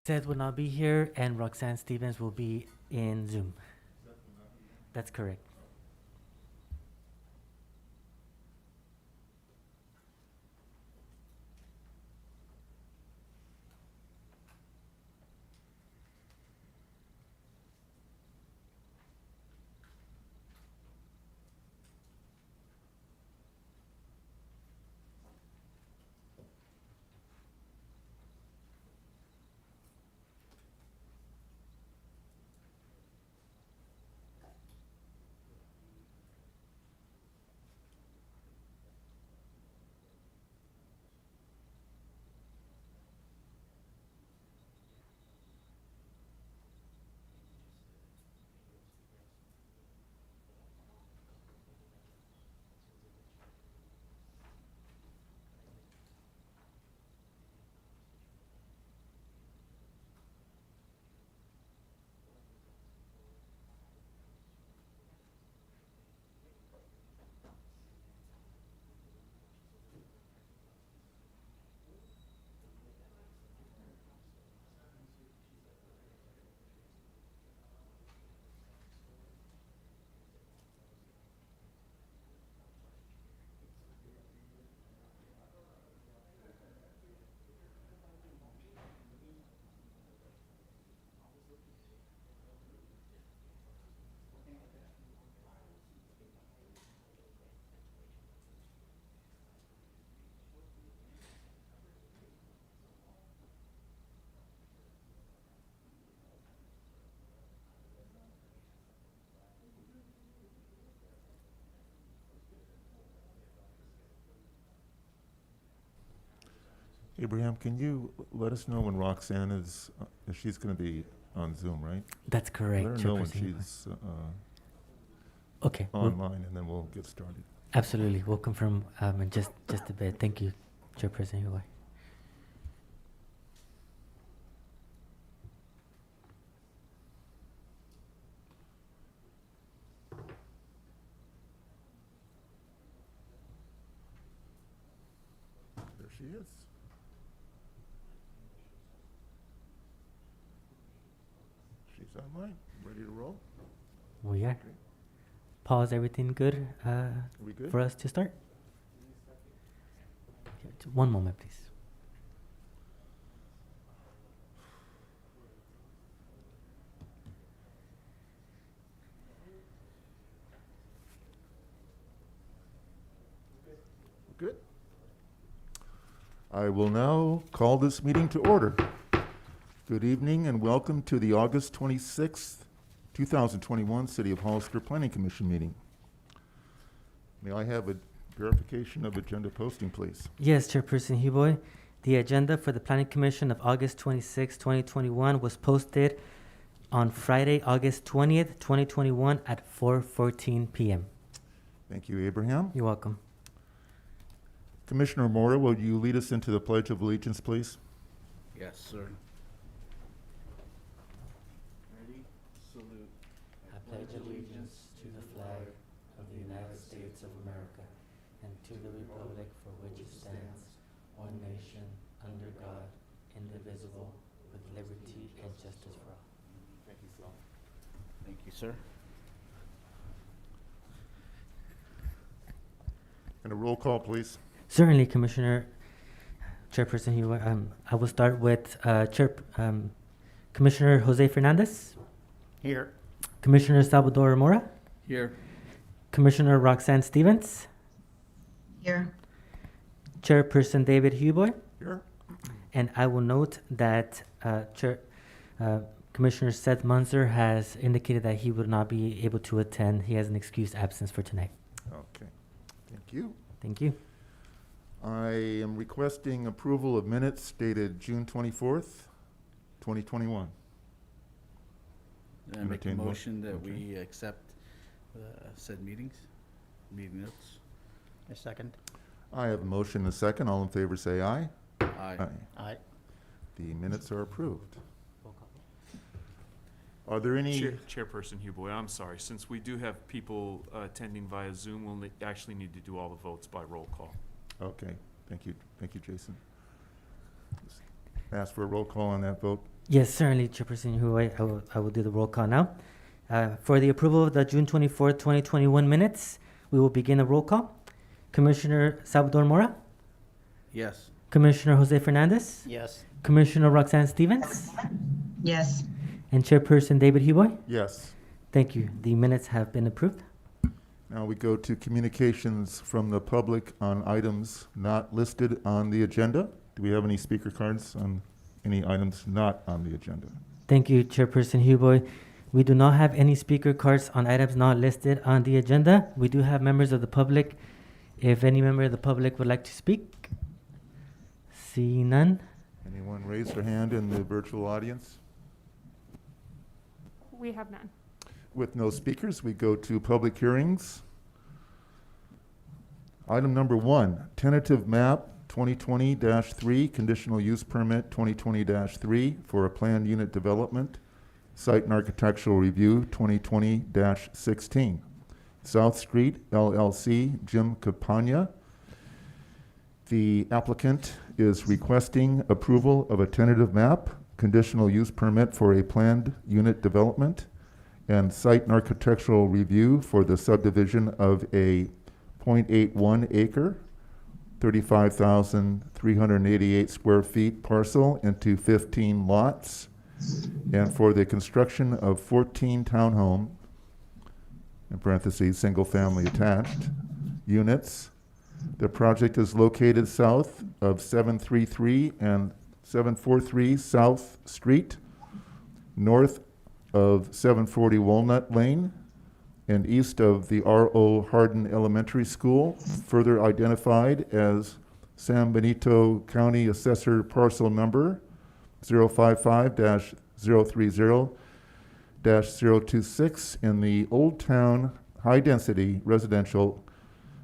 Seth will not be here, and Roxanne Stevens will be in Zoom. That's correct. Abraham, can you let us know when Roxanne is, if she's going to be on Zoom, right? That's correct, Let her know when Chairperson. she's Okay. online, and then we'll get started. Absolutely. We'll confirm in just a bit. Thank you, Chairperson Huey. There she is. She's online, ready to roll. We are. Okay. Pause. Everything good Are we good? for us to start? Okay, one moment, please. Good. I will now call this meeting to order. Good evening and welcome to the August 26th, 2021 City of Hollister Planning Commission meeting. May I have a verification of agenda posting, please? Yes, Chairperson Huboy. The agenda for the Planning Commission of August 26, 2021 was posted on Friday, August 20th, 2021 at 4:14 p.m. Thank you, Abraham. You're welcome. Commissioner Mora, will you lead us into the Pledge of Allegiance, please? Yes, sir. Ready? Salute. I pledge allegiance to the flag of the United States of America and to the republic for which it stands, one nation, under God, indivisible, with liberty and justice for all. Thank you, Flo. Thank you, sir. And a roll call, please. Certainly, Chairperson Hugh. I will start with Commissioner Jose Fernandez, Here. Commissioner Salvador Mora, Here. Commissioner Roxanne Stevens, Here. Chairperson David Huboy, Here. and I will note that Commissioner Seth Munzer has indicated that he would not be able to attend. He has an excused absence for tonight. Okay. Thank you. Thank you. I am requesting approval of minutes dated June 24th, 2021. I make a Entertain motion that okay. we accept said meeting notes. A second. I have a motion and a second. All in favor say aye. Aye. Aye. The minutes are approved. Are there any? Chairperson Huboy, I'm sorry. Since we do have people attending via Zoom, we'll actually need to do all the votes by roll call. Okay, thank you. Thank you, Jason. Ask for a roll call on that vote. Yes, certainly, Chairperson Hui. I will do the roll call now. For the approval of the June 24th, 2021 minutes, we will begin a roll call. Commissioner Salvador Mora, Yes. Commissioner Jose Fernandez, Yes. Commissioner Roxanne Stevens, Yes. and Chairperson David Huboy. Yes. Thank you. The minutes have been approved. Now we go to communications from the public on items not listed on the agenda. Do we have any speaker cards on any items not on the agenda? Thank you, Chairperson Huboy. We do not have any speaker cards on items not listed on the agenda. We do have members of the public. If any member of the public would like to speak, see none. Anyone raise their hand in the virtual audience? We have none. With no speakers, we go to public hearings. Item number 1, tentative map 2020-3, conditional use permit 2020-3 for a planned unit development, site and architectural review 2020-16. South Street LLC, Jim Capania. The applicant is requesting approval of a tentative map, conditional use permit for a planned unit development, and site and architectural review for the subdivision of a 0.81 acre, 35,388 square feet parcel into 15 lots, and for the construction of 14 townhome, in parentheses, single family attached, units. The project is located south of 733 and 743 South Street, north of 740 Walnut Lane, and east of the R.O. Hardin Elementary School, further identified as San Benito County Assessor Parcel Number 055-030-026 in the Old Town High Density Residential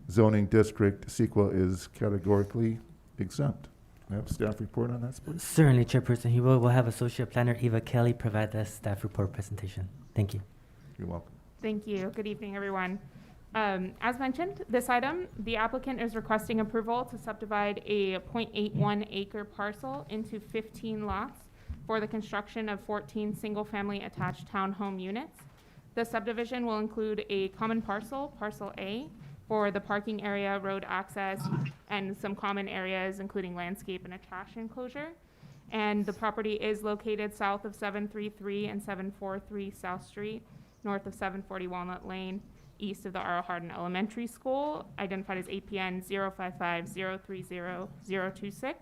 Zoning District. CEQA is categorically exempt. I have a staff report on that, please. Certainly, Chairperson Huboy. We'll have Associate Planner Eva Kelly provide the staff report presentation. Thank you. You're welcome. Thank you. Good evening, everyone. As mentioned, this item, the applicant is requesting approval to subdivide a 0.81 acre parcel into 15 lots for the construction of 14 single-family attached townhome units. The subdivision will include a common parcel, Parcel A, for the parking area, road access, and some common areas, including landscape and a trash enclosure. And the property is located south of 733 and 743 South Street, north of 740 Walnut Lane, east of the R.O. Hardin Elementary School, identified as APN 055-030-026,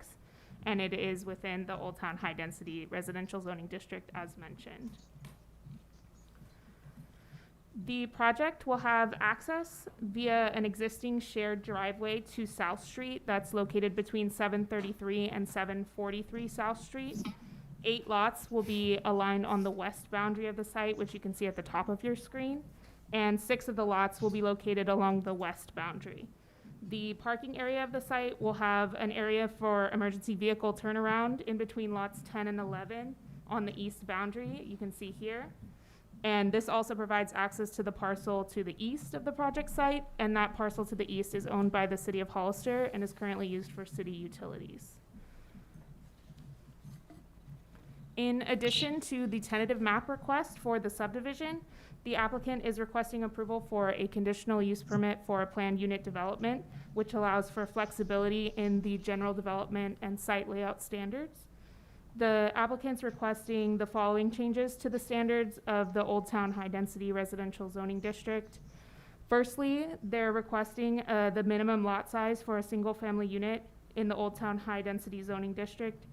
and it is within the Old Town High Density Residential Zoning District as mentioned. The project will have access via an existing shared driveway to South Street that's located between 733 and 743 South Street. 8 lots will be aligned on the west boundary of the site, which you can see at the top of your screen, and 6 of the lots will be located along the west boundary. The parking area of the site will have an area for emergency vehicle turnaround in between lots 10 and 11 on the east boundary, you can see here. And this also provides access to the parcel to the east of the project site, and that parcel to the east is owned by the City of Hollister and is currently used for city utilities. In addition to the tentative map request for the subdivision, the applicant is requesting approval for a conditional use permit for a planned unit development, which allows for flexibility in the general development and site layout standards. The applicant's requesting the following changes to the standards of the Old Town High Density Residential Zoning District. Firstly, they're requesting the minimum lot size for a single family unit in the Old Town High Density Zoning District.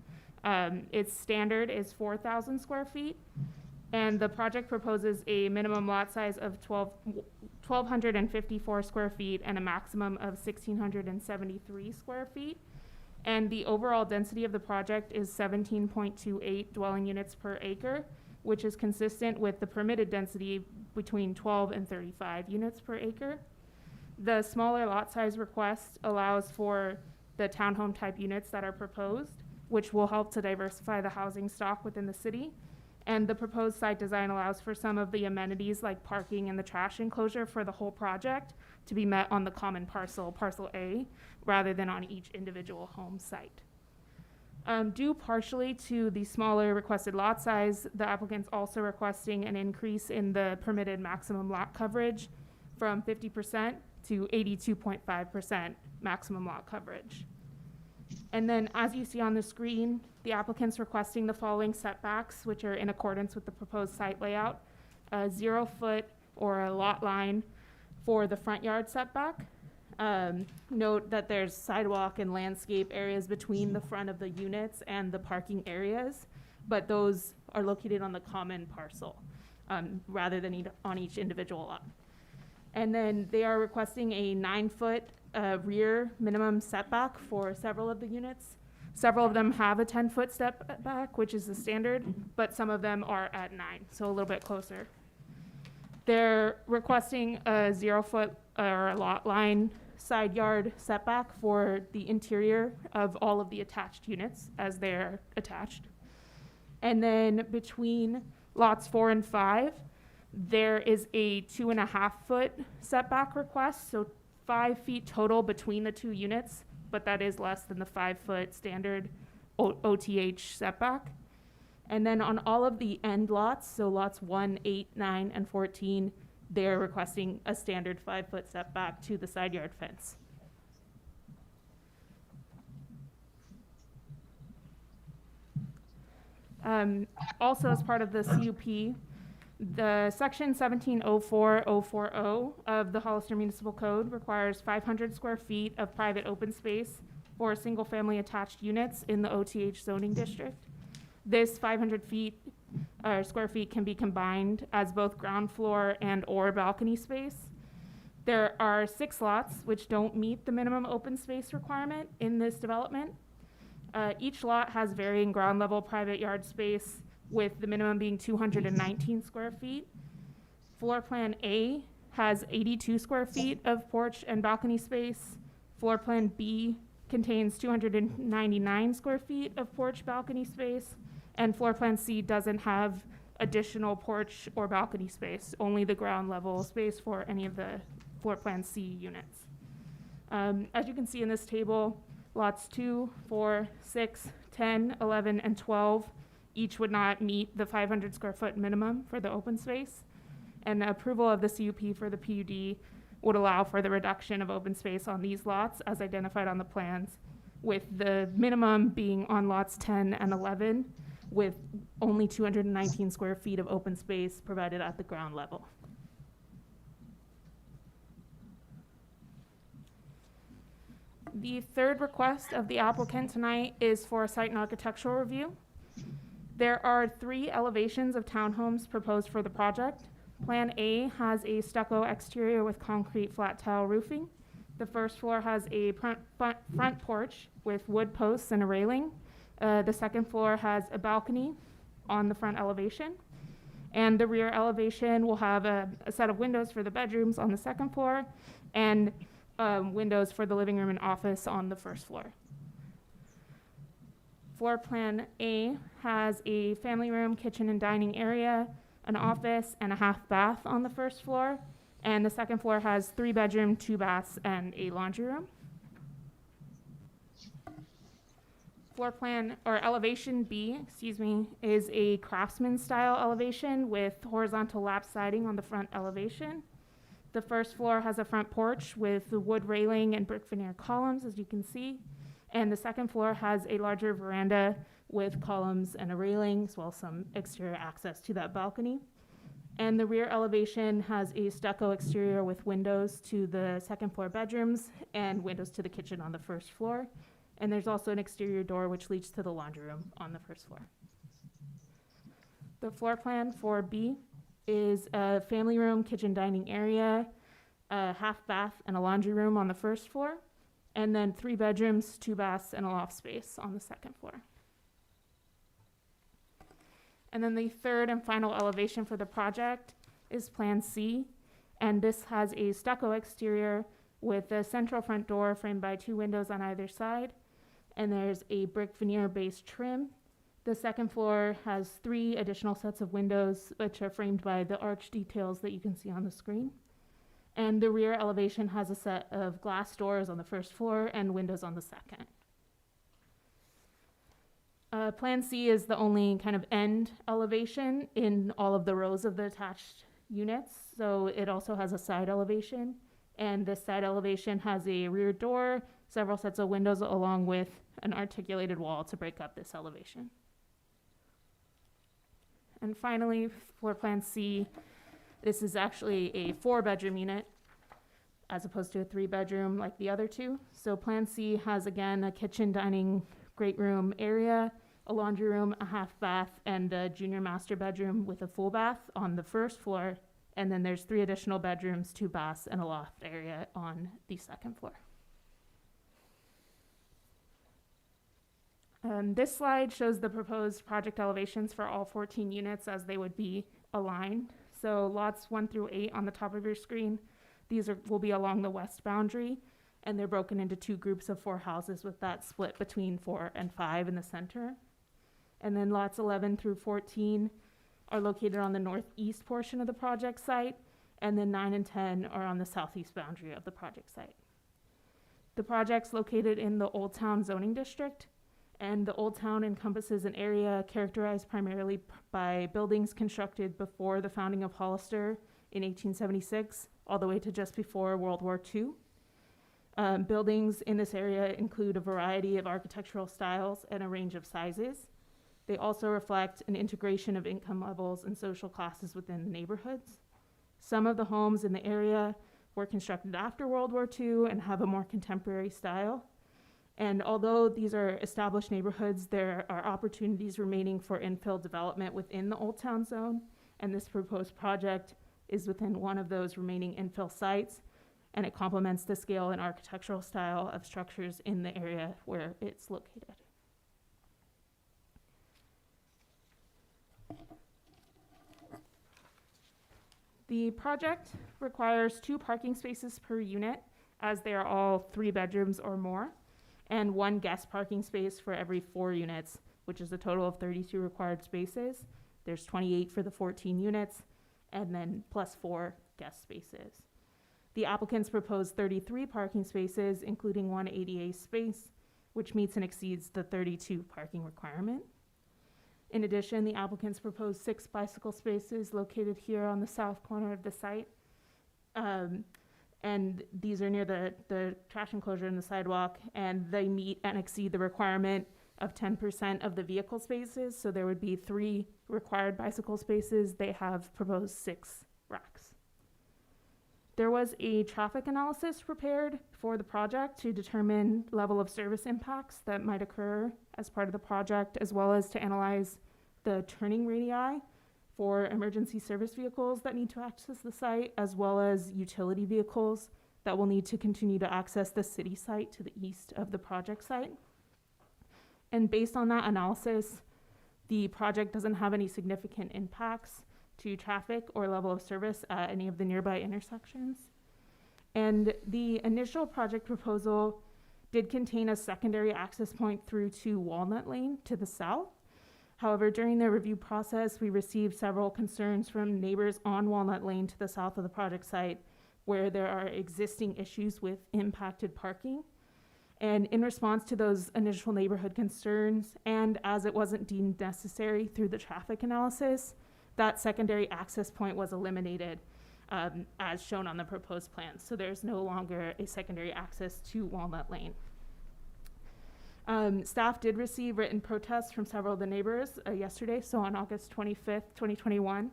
Its standard is 4,000 square feet, and the project proposes a minimum lot size of 1,254 square feet and a maximum of 1,673 square feet. And the overall density of the project is 17.28 dwelling units per acre, which is consistent with the permitted density between 12 and 35 units per acre. The smaller lot size request allows for the townhome type units that are proposed, which will help to diversify the housing stock within the city. And the proposed site design allows for some of the amenities like parking and the trash enclosure for the whole project to be met on the common parcel, Parcel A, rather than on each individual home site. Due partially to the smaller requested lot size, the applicant's also requesting an increase in the permitted maximum lot coverage from 50% to 82.5% maximum lot coverage. And then, as you see on the screen, the applicant's requesting the following setbacks, which are in accordance with the proposed site layout. A 0 foot or a lot line for the front yard setback. Note that there's sidewalk and landscape areas between the front of the units and the parking areas, but those are located on the common parcel, rather than on each individual lot. And then they are requesting a 9 foot rear minimum setback for several of the units. Several of them have a 10 foot step back, which is the standard, but some of them are at 9, so a little bit closer. They're requesting a 0 foot or a lot line side yard setback for the interior of all of the attached units as they're attached. And then between lots 4 and 5, there is a 2.5 foot setback request, so 5 feet total between the two units, but that is less than the 5 foot standard OTH setback. And then on all of the end lots, so lots 1, 8, 9, and 14, they're requesting a standard 5 foot setback to the side yard fence. Also, as part of the CUP, the section 1704-040 of the Hollister Municipal Code requires 500 square feet of private open space for single-family attached units in the OTH zoning district. This 500 square feet can be combined as both ground floor and or balcony space. There are 6 lots which don't meet the minimum open space requirement in this development. Each lot has varying ground level private yard space, with the minimum being 219 square feet. Floor plan A has 82 square feet of porch and balcony space. Floor plan B contains 299 square feet of porch balcony space. And floor plan C doesn't have additional porch or balcony space, only the ground level space for any of the floor plan C units. As you can see in this table, lots 2, 4, 6, 10, 11, and 12 each would not meet the 500 square foot minimum for the open space. And the approval of the CUP for the PUD would allow for the reduction of open space on these lots as identified on the plans, with the minimum being on lots 10 and 11, with only 219 square feet of open space provided at the ground level. The third request of the applicant tonight is for a site and architectural review. There are 3 elevations of townhomes proposed for the project. Plan A has a stucco exterior with concrete flat tile roofing. The first floor has a front porch with wood posts and a railing. The second floor has a balcony on the front elevation. And the rear elevation will have a set of windows for the bedrooms on the second floor and windows for the living room and office on the first floor. Floor plan A has a family room, kitchen and dining area, an office, and a half bath on the first floor. And the second floor has 3 bedroom, 2 baths, and a laundry room. Floor plan, or elevation B, is a craftsman style elevation with horizontal lap siding on the front elevation. The first floor has a front porch with wood railing and brick veneer columns, as you can see. And the second floor has a larger veranda with columns and a railing, as well as some exterior access to that balcony. And the rear elevation has a stucco exterior with windows to the second floor bedrooms and windows to the kitchen on the first floor. And there's also an exterior door which leads to the laundry room on the first floor. The floor plan for B is a family room, kitchen, dining area, a half bath, and a laundry room on the first floor, and then 3 bedrooms, 2 baths, and a loft space on the second floor. And then the third and final elevation for the project is Plan C, and this has a stucco exterior with a central front door framed by 2 windows on either side, and there's a brick veneer-based trim. The second floor has 3 additional sets of windows, which are framed by the arch details that you can see on the screen. And the rear elevation has a set of glass doors on the first floor and windows on the second. Plan C is the only kind of end elevation in all of the rows of the attached units. So it also has a side elevation. And this side elevation has a rear door, several sets of windows, along with an articulated wall to break up this elevation. And finally, floor plan C, this is actually a 4-bedroom unit as opposed to a 3-bedroom like the other two. So plan C has, again, a kitchen, dining, great room area, a laundry room, a half bath, and a junior master bedroom with a full bath on the first floor. And then there's 3 additional bedrooms, 2 baths, and a loft area on the second floor. This slide shows the proposed project elevations for all 14 units as they would be aligned. So lots 1 through 8 on the top of your screen, will be along the west boundary, and they're broken into 2 groups of 4 houses with that split between 4 and 5 in the center. And then lots 11 through 14 are located on the northeast portion of the project site, and then 9 and 10 are on the southeast boundary of the project site. The project's located in the Old Town zoning district, and the Old Town encompasses an area characterized primarily by buildings constructed before the founding of Hollister in 1876, all the way to just before World War II. Buildings in this area include a variety of architectural styles and a range of sizes. They also reflect an integration of income levels and social classes within the neighborhoods. Some of the homes in the area were constructed after World War II and have a more contemporary style. And although these are established neighborhoods, there are opportunities remaining for infill development within the Old Town zone, and this proposed project is within one of those remaining infill sites, and it complements the scale and architectural style of structures in the area where it's located. The project requires 2 parking spaces per unit, as they are all 3 bedrooms or more, and 1 guest parking space for every 4 units, which is a total of 32 required spaces. There's 28 for the 14 units, and then plus 4 guest spaces. The applicants propose 33 parking spaces, including 1 ADA space, which meets and exceeds the 32 parking requirement. In addition, the applicants propose 6 bicycle spaces located here on the south corner of the site. And these are near the trash enclosure and the sidewalk, and they meet and exceed the requirement of 10% of the vehicle spaces. So there would be 3 required bicycle spaces. They have proposed 6 racks. There was a traffic analysis prepared for the project to determine level of service impacts that might occur as part of the project, as well as to analyze the turning radii for emergency service vehicles that need to access the site, as well as utility vehicles that will need to continue to access the city site to the east of the project site. And based on that analysis, the project doesn't have any significant impacts to traffic or level of service at any of the nearby intersections. And the initial project proposal did contain a secondary access point through to Walnut Lane to the south. However, during the review process, we received several concerns from neighbors on Walnut Lane to the south of the project site, where there are existing issues with impacted parking. And in response to those initial neighborhood concerns, and as it wasn't deemed necessary through the traffic analysis, that secondary access point was eliminated as shown on the proposed plan. So there's no longer a secondary access to Walnut Lane. Staff did receive written protests from several of the neighbors yesterday, so on August 25th, 2021.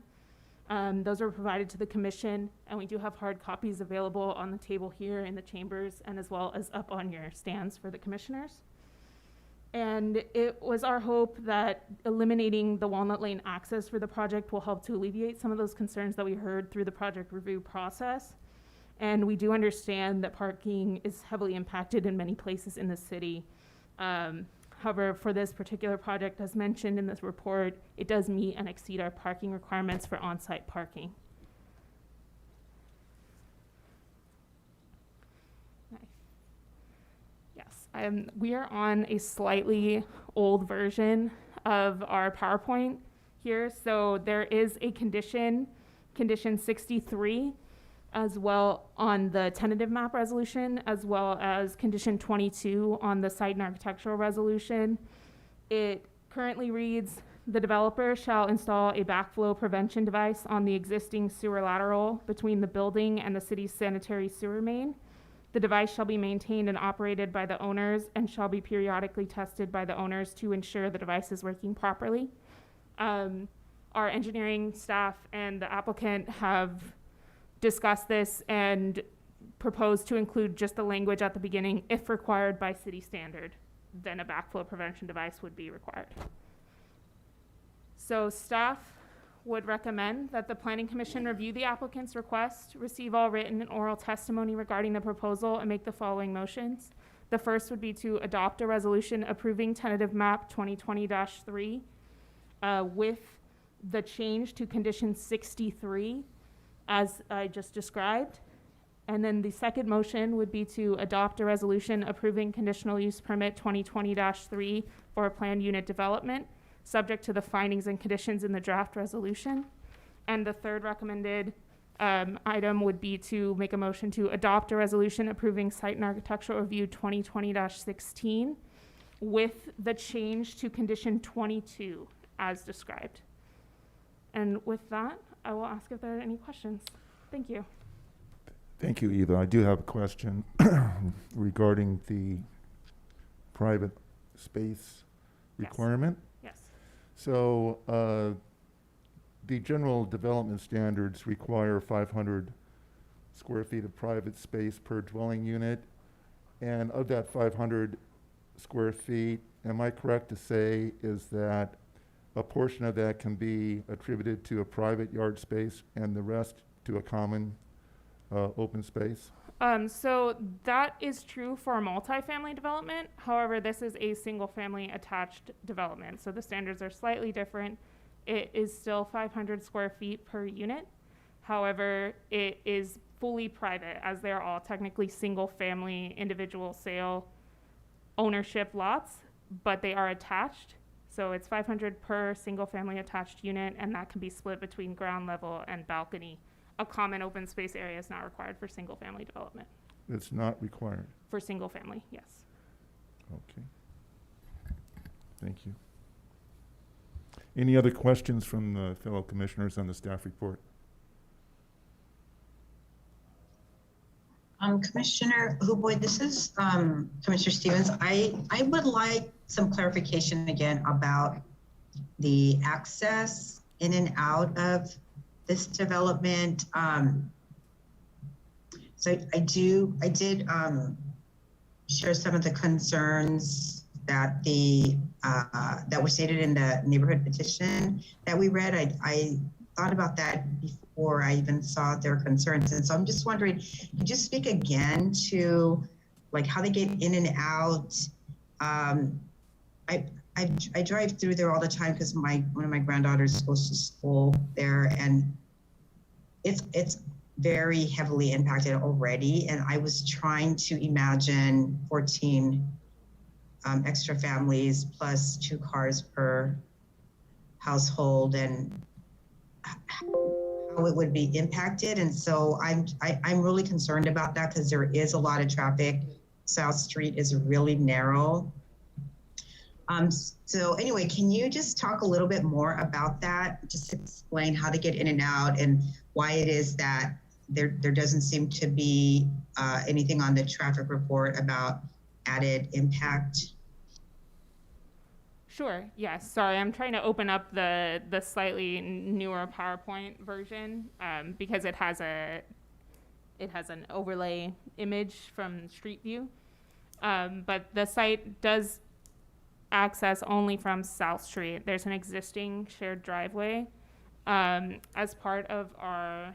Those were provided to the commission, and we do have hard copies available on the table here in the chambers, and as well as up on your stands for the commissioners. And it was our hope that eliminating the Walnut Lane access for the project will help to alleviate some of those concerns that we heard through the project review process. And we do understand that parking is heavily impacted in many places in the city. However, for this particular project, as mentioned in this report, it does meet and exceed our parking requirements for on-site parking. Yes, we are on a slightly old version of our PowerPoint here. So there is a condition 63, as well on the tentative map resolution, as well as condition 22 on the site and architectural resolution. It currently reads, the developer shall install a backflow prevention device on the existing sewer lateral between the building and the city's sanitary sewer main. The device shall be maintained and operated by the owners and shall be periodically tested by the owners to ensure the device is working properly. Our engineering staff and the applicant have discussed this and proposed to include just the language at the beginning, if required by city standard, then a backflow prevention device would be required. So staff would recommend that the Planning Commission review the applicant's request, receive all written and oral testimony regarding the proposal, and make the following motions. The first would be to adopt a resolution approving tentative map 2020-3 with the change to condition 63 as I just described. And then the second motion would be to adopt a resolution approving conditional use permit 2020-3 for a planned unit development, subject to the findings and conditions in the draft resolution. And the third recommended item would be to make a motion to adopt a resolution approving site and architectural review 2020-16 with the change to condition 22 as described. And with that, I will ask if there are any questions. Thank you. Thank you, Eva. I do have a question regarding the private space requirement. Yes. So the general development standards require 500 square feet of private space per dwelling unit. And of that 500 square feet, am I correct to say is that a portion of that can be attributed to a private yard space and the rest to a common open space? So that is true for a multifamily development. However, this is a single family attached development. So the standards are slightly different. It is still 500 square feet per unit. However, it is fully private as they are all technically single family individual sale ownership lots, but they are attached. So it's 500 per single family attached unit, and that can be split between ground level and balcony. A common open space area is not required for single family development. It's not required. For single family, yes. Okay. Thank you. Any other questions from the fellow commissioners on the staff report? Commissioner Huboy, this is Commissioner Stevens. I would like some clarification again about the access in and out of this development. So I did share some of the concerns that that were stated in the neighborhood petition that we read. I thought about that before I even saw their concerns. And so I'm just wondering, could you speak again to like how they get in and out? I drive through there all the time because one of my granddaughters goes to school there, and it's very heavily impacted already. And I was trying to imagine 14 extra families plus 2 cars per household and how it would be impacted. And so I'm really concerned about that because there is a lot of traffic. South Street is really narrow. So anyway, can you just talk a little bit more about that? Just explain how to get in and out and why it is that there doesn't seem to be anything on the traffic report about added impact. Sure, yes. Sorry, I'm trying to open up the slightly newer PowerPoint version because it has an overlay image from Street View. But the site does access only from South Street. There's an existing shared driveway. As part of our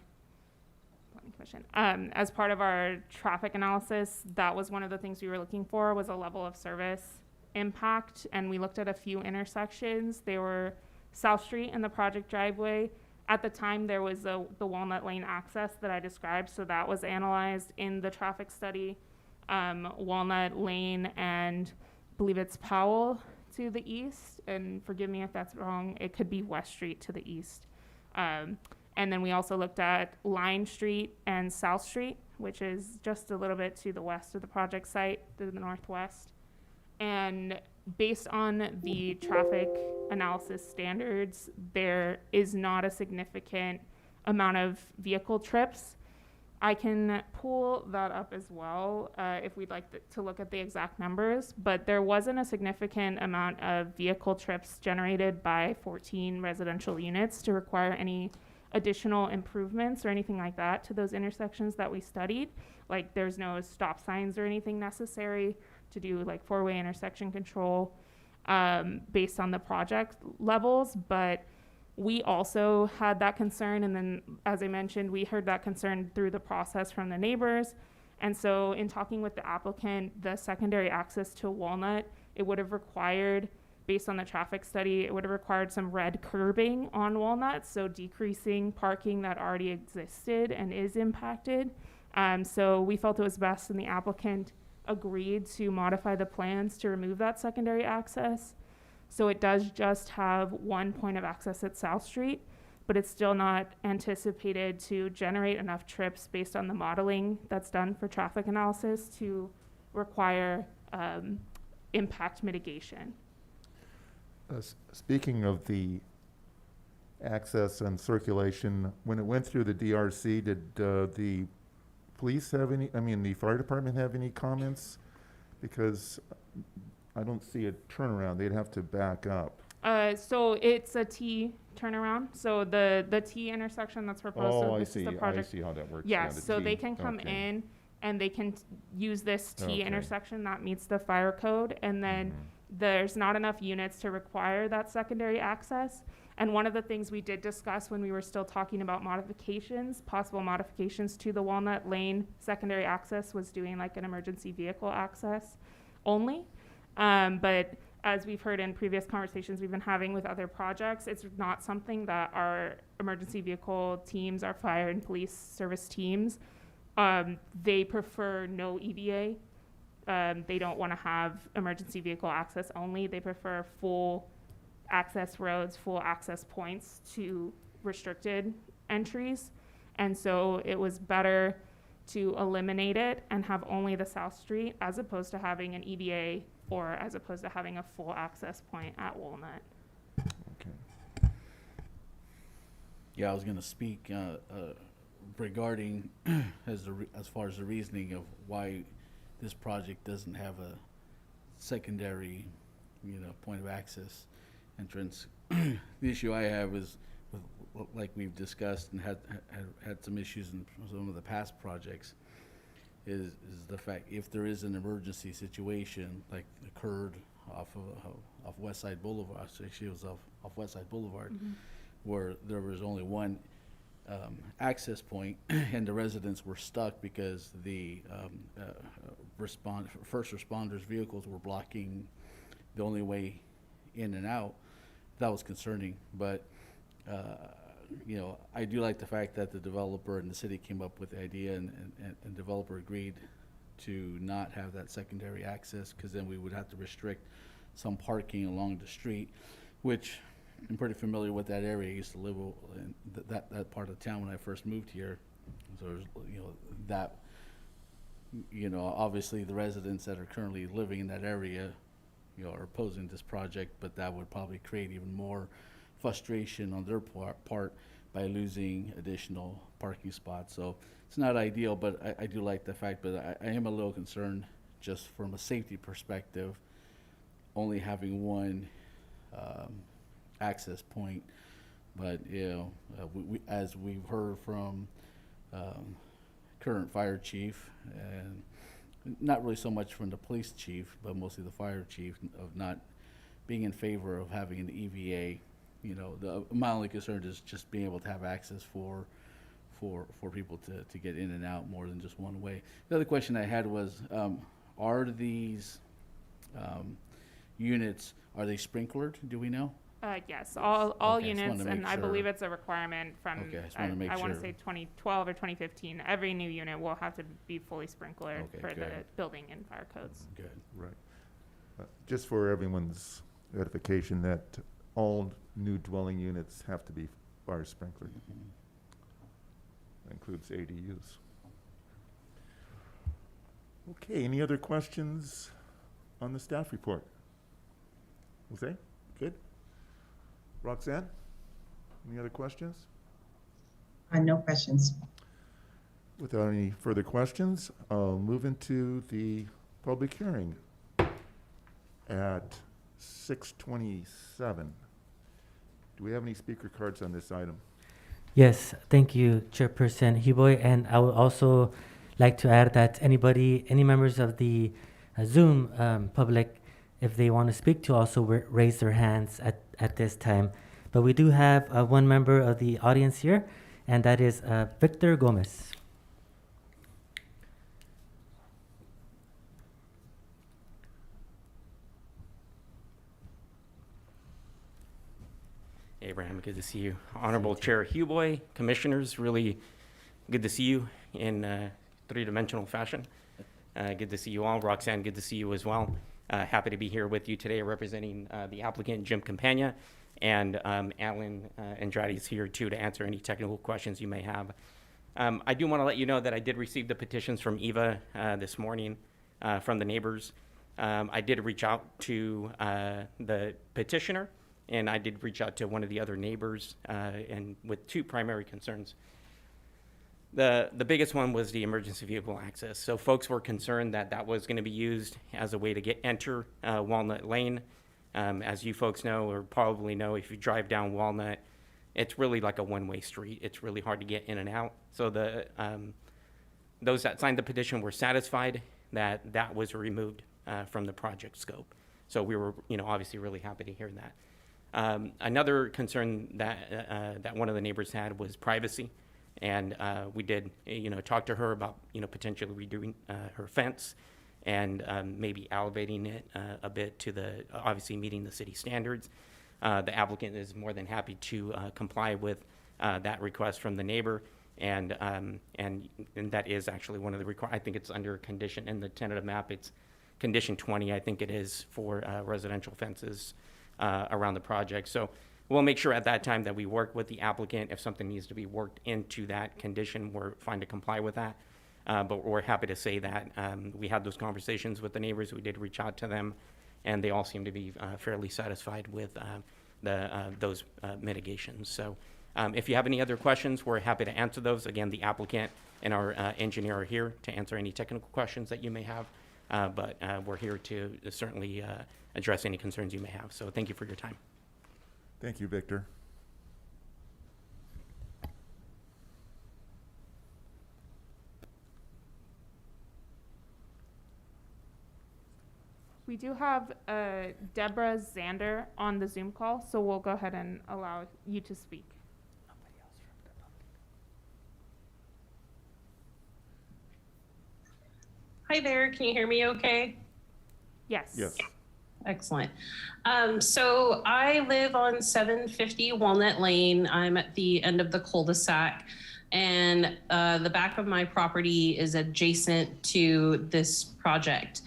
traffic analysis, that was one of the things we were looking for, was a level of service impact, and we looked at a few intersections. They were South Street and the project driveway. At the time, there was the Walnut Lane access that I described, so that was analyzed in the traffic study. Walnut Lane and I believe it's Powell to the east, and forgive me if that's wrong, it could be West Street to the east. And then we also looked at Line Street and South Street, which is just a little bit to the west of the project site, to the northwest. And based on the traffic analysis standards, there is not a significant amount of vehicle trips. I can pull that up as well if we'd like to look at the exact numbers, but there wasn't a significant amount of vehicle trips generated by 14 residential units to require any additional improvements or anything like that to those intersections that we studied. Like there's no stop signs or anything necessary to do like four-way intersection control based on the project levels, but we also had that concern, and then as I mentioned, we heard that concern through the process from the neighbors. And so in talking with the applicant, the secondary access to Walnut, it would have required, based on the traffic study, it would have required some red curbing on Walnut, so decreasing parking that already existed and is impacted. So we felt it was best, and the applicant agreed to modify the plans to remove that secondary access. So it does just have one point of access at South Street, but it's still not anticipated to generate enough trips based on the modeling that's done for traffic analysis to require impact mitigation. Speaking of the access and circulation, when it went through the DRC, did the police have any, the fire department have any comments? Because I don't see a turnaround. They'd have to back up. So it's a T turnaround. So the T intersection that's proposed. Oh, so I this is see. the I project. see how that works. Yes. the So T. they can come Okay. in and they can use this T Okay. intersection that meets the fire code, and then there's not enough units to require that secondary access. And one of the things we did discuss when we were still talking about modifications, possible modifications to the Walnut Lane secondary access, was doing like an emergency vehicle access only. But as we've heard in previous conversations we've been having with other projects, it's not something that our emergency vehicle teams, our fire and police service teams, they prefer no EVA. They don't want to have emergency vehicle access only. They prefer full access roads, full access points to restricted entries. And so it was better to eliminate it and have only the South Street as opposed to having an EVA or as opposed to having a full access point at Walnut. Okay. Yeah, I was going to speak regarding as far as the reasoning of why this project doesn't have a secondary, point of access entrance. The issue I have is, with, like we've discussed and had some issues in some of the past projects, is the fact if there is an emergency situation like occurred off West Side Boulevard, actually it was off West Side Boulevard, where there was only one access point and the residents were stuck because the first responders vehicles were blocking the only way in and out. That was concerning, but I do like the fact that the developer and the city came up with the idea, and developer agreed to not have that secondary access, because then we would have to restrict some parking along the street, which I'm pretty familiar with that area. I used to live in that part of town when I first moved here. So there's, obviously the residents that are currently living in that area, are opposing this project, but that would probably create even more frustration on their part by losing additional parking spots. So it's not ideal, but I do like the fact, but I am a little concerned just from a safety perspective, only having one access point. But we as we've heard from current fire chief, and not really so much from the police chief, but mostly the fire chief, of not being in favor of having an EVA. My only concern is just being able to have access for people to get in and out more than just one way. The other question I had was, are these units, are they sprinklered? Do we know? Yes, all Okay, just units, wanted to and make I believe sure. it's a requirement from, Okay, I just wanted to make I want to sure. say 2012 or 2015. Every new unit will have to be fully sprinklered Okay, for the good. building and fire codes. Good. Right. Just for everyone's edification, that all new dwelling units have to be fire sprinklered. That includes ADUs. Okay, any other questions on the staff report? Jose? Good. Roxanne? Any other questions? No questions. Without any further questions, I'll move into the public hearing at 6:27. Do we have any speaker cards on this item? Yes, thank you, Chairperson Hiboy. And I would also like to add that any members of the Zoom public, if they want to speak to, also raise their hands at this time. But we do have one member of the audience here, and that is Victor Gomez. Abraham, good to see you. Honorable Chair Huboy, commissioners, really good to see you in three-dimensional fashion. Good to see you all. Roxanne, good to see you as well. Happy to be here with you today representing the applicant, Jim Campagna, and Alan Andrade is here too to answer any technical questions you may have. I do want to let you know that I did receive the petitions from Eva this morning from the neighbors. I did reach out to the petitioner, and I did reach out to one of the other neighbors and with two primary concerns. The biggest one was the emergency vehicle access. So folks were concerned that that was going to be used as a way to enter Walnut Lane. As you folks know, or probably know, if you drive down Walnut, it's really like a one-way street. It's really hard to get in and out. So those that signed the petition were satisfied that that was removed from the project scope. So we were, obviously really happy to hear that. Another concern that one of the neighbors had was privacy. And we did, talk to her about, potentially redoing her fence and maybe elevating it a bit to obviously meeting the city standards. The applicant is more than happy to comply with that request from the neighbor. And that is actually one of the I think it's under condition in the tentative map. It's condition 20, I think it is, for residential fences around the project. So we'll make sure at that time that we work with the applicant. If something needs to be worked into that condition, we're fine to comply with that. But we're happy to say that we had those conversations with the neighbors. We did reach out to them, and they all seem to be fairly satisfied with those mitigations. So if you have any other questions, we're happy to answer those. Again, the applicant and our engineer are here to answer any technical questions that you may have. But we're here to certainly address any concerns you may have. So thank you for your time. Thank you, Victor. We do have Deborah Zander on the Zoom call, so we'll go ahead and allow you to speak. Hi there, can you hear me okay? Yes. Yes. Excellent. So I live on 750 Walnut Lane. I'm at the end of the cul-de-sac, and the back of my property is adjacent to this project.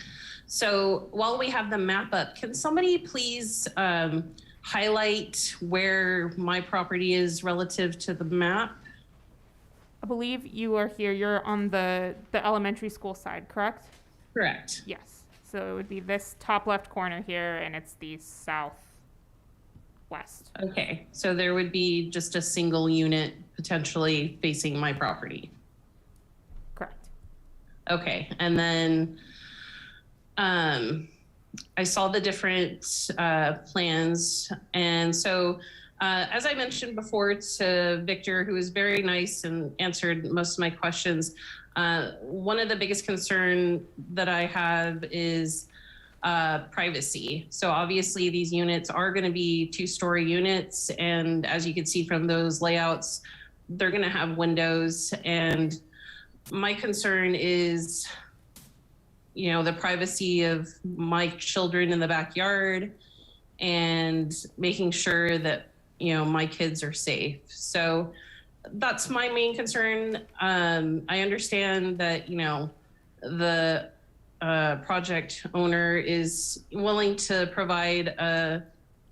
So while we have the map up, can somebody please highlight where my property is relative to the map? I believe you are here. You're on the elementary school side, correct? Correct. Yes. So it would be this top left corner here, and it's the southwest. Okay, so there would be just a single unit potentially facing my property. Correct. Okay, and then I saw the different plans. And so as I mentioned before to Victor, who was very nice and answered most of my questions, one of the biggest concern that I have is privacy. So obviously these units are going to be 2-story units. And as you can see from those layouts, they're going to have windows. And my concern is, the privacy of my children in the backyard and making sure that, my kids are safe. So that's my main concern. I understand that, the project owner is willing to provide a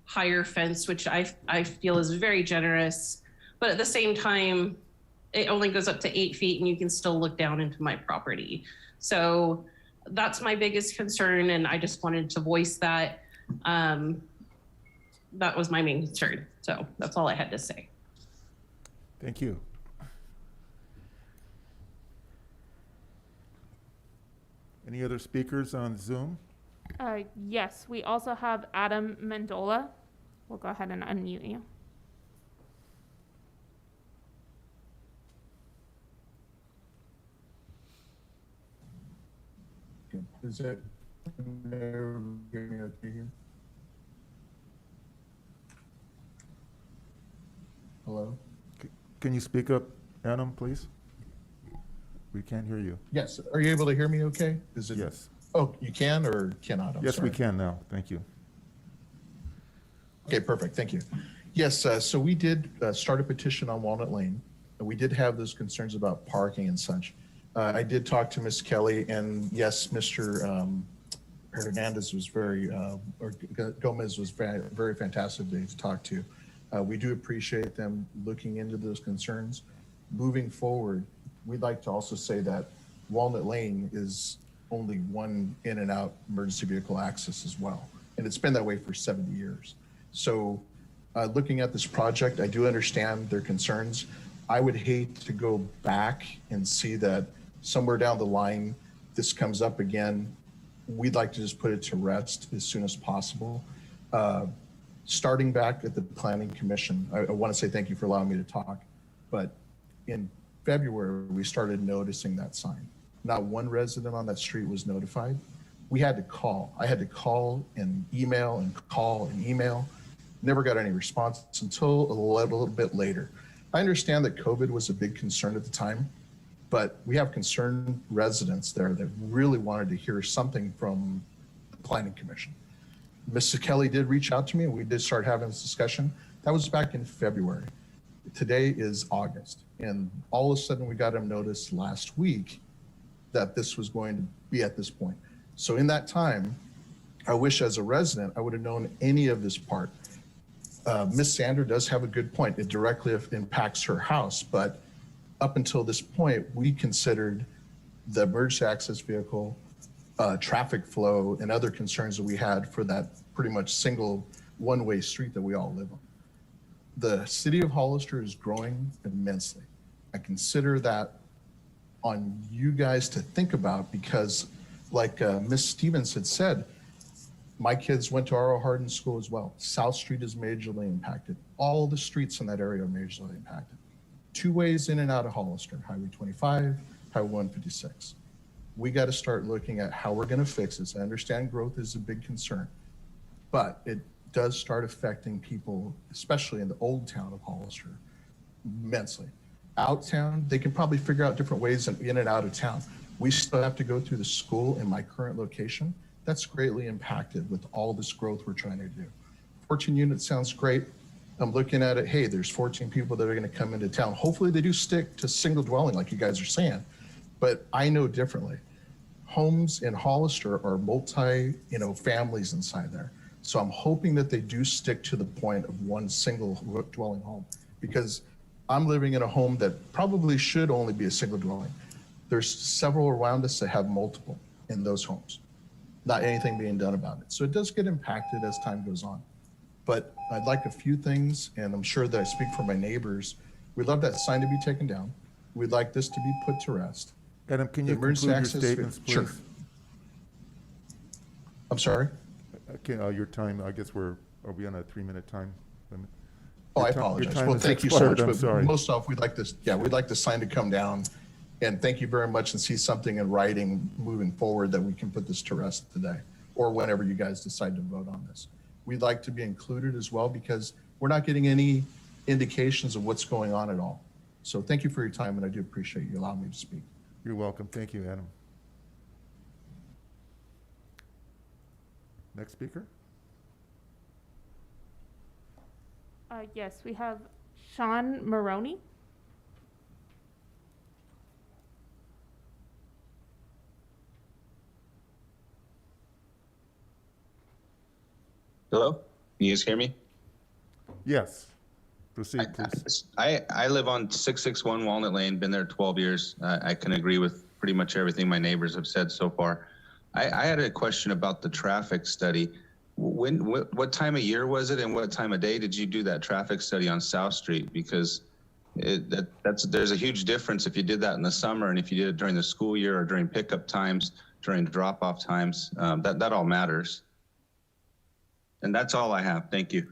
higher fence, which I feel is very generous. But at the same time, it only goes up to 8 feet and you can still look down into my property. So that's my biggest concern, and I just wanted to voice that. That was my main concern. So that's all I had to say. Thank you. Any other speakers on Zoom? Yes, we also have Adam Mendola. We'll go ahead and unmute you. Is that getting okay here? Hello? Can you speak up, Adam, please? We can't hear you. Yes, are you able to hear me okay? Is it? Yes. Oh, you can or cannot? I'm Yes, we sorry. can now. Thank you. Okay, perfect, thank you. Yes, so we did start a petition on Walnut Lane. We did have those concerns about parking and such. I did talk to Ms. Kelly, and yes, Mr. Hernandez was or Gomez was very fantastic to talk to. We do appreciate them looking into those concerns. Moving forward, we'd like to also say that Walnut Lane is only one in and out emergency vehicle access as well. And it's been that way for 70 years. So looking at this project, I do understand their concerns. I would hate to go back and see that somewhere down the line, this comes up again. We'd like to just put it to rest as soon as possible. Starting back at the Planning Commission, I want to say thank you for allowing me to talk, but in February, we started noticing that sign. Not one resident on that street was notified. We had to call. I had to call and email and call and email. Never got any response until a little bit later. I understand that COVID was a big concern at the time, but we have concerned residents there that really wanted to hear something from the Planning Commission. Mrs. Kelly did reach out to me and we did start having this discussion. That was back in February. Today is August. And all of a sudden we got a notice last week that this was going to be at this point. So in that time, I wish as a resident, I would have known any of this part. Ms. Sander does have a good point. It directly impacts her house, but up until this point, we considered the emergency access vehicle, traffic flow, and other concerns that we had for that pretty much single one-way street that we all live on. The city of Hollister is growing immensely. I consider that on you guys to think about because like Ms. Stevens had said, my kids went to R.O. Hardin School as well. South Street is majorly impacted. All the streets in that area are majorly impacted. Two ways in and out of Hollister, Highway 25, Highway 156. We got to start looking at how we're going to fix this. I understand growth is a big concern, but it does start affecting people, especially in the old town of Hollister, immensely. Out town, they can probably figure out different ways in and out of town. We still have to go through the school in my current location. That's greatly impacted with all this growth we're trying to do. 14 units sounds great. I'm looking at it, hey, there's 14 people that are going to come into town. Hopefully they do stick to single dwelling like you guys are saying, but I know differently. Homes in Hollister are multi, families inside there. So I'm hoping that they do stick to the point of one single dwelling home because I'm living in a home that probably should only be a single dwelling. There's several around us that have multiple in those homes, not anything being done about it. So it does get impacted as time goes on. But I'd like a few things, and I'm sure that I speak for my neighbors. We'd love that sign to be taken down. We'd like this to be put to rest. Adam, can you The emergency conclude your access- statements, please? Sure. I'm sorry? Okay, your time, I guess are we on a 3-minute time limit? Oh, I Your time apologize. has Well, thank you so expired, much. I'm But sorry. most off, we'd like the sign to come down. And thank you very much and see something in writing moving forward that we can put this to rest today or whenever you guys decide to vote on this. We'd like to be included as well because we're not getting any indications of what's going on at all. So thank you for your time and I do appreciate you allowing me to speak. You're welcome. Thank you, Adam. Next speaker? Yes, we have Sean Maroney. Hello? Can you guys hear me? Yes. Proceed, please. I live on 661 Walnut Lane, been there 12 years. I can agree with pretty much everything my neighbors have said so far. I had a question about the traffic study. What time of year was it, and what time of day did you do that traffic study on South Street? Because there's a huge difference if you did that in the summer and if you did it during the school year or during pickup times, during drop-off times. That all matters. And that's all I have. Thank you.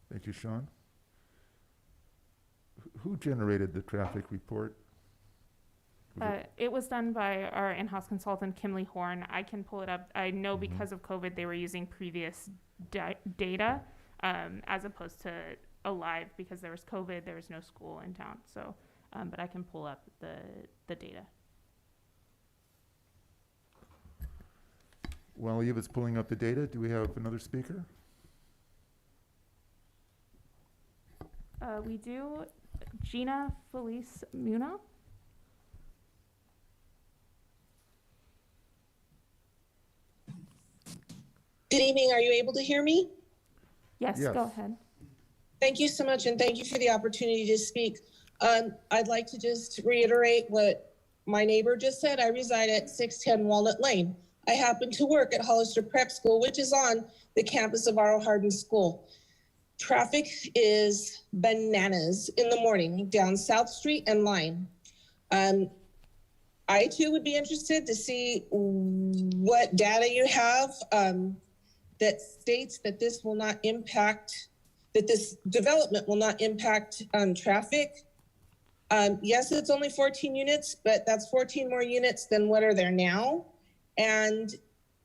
Thank you, Sean. Who generated the traffic report? It was done by our in-house consultant, Kimley Horn. I can pull it up. I know because of COVID, they were using previous data as opposed to a live, because there was COVID, there was no school in town. So, but I can pull up the data. While Eva's pulling up the data, do we have another speaker? We do. Gina Felice Muno. Good evening. Are you able to hear me? Yes, Yes. go ahead. Thank you so much, and thank you for the opportunity to speak. I'd like to just reiterate what my neighbor just said. I reside at 610 Walnut Lane. I happen to work at Hollister Prep School, which is on the campus of our Hardin School. Traffic is bananas in the morning down South Street and Line. I too would be interested to see what data you have that states that this will not impact, that this development will not impact traffic. Yes, it's only 14 units, but that's 14 more units than what are there now. And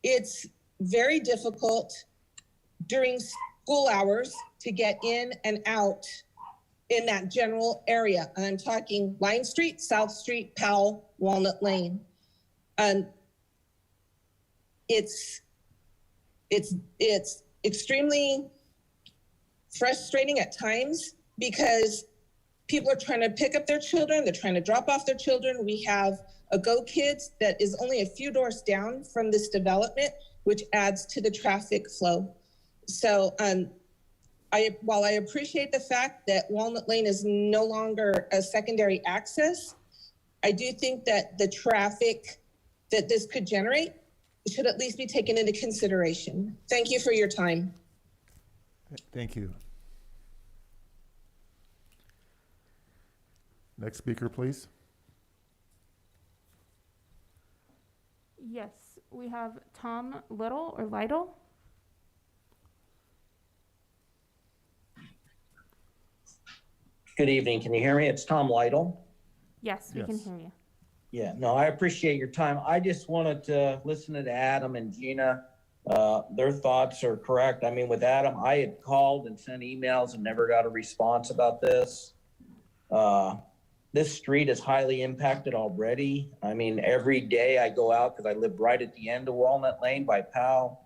it's very difficult during school hours to get in and out in that general area. And I'm talking Line Street, South Street, Powell, Walnut Lane. It's extremely frustrating at times because people are trying to pick up their children, they're trying to drop off their children. We have a Go Kids that is only a few doors down from this development, which adds to the traffic flow. So while I appreciate the fact that Walnut Lane is no longer a secondary access, I do think that the traffic that this could generate should at least be taken into consideration. Thank you for your time. Thank you. Next speaker, please. Yes, we have Tom Little or Lytle. Good evening. Can you hear me? It's Tom Lytle. Yes, we can Yes. hear you. Yeah, no, I appreciate your time. I just wanted to listen to Adam and Gina. Their thoughts are correct. I mean, with Adam, I had called and sent emails and never got a response about this. This street is highly impacted already. I mean, every day I go out because I live right at the end of Walnut Lane by Powell.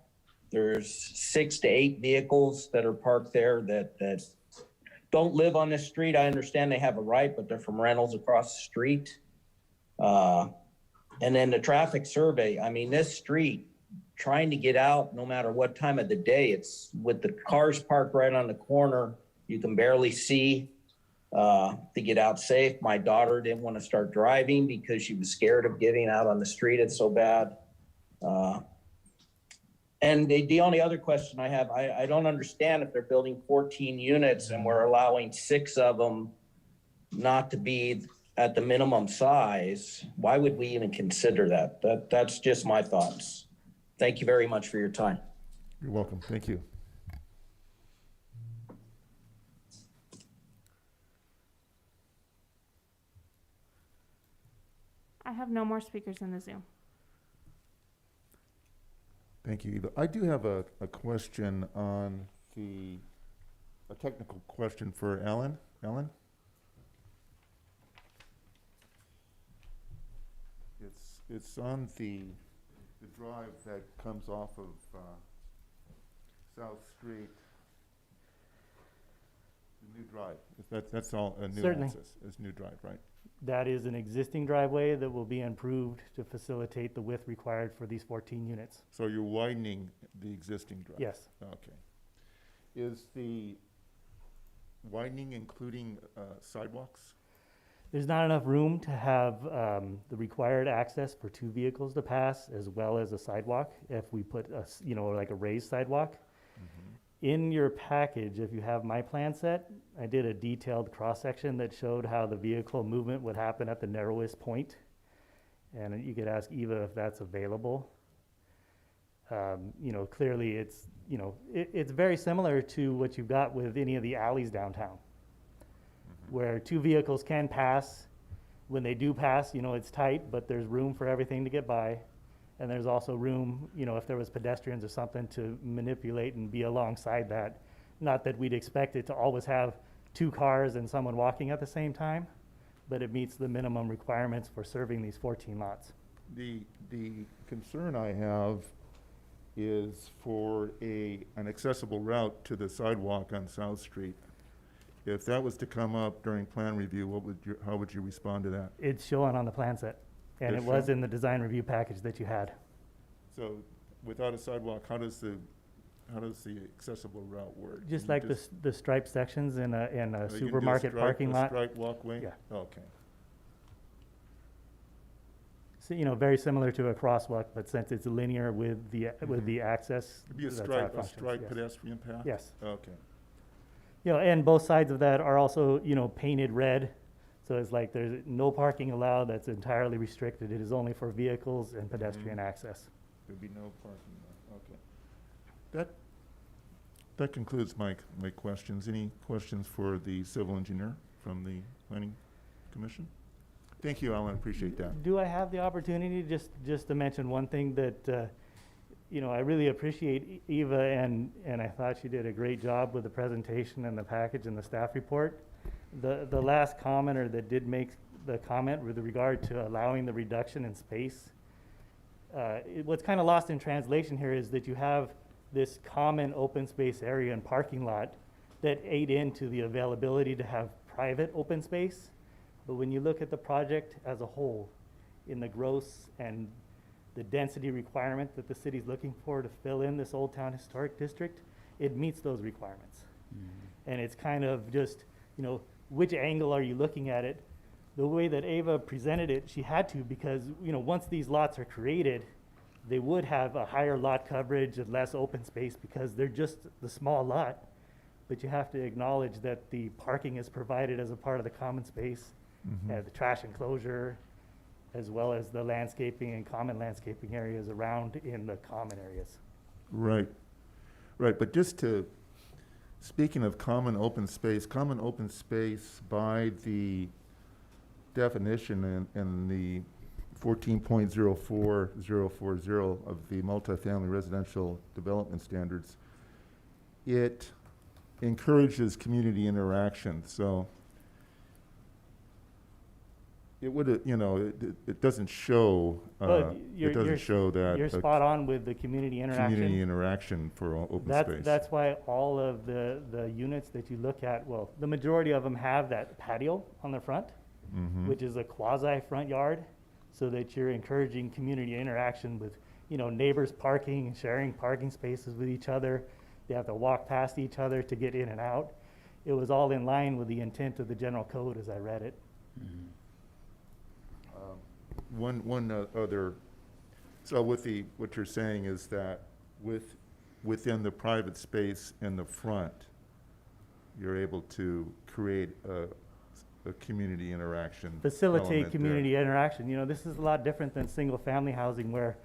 There's 6 to 8 vehicles that are parked there that don't live on this street. I understand they have a right, but they're from rentals across the street. And then the traffic survey, I mean, this street, trying to get out no matter what time of the day, it's with the cars parked right on the corner, you can barely see to get out safe. My daughter didn't want to start driving because she was scared of getting out on the street. It's so bad. And the only other question I have, I don't understand if they're building 14 units and we're allowing 6 of them not to be at the minimum size. Why would we even consider that? That's just my thoughts. Thank you very much for your time. You're welcome. Thank you. I have no more speakers in the Zoom. Thank you, Eva. I do have a question on a technical question for Ellen. Ellen? It's on the drive that comes off of South Street. The new drive. That's all a new Certainly. access. It's new drive, right? That is an existing driveway that will be improved to facilitate the width required for these 14 units. So you're widening the existing drive? Yes. Okay. Is the widening including sidewalks? There's not enough room to have the required access for 2 vehicles to pass, as well as a sidewalk, if we put like a raised sidewalk. In your package, if you have my plan set, I did a detailed cross-section that showed how the vehicle movement would happen at the narrowest point. And you could ask Eva if that's available. Clearly it's very similar to what you've got with any of the alleys downtown, where 2 vehicles can pass. When they do pass, it's tight, but there's room for everything to get by. And there's also room, if there was pedestrians or something, to manipulate and be alongside that. Not that we'd expect it to always have 2 cars and someone walking at the same time, but it meets the minimum requirements for serving these 14 lots. The concern I have is for an accessible route to the sidewalk on South Street. If that was to come up during plan review, how would you respond to that? It's showing on the plan set, and It's it was shown? in the design review package that you had. So without a sidewalk, how does the accessible route work? Just Can you like the striped sections in a you can do a supermarket parking lot. striped walkway? Yeah. Okay. So, very similar to a crosswalk, but since it's linear with the access. It'd be a that's how it functions, striped yes. pedestrian path? Yes. Okay. And both sides of that are also, painted red. So it's like there's no parking allowed, that's entirely restricted. It is only for vehicles and pedestrian access. There'd be no parking lot, okay. That concludes my questions. Any questions for the civil engineer from the planning commission? Thank you, Alan, appreciate that. Do I have the opportunity just to mention one thing that, I really appreciate Eva, and I thought she did a great job with the presentation and the package and the staff report. The last commenter that did make the comment with regard to allowing the reduction in space, what's kind of lost in translation here is that you have this common open space area and parking lot that ate into the availability to have private open space. But when you look at the project as a whole, in the gross and the density requirement that the city's looking for to fill in this Old Town Historic District, it meets those requirements. And it's kind of just, which angle are you looking at it? The way that Ava presented it, she had to, because, once these lots are created, they would have a higher lot coverage and less open space because they're just the small lot. But you have to acknowledge that the parking is provided as a part of the common space, the trash enclosure, as well as the landscaping and common landscaping areas around in the common areas. Right, but speaking of common open space by the definition in the 14.04040 of the multifamily residential development standards, it encourages community interaction. So it would, it doesn't show, But it doesn't show that. You're spot on with the community interaction. Community interaction for open space. That's why all of the units that you look at, well, the majority of them have that patio on the front, which is a quasi front yard, so that you're encouraging community interaction with, neighbors parking and sharing parking spaces with each other. They have to walk past each other to get in and out. It was all in line with the intent of the general code as I read it. One other, so what you're saying is that within the private space in the front, you're able to create a community interaction. Facilitate element community interaction. This is a lot different than single family housing where,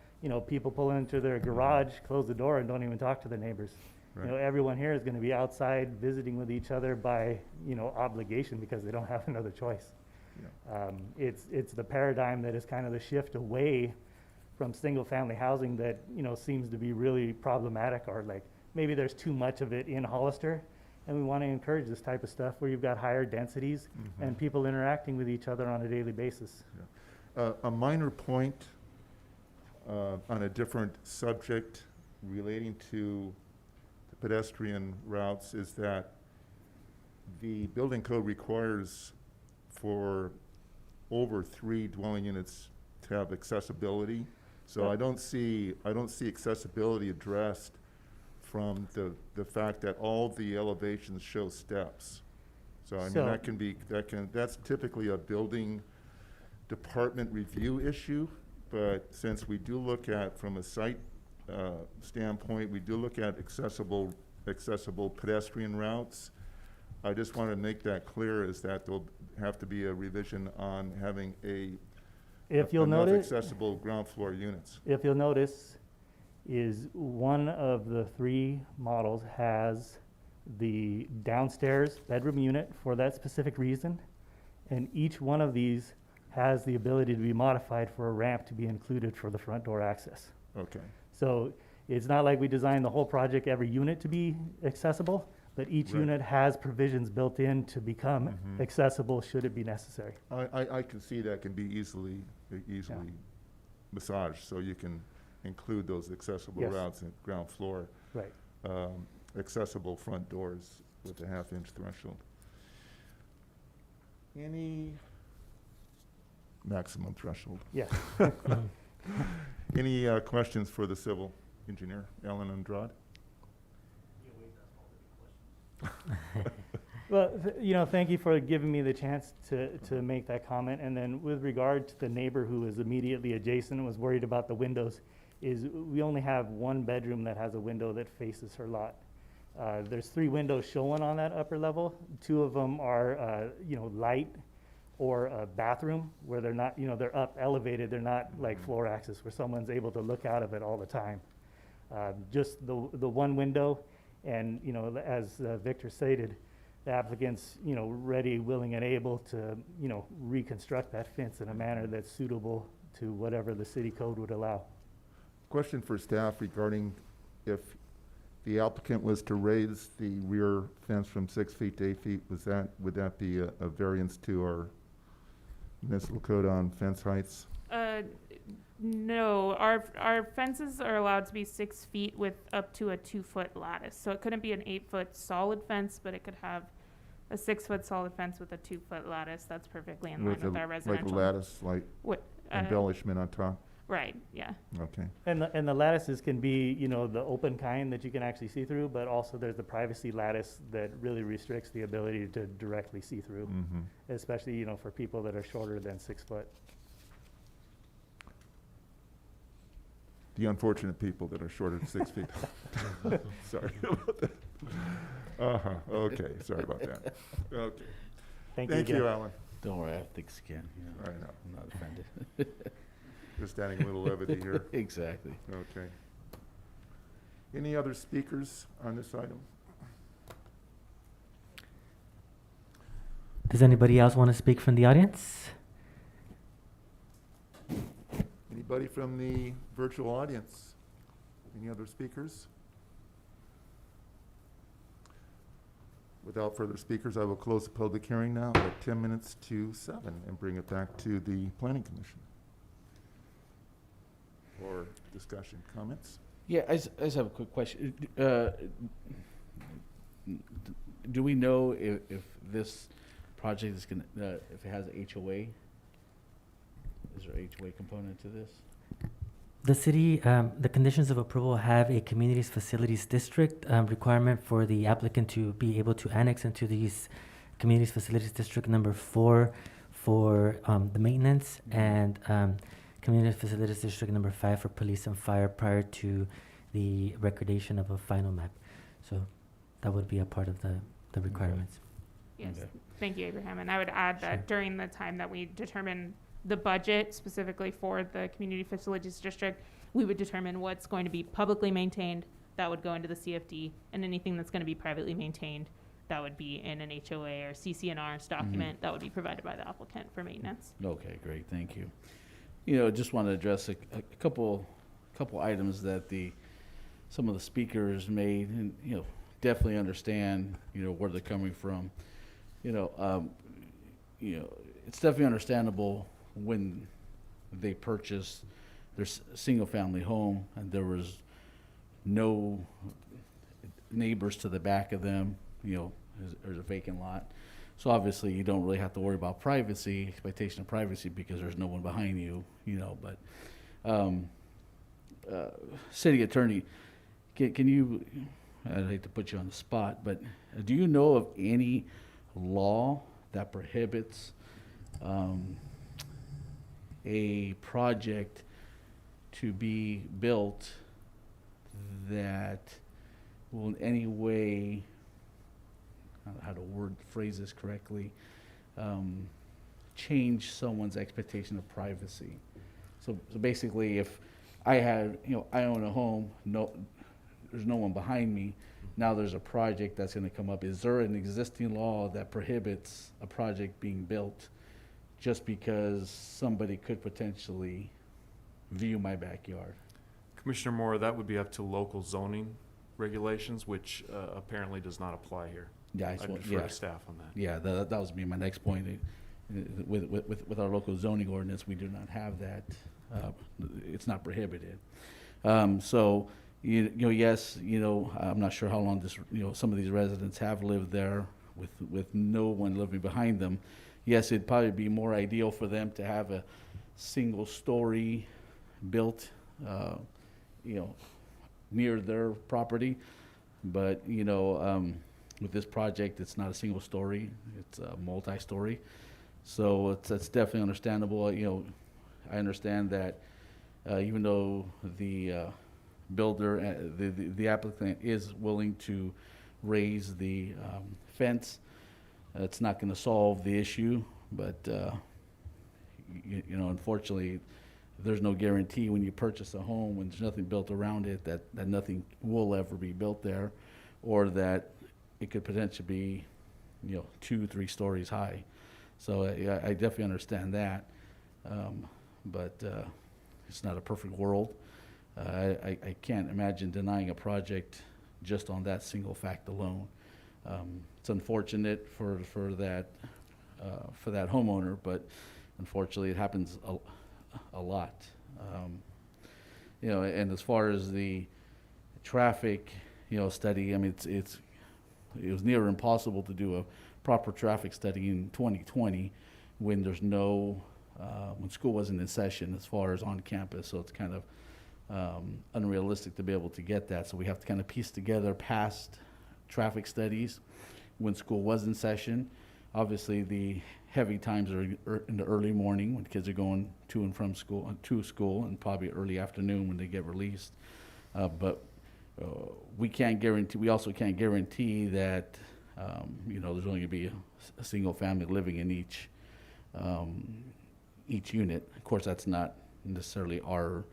people pull into their garage, close the door and don't even talk to the neighbors. Right. Everyone here is going to be outside visiting with each other by, obligation because they don't have another choice. Yeah. It's the paradigm that is kind of the shift away from single family housing that, seems to be really problematic, or like maybe there's too much of it in Hollister. And we want to encourage this type of stuff where you've got higher densities and people interacting with each other on a daily basis. Yeah. A minor point on a different subject relating to the pedestrian routes is that the building code requires for over 3 dwelling units to have accessibility. So I don't see accessibility addressed from the fact that all the elevations show steps. So, I mean, So- that's typically a building department review issue, but since we do look at, from a site standpoint, we do look at accessible pedestrian routes. I just want to make that clear, is that there'll have to be a revision on having If you'll enough notice, accessible ground floor units. if you'll notice, is one of the 3 models has the downstairs bedroom unit for that specific reason. And each one of these has the ability to be modified for a ramp to be included for the front door access. Okay, So it's not like we designed the whole project, every unit to be accessible, but each Right. unit has provisions built in to become Mhm. accessible should it be necessary. I can see that can be easily massaged, so you can include those accessible Yes. routes in ground floor, Right. accessible front doors with a half-inch threshold. Any maximum threshold? Yes. Any questions for the civil engineer, Alan Andrade? Well, thank you for giving me the chance to make that comment. And then with regard to the neighbor who is immediately adjacent and was worried about the windows, is we only have one bedroom that has a window that faces her lot. There's 3 windows showing on that upper level. 2 of them are, light or a bathroom where they're not, they're up elevated. They're not like floor access where someone's able to look out of it all the time. Just the one window, and, as Victor stated, the applicant's, ready, willing, and able to, reconstruct that fence in a manner that's suitable to whatever the city code would allow. Question for staff regarding if the applicant was to raise the rear fence from 6 feet to 8 feet, would that be a variance to our municipal code on fence heights? No, our fences are allowed to be 6 feet with up to a 2-foot lattice. So it couldn't be an 8-foot solid fence, but it could have a 6-foot solid fence with a 2-foot lattice. That's perfectly in line with our residential. Like a lattice, like embellishment on top? Right, yeah. Okay. And the lattices can be, the open kind that you can actually see through, but also there's the privacy lattice that really restricts the ability to directly see through, especially, for people that are shorter than 6 foot. The unfortunate people that are shorter than 6 feet. Sorry about that. Okay, sorry about that. Okay. Thank Thank you you, again. Alan. Don't worry, I have thick skin, I know. I'm not offended. Just adding a little levity here. Exactly. Okay. Any other speakers on this item? Does anybody else want to speak from the audience? Anybody from the virtual audience? Any other speakers? Without further speakers, I will close the public hearing now at 10 minutes to 7 and bring it back to the Planning Commission for discussion. Comments? Yeah, I just have a quick question. Do we know if this project is gonna, if it has HOA? Is there a HOA component to this? The city, the conditions of approval have a communities facilities district requirement for the applicant to be able to annex into these communities facilities district number 4 for the maintenance, and community facilities district number 5 for police and fire prior to the recordation of a final map. So that would be a part of the requirements. Yes, Okay. thank you, Abraham. And I would add that Sure. during the time that we determine the budget specifically for the community facilities district, we would determine what's going to be publicly maintained, that would go into the CFD, and anything that's going to be privately maintained, that would be in an HOA or CCNR's document that would be provided by the applicant for maintenance. Okay, great, thank you. Just want to address a couple items that some of the speakers made, and, definitely understand, where they're coming from. It's definitely understandable when they purchased their single-family home and there was no neighbors to the back of them, there's a vacant lot. So obviously you don't really have to worry about privacy, expectation of privacy, because there's no one behind you, but city attorney, can you, I'd hate to put you on the spot, but do you know of any law that prohibits a project to be built that will in any way, how to phrase this correctly, change someone's expectation of privacy. So basically, if I had, I own a home, there's no one behind me, now there's a project that's gonna come up. Is there an existing law that prohibits a project being built just because somebody could potentially view my backyard? Commissioner Moore, that would be up to local zoning regulations, which apparently does not apply here. Yeah, I'd defer to staff on that. Yeah, that was be my next point. With our local zoning ordinance, we do not have that. It's not prohibited. So, yes, I'm not sure how long this, some of these residents have lived there with no one living behind them. Yes, it'd probably be more ideal for them to have a single story built, near their property. But, with this project, it's not a single story, it's a multi-story. So it's definitely understandable. I understand that even though the builder, the applicant is willing to raise the fence, it's not going to solve the issue. But unfortunately, there's no guarantee when you purchase a home, when there's nothing built around it, that nothing will ever be built there, or that it could potentially be, 2-3 stories high. So I definitely understand that, but it's not a perfect world. I can't imagine denying a project just on that single fact alone. It's unfortunate for that homeowner, but unfortunately it happens a lot. And as far as the traffic, study, I mean, it was near impossible to do a proper traffic study in 2020 when there's when school wasn't in session as far as on campus. So it's kind of unrealistic to be able to get that. So we have to kind of piece together past traffic studies when school was in session. Obviously, the heavy times are in the early morning when kids are going to and from school, and probably early afternoon when they get released. But we also can't guarantee that, there's only going to be a single family living in each unit. Of course, that's not necessarily our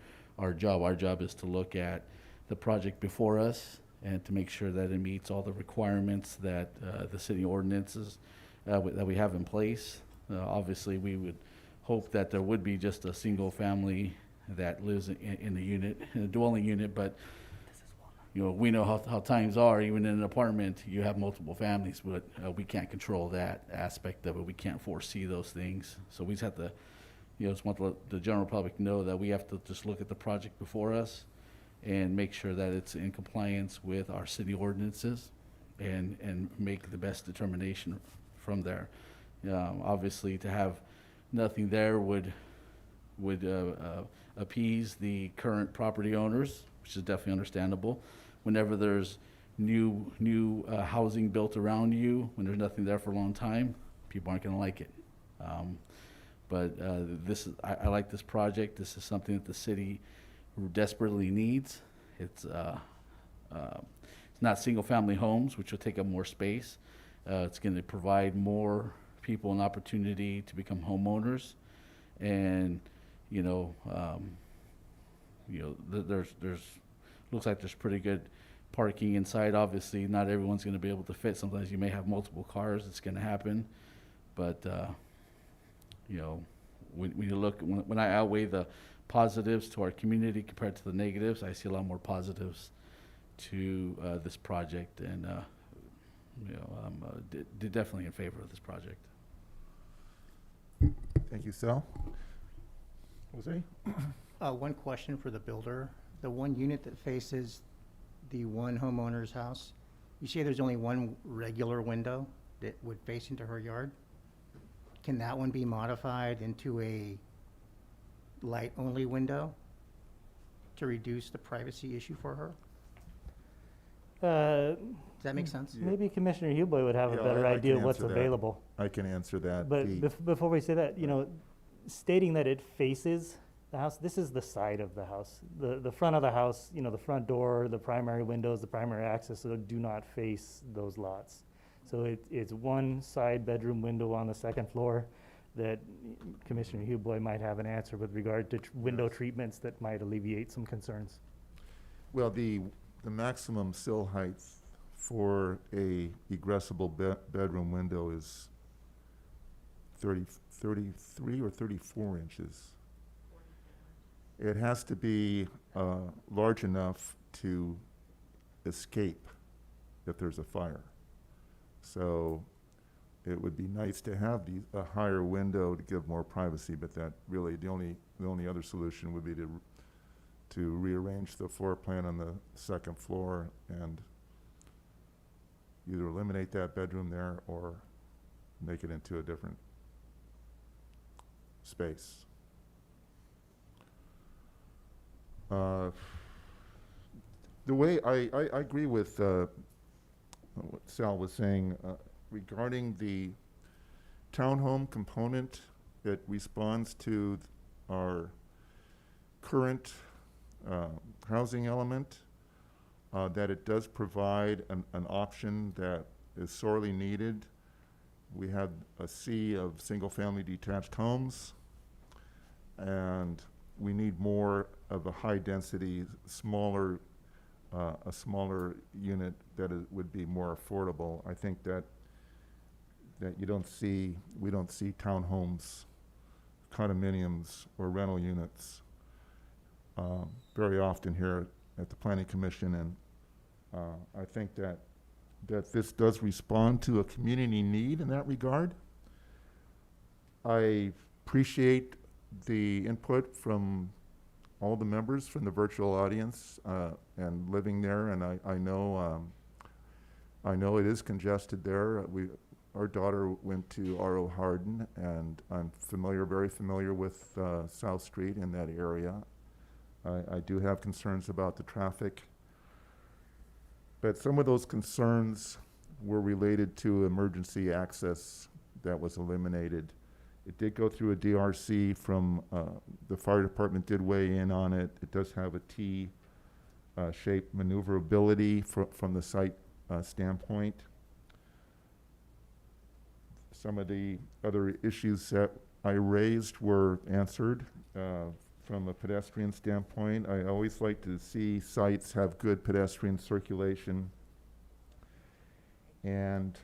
job. Our job is to look at the project before us and to make sure that it meets all the requirements that the city ordinances that we have in place. Obviously, we would hope that there would be just a single family that lives in the unit, in a dwelling unit, but we know how times are. Even in an apartment, you have multiple families, but we can't control that aspect of it. We can't foresee those things. So we just have to, just want the general public to know that we have to just look at the project before us and make sure that it's in compliance with our city ordinances and make the best determination from there. Obviously, to have nothing there would appease the current property owners, which is definitely understandable. Whenever there's new housing built around you, when there's nothing there for a long time, people aren't going to like it. But I like this project. This is something that the city desperately needs. It's not single-family homes, which will take up more space. It's going to provide more people an opportunity to become homeowners, and there's looks like there's pretty good parking inside. Obviously, not everyone's going to be able to fit. Sometimes you may have multiple cars. It's going to happen, but when I outweigh the positives to our community compared to the negatives, I see a lot more positives to this project, and I'm definitely in favor of this project. Thank you, Sal. Jose? One question for the builder. The one unit that faces the one homeowner's house, you say there's only one regular window that would face into her yard? Can that one be modified into a light-only window to reduce the privacy issue for her? Does that make sense? Maybe Commissioner Huboy would have a Yeah, better I idea can what's answer that. available. I can answer that. But The- before we say that, you know, stating that it faces the house, this is the side of the house. The front of the house, you know, the front door, the primary windows, the primary access, so do not face those lots. So it's one side bedroom window on the second floor that Commissioner Huboy might have an answer with regard to window treatments that might alleviate some concerns. Well, the maximum sill height for a egressable bedroom window is 33 or 34 inches. It has to be large enough to escape if there's a fire. So it would be nice to have a higher window to give more privacy, but that really, the only other solution would be to rearrange the floor plan on the second floor and either eliminate that bedroom there or make it into a different space. The way I agree with what Sal was saying regarding the townhome component that responds to our current housing element, that it does provide an option that is sorely needed. We have a sea of single-family detached homes, and we need more of a high-density, a smaller unit that would be more affordable. I think that we don't see townhomes, condominiums, or rental units very often here at the Planning Commission, and I think that this does respond to a community need in that regard. I appreciate the input from all the members from the virtual audience and living there, and I know it is congested there. Our daughter went to R.O. Hardin, and I'm very familiar with South Street in that area. I do have concerns about the traffic, but some of those concerns were related to emergency access that was eliminated. It did go through a DRC from, the fire department did weigh in on it. It does have a T-shaped maneuverability from the site standpoint. Some of the other issues that I raised were answered from a pedestrian standpoint. I always like to see sites have good pedestrian circulation, and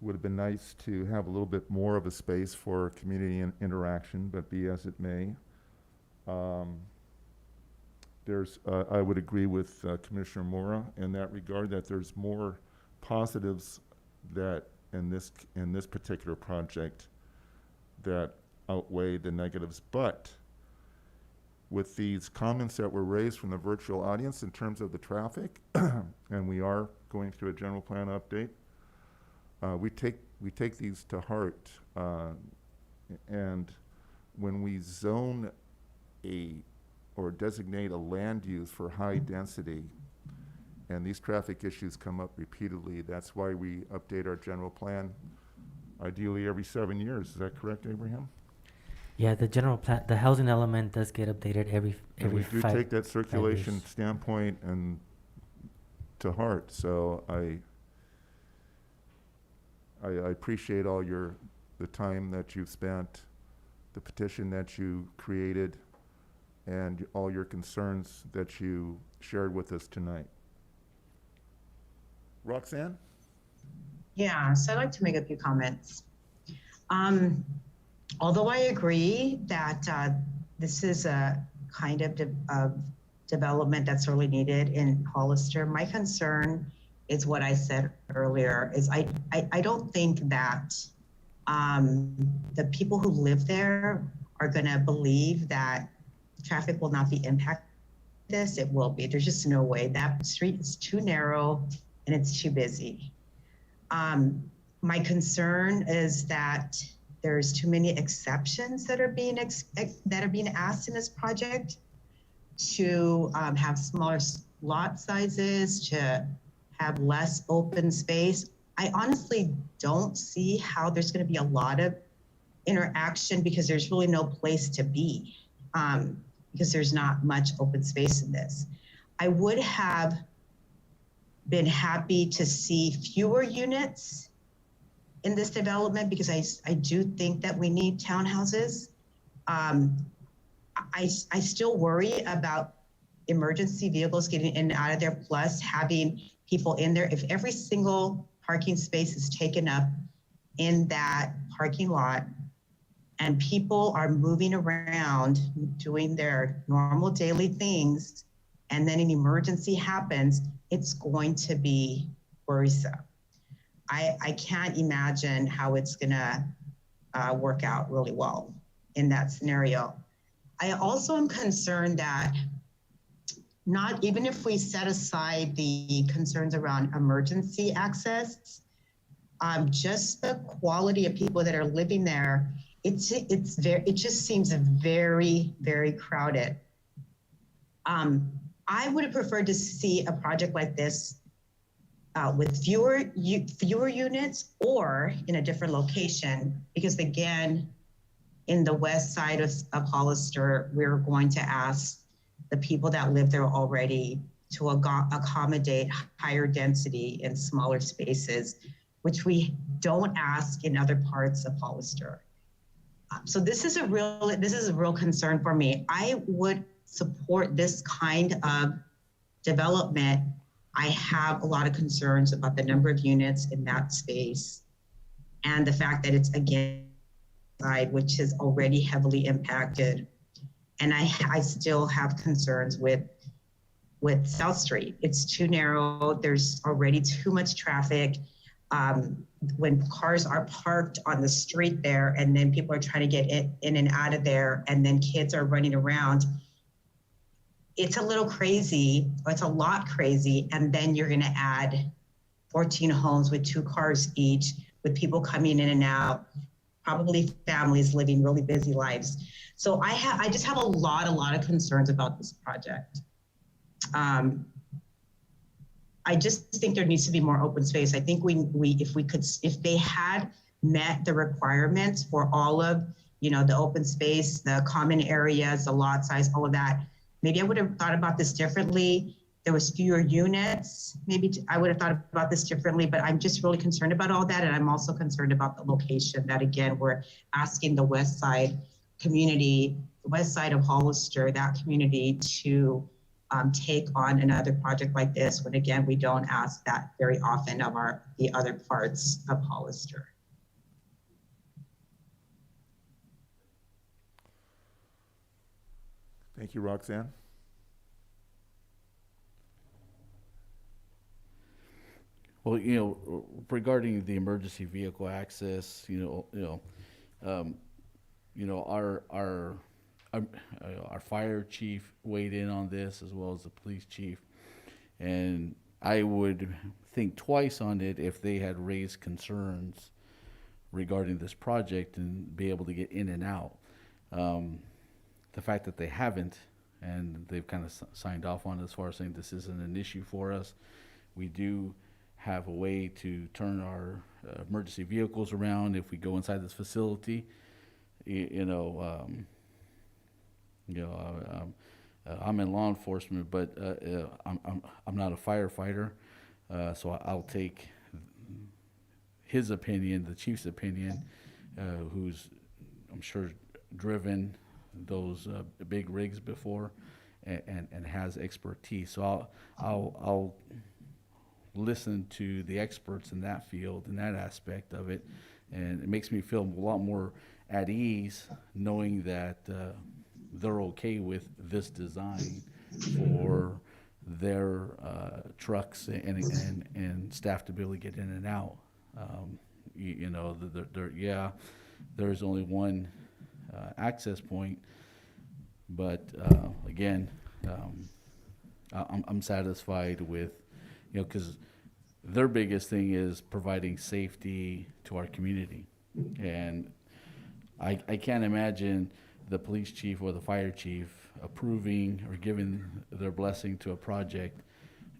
would have been nice to have a little bit more of a space for community interaction, but be as it may. I would agree with Commissioner Mora in that regard, that there's more positives that in this particular project that outweigh the negatives. But with these comments that were raised from the virtual audience in terms of the traffic, and we are going through a general plan update, we take these to heart, and when we zone or designate a land use for high density, and these traffic issues come up repeatedly, that's why we update our general plan, ideally every 7 years. Is that correct, Abraham? Yeah, the general plan, the housing element does get updated every And we do 5 take that circulation 5 years. standpoint and to heart. So I appreciate the time that you've spent, the petition that you created, and all your concerns that you shared with us tonight. Roxanne? Yeah, so I'd like to make a few comments. Although I agree that this is a kind of development that's really needed in Hollister, my concern is what I said earlier, is I don't think that the people who live there are gonna believe that traffic will not be impacted. It will be. There's just no way. That street is too narrow and it's too busy. My concern is that there's too many exceptions that are being asked in this project to have smaller lot sizes, to have less open space. I honestly don't see how there's going to be a lot of interaction because there's really no place to be, because there's not much open space in this. I would have been happy to see fewer units in this development because I do think that we need townhouses. I still worry about emergency vehicles getting in and out of there, plus having people in there. If every single parking space is taken up in that parking lot and people are moving around doing their normal daily things, and then an emergency happens, it's going to be worrisome. I can't imagine how it's gonna work out really well in that scenario. I also am concerned that not even if we set aside the concerns around emergency access, just the quality of people that are living there, it just seems very, very crowded. I would have preferred to see a project like this with fewer units or in a different location, because again, in the west side of Hollister, we're going to ask the people that live there already to accommodate higher density in smaller spaces, which we don't ask in other parts of Hollister. So this is a real concern for me. I would support this kind of development. I have a lot of concerns about the number of units in that space and the fact that it's again side, which is already heavily impacted. And I still have concerns with South Street. It's too narrow. There's already too much traffic. When cars are parked on the street there and then people are trying to get in and out of there and then kids are running around, it's a little crazy, or it's a lot crazy. And then you're gonna add 14 homes with 2 cars each, with people coming in and out, probably families living really busy lives. So I just have a lot of concerns about this project. I just think there needs to be more open space. I think if they had met the requirements for all of, the open space, the common areas, the lot size, all of that, maybe I would have thought about this differently. There was fewer units. Maybe I would have thought about this differently, but I'm just really concerned about all that. And I'm also concerned about the location that, again, we're asking the west side community, the west side of Hollister, that community to take on another project like this, when again, we don't ask that very often of the other parts of Hollister. Thank you, Roxanne. Well, regarding the emergency vehicle access, our fire chief weighed in on this, as well as the police chief, and I would think twice on it if they had raised concerns regarding this project and be able to get in and out. The fact that they haven't, and they've kind of signed off on it as far as saying this isn't an issue for us. We do have a way to turn our emergency vehicles around if we go inside this facility. I'm in law enforcement, but I'm not a firefighter, so I'll take his opinion, the chief's opinion, who's I'm sure driven those big rigs before and has expertise. So I'll listen to the experts in that field, in that aspect of it, and it makes me feel a lot more at ease knowing that they're okay with this design for their trucks and staff to be able to get in and out. There's only one access point, but again, I'm satisfied with, because their biggest thing is providing safety to our community, and I can't imagine the police chief or the fire chief approving or giving their blessing to a project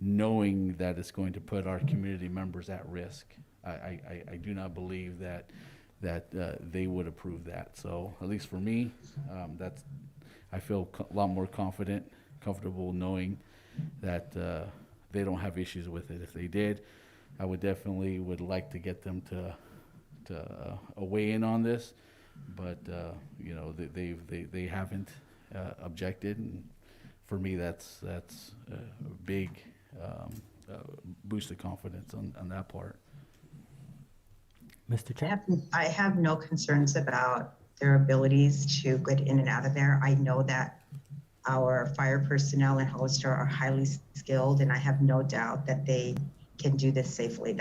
knowing that it's going to put our community members at risk. I do not believe that they would approve that. So at least for me, I feel a lot more comfortable knowing that they don't have issues with it. If they did, I would definitely like to get them to weigh in on this, but you know, they haven't objected, and for me that's a big boost of confidence on that part. Mr. Chair? I have no concerns about their abilities to get in and out of there. I know that our fire personnel in Hollister are highly skilled, and I have no doubt that they can do this safely.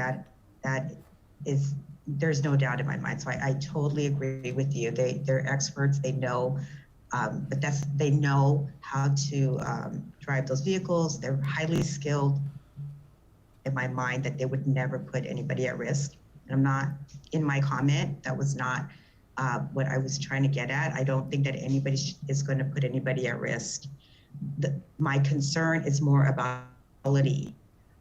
There's no doubt in my mind. So I totally agree with you. They're experts. They know, but they know how to drive those vehicles. They're highly skilled. In my mind, that they would never put anybody at risk. And I'm not, in my comment, that was not what I was trying to get at. I don't think that anybody is going to put anybody at risk. My concern is more about quality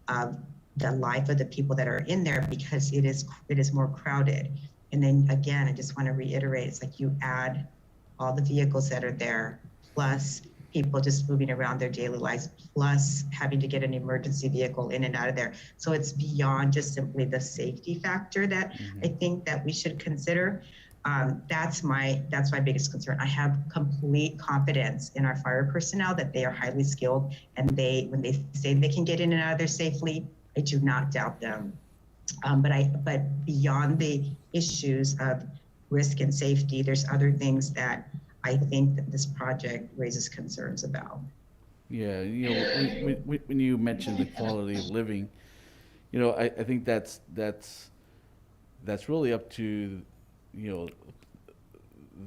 of the life of the people that are in there, because it is more crowded. And then again, I just want to reiterate, it's like you add all the vehicles that are there, plus people just moving around their daily lives, plus having to get an emergency vehicle in and out of there. So it's beyond just simply the safety factor that I think that we should consider. That's my biggest concern. I have complete confidence in our fire personnel that they are highly skilled, and when they say they can get in and out of there safely, I do not doubt them. But beyond the issues of risk and safety, there's other things that I think that this project raises concerns about. Yeah, you know, when you mentioned the quality of living, you know, I think that's really up to, you know,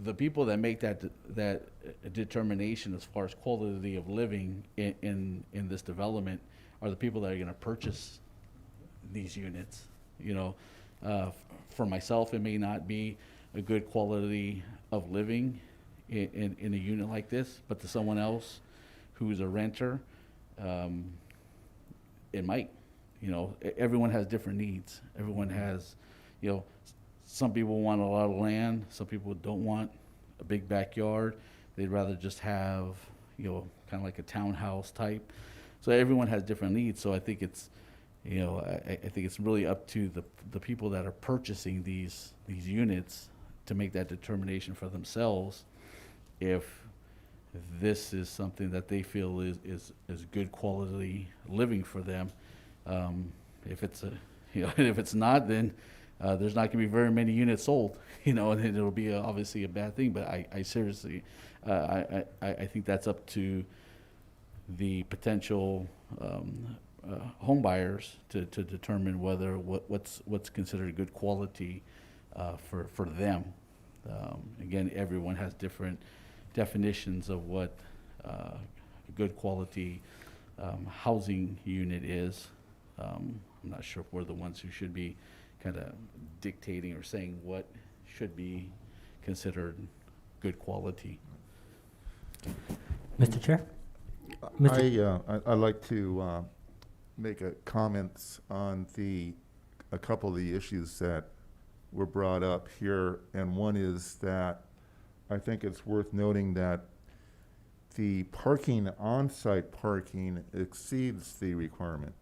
the people that make that determination as far as quality of living in this development are the people that are going to purchase these units. You know, for myself, it may not be a good quality of living in a unit like this, but to someone else who's a renter, it might. You know, everyone has different needs. Everyone has, you know, some people want a lot of land. Some people don't want a big backyard. They'd rather just have, you know, kind of like a townhouse type. So everyone has different needs. So I think it's, you know, I think it's really up to the people that are purchasing these units to make that determination for themselves if this is something that they feel is good quality living for them. If it's if it's not, then there's not going to be very many units sold, you know, and it'll be obviously a bad thing. But I seriously, I think that's up to the potential home buyers to determine whether what's considered good quality for them. Again, everyone has different definitions of what a good quality housing unit is. I'm not sure if we're the ones who should be kind of dictating or saying what should be considered good quality. Mr. Chair? I'd like to make comments on a couple of the issues that were brought up here, and one is that I think it's worth noting that the parking, on-site parking exceeds the requirement.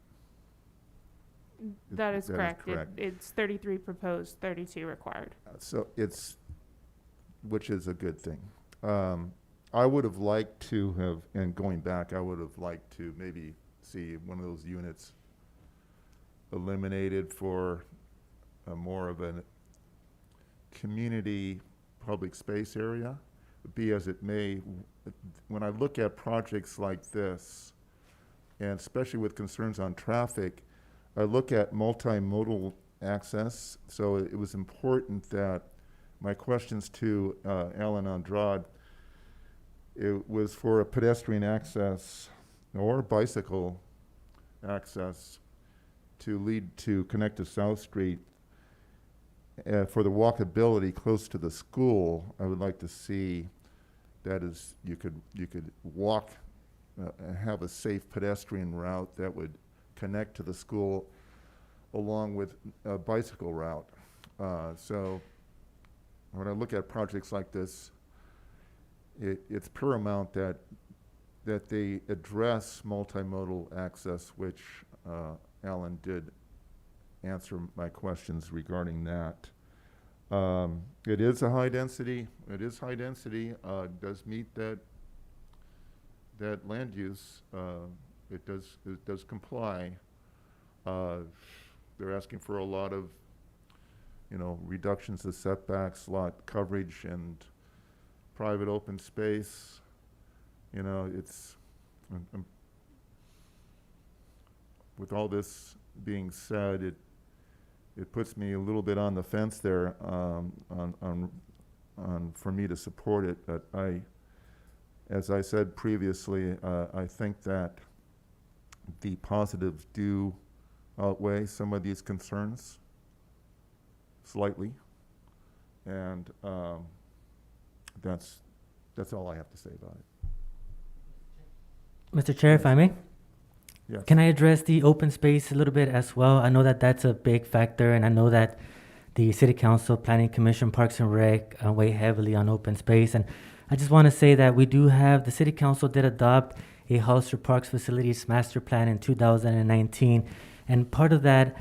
That is correct. correct. It's 33 proposed, 32 required. So which is a good thing. I would have liked to have, and going back, I would have liked to maybe see one of those units eliminated for more of a community public space area. Be as it may, when I look at projects like this, and especially with concerns on traffic, I look at multimodal access. So it was important that my questions to Alan Andrade, it was for a pedestrian access or bicycle access to connect to South Street. For the walkability close to the school, I would like to see that is you could walk, have a safe pedestrian route that would connect to the school along with a bicycle route. So when I look at projects like this, it's paramount that they address multimodal access, which Alan did answer my questions regarding that. It is high density, does meet that land use. It does comply. They're asking for a lot of, reductions to setbacks, lot coverage, and private open space. It's, with all this being said, it puts me a little bit on the fence there for me to support it. But as I said previously, I think that the positives do outweigh some of these concerns slightly, and that's all I have to say about it. Mr. Chair, if I may? Yes. Can I address the open space a little bit as well? I know that that's a big factor, and I know that the City Council, Planning Commission, Parks and Rec weigh heavily on open space. And I just want to say that the City Council did adopt a Hollister Parks Facilities Master Plan in 2019. And part of that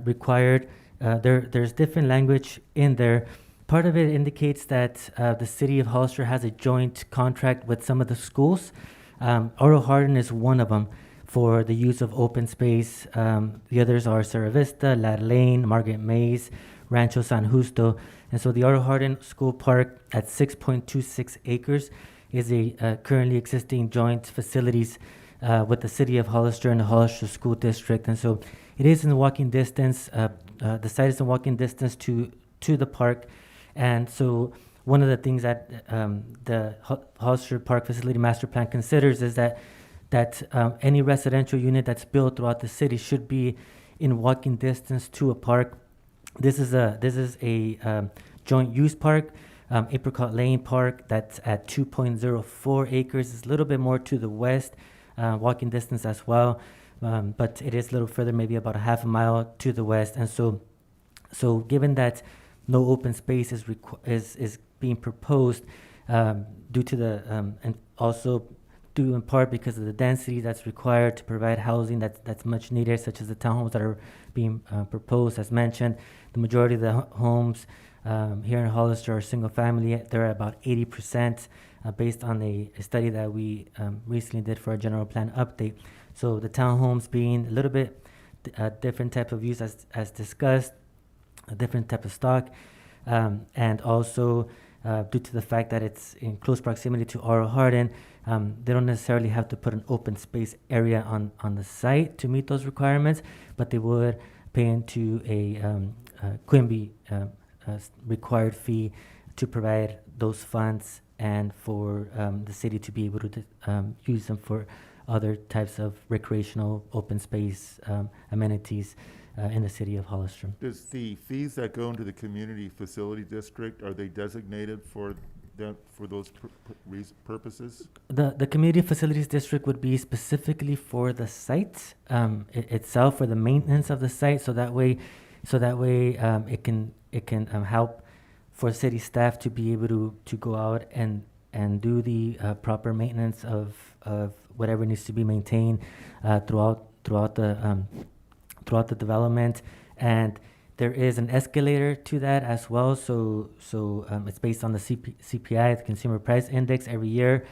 required, there's different language in there. Part of it indicates that the City of Hollister has a joint contract with some of the schools. Oro Hardin is one of them for the use of open space. The others are Cerro Vista, Lat Lane, Margaret Mays, Rancho San Justo. And so the Oro Hardin School Park at 6.26 acres is a currently existing joint facilities with the City of Hollister and the Hollister School District. And so it is in walking distance. The site is in walking distance to the park. And so one of the things that the Hollister Park Facility Master Plan considers is that any residential unit that's built throughout the city should be in walking distance to a park. This is a joint use park, Apricot Lane Park, that's at 2.04 acres. It's a little bit more to the west, walking distance as well, but it is a little further, maybe about a half a mile to the west. And so given that no open space is being proposed due to the and also due in part because of the density that's required to provide housing that's much needed, such as the townhomes that are being proposed. As mentioned, the majority of the homes here in Hollister are single family. They're at about 80% based on a study that we recently did for our general plan update. So the townhomes being a little bit different type of use as discussed, a different type of stock, and also due to the fact that it's in close proximity to Oro Hardin, they don't necessarily have to put an open space area on the site to meet those requirements, but they would pay into a Quimby required fee to provide those funds and for the city to be able to use them for other types of recreational open space amenities in the city of Hollister. Does the fees that go into the community facility district, are they designated for those purposes? The community facilities district would be specifically for the site itself, for the maintenance of the site, so that way it can help for city staff to be able to go out and do the proper maintenance of whatever needs to be maintained throughout the development. And there is an escalator to that as well. So it's based on the CPI, the Consumer Price Index. Every year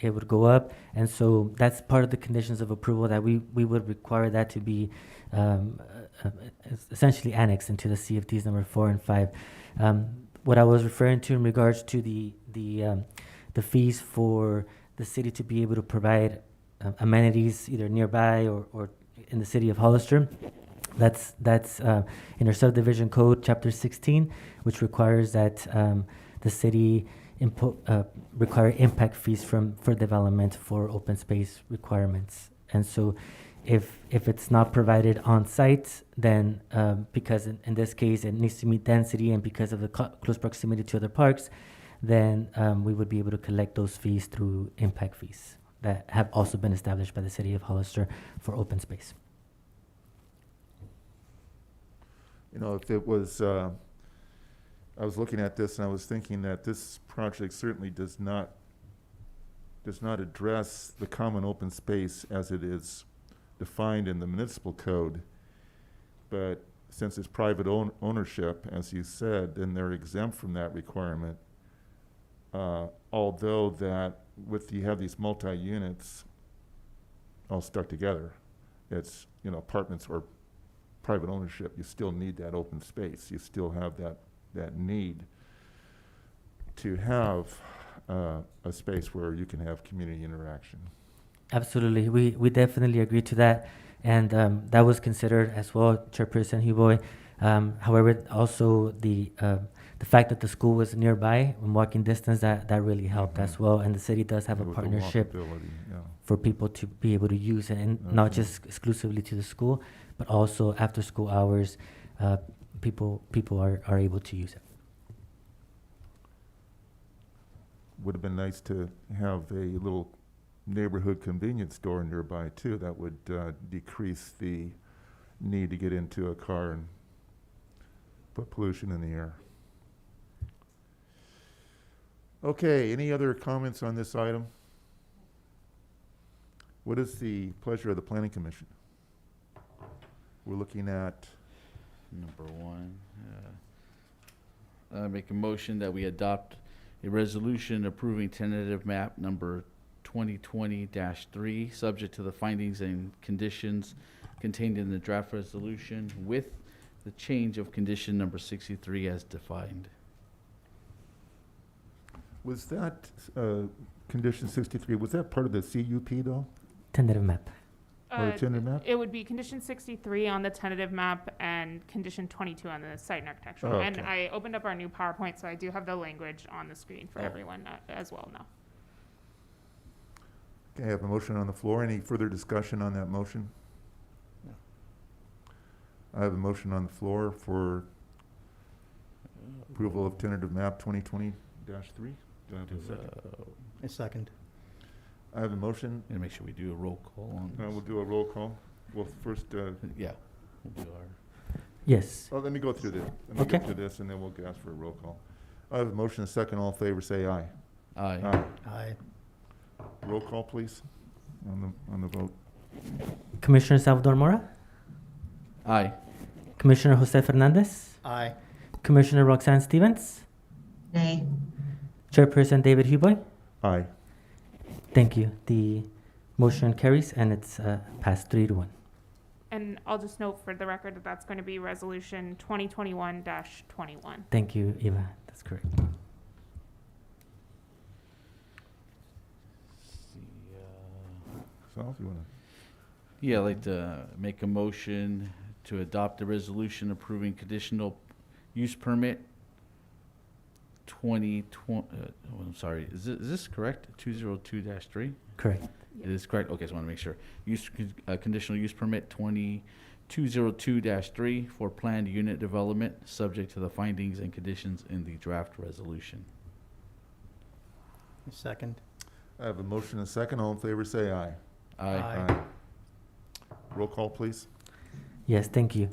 it would go up. And so that's part of the conditions of approval, that we would require that to be essentially annexed into the CFDs number 4 and 5. What I was referring to in regards to the fees for the city to be able to provide amenities either nearby or in the city of Hollister, that's in our subdivision code, chapter 16, which requires that the city require impact fees for development for open space requirements. And so if it's not provided on site, then because in this case it needs to meet density and because of the close proximity to other parks, then we would be able to collect those fees through impact fees that have also been established by the city of Hollister for open space. you know, if it was, I was looking at this and I was thinking that this project certainly does not address the common open space as it is defined in the municipal code. But since it's private ownership, as you said, then they're exempt from that requirement. Although that you have these multi-units all stuck together, it's, you know, apartments or private ownership, you still need that open space. You still have that need to have a space where you can have community interaction. Absolutely, we definitely agree to that, and that was considered as well, Chairperson Huboy. However, also the fact that the school was nearby, in walking distance, that really helped as well, and the city does have a With the partnership walkability, yeah. for people to be able to use it, and not just exclusively to the school, but also after school hours, people are able to use it. Would have been nice to have a little neighborhood convenience store nearby too. That would decrease the need to get into a car and put pollution in the air. Okay, any other comments on this item? What is the pleasure of the Planning Commission? We're looking at Number 1, I make a motion that we adopt a resolution approving tentative map number 2020-3, subject to the findings and conditions contained in the draft resolution with the change of condition number 63 as defined. was that condition 63, was that part of the CUP though? Tentative map. Or the tentative map? It would be condition 63 on the tentative map and condition 22 on the site and architectural. Oh, And okay. I opened up our new PowerPoint, so I do have the language on the screen for Oh. everyone as well now. Okay, I have a motion on the floor. Any further discussion on that motion? No. I have a motion on the floor for approval of tentative map 2020-3. Do I have a second? A second. I have a motion. And make sure we do a roll call on We'll do a roll call. Well, first, yeah, we'll do our. Yes. let me go through this. Let me Okay. get through this and then we'll ask for a roll call. I have a motion, a second. All in favor, say aye. Aye. Aye. Roll call, please, on the vote. Commissioner Salvador Mora, Aye. Commissioner Jose Fernandez, Aye. Commissioner Roxanne Stevens, Nay. Chairperson David Huboy. Aye. Thank you. The motion carries and it's passed 3-1. And I'll just note for the record that that's going to be resolution 2021-21. Thank you, Eva. That's correct. Sal, you wanna? Yeah, I'd like to make a motion to adopt a resolution approving conditional use permit 2020, I'm sorry, is this correct? 202-3? Correct. It is correct? Okay, so I want to make sure. Conditional use permit 2202-3 for planned unit development, subject to the findings and conditions in the draft resolution. A second. I have a motion, a second. All in favor, say aye. Aye. Roll call, please. Yes, thank you.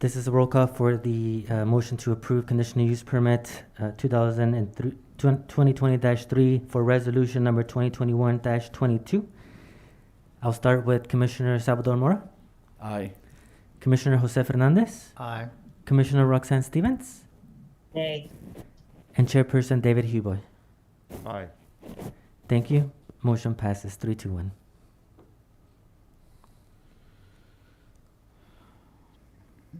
This is a roll call for the motion to approve conditional use permit 2020-3 for resolution number 2021-22. I'll start with Commissioner Salvador Mora, Aye. Commissioner Jose Fernandez, Aye. Commissioner Roxanne Stevens, Nay. and Chairperson David Huboy. Aye. Thank you. Motion passes 3-1.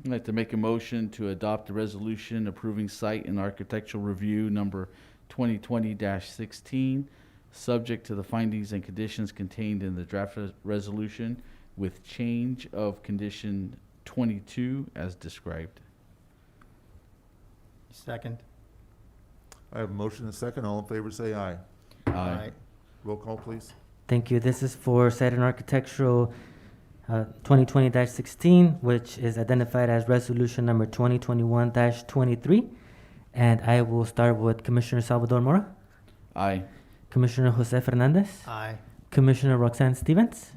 I'd like to make a motion to adopt a resolution approving site and architectural review number 2020-16, subject to the findings and conditions contained in the draft resolution with change of condition 22 as described. Second. I have a motion, a second. All in favor, say aye. Aye. Roll call, please. Thank you. This is for site and architectural 2020-16, which is identified as resolution number 2021-23. And I will start with Commissioner Salvador Mora, Aye. Commissioner Jose Fernandez, Aye. Commissioner Roxanne Stevens,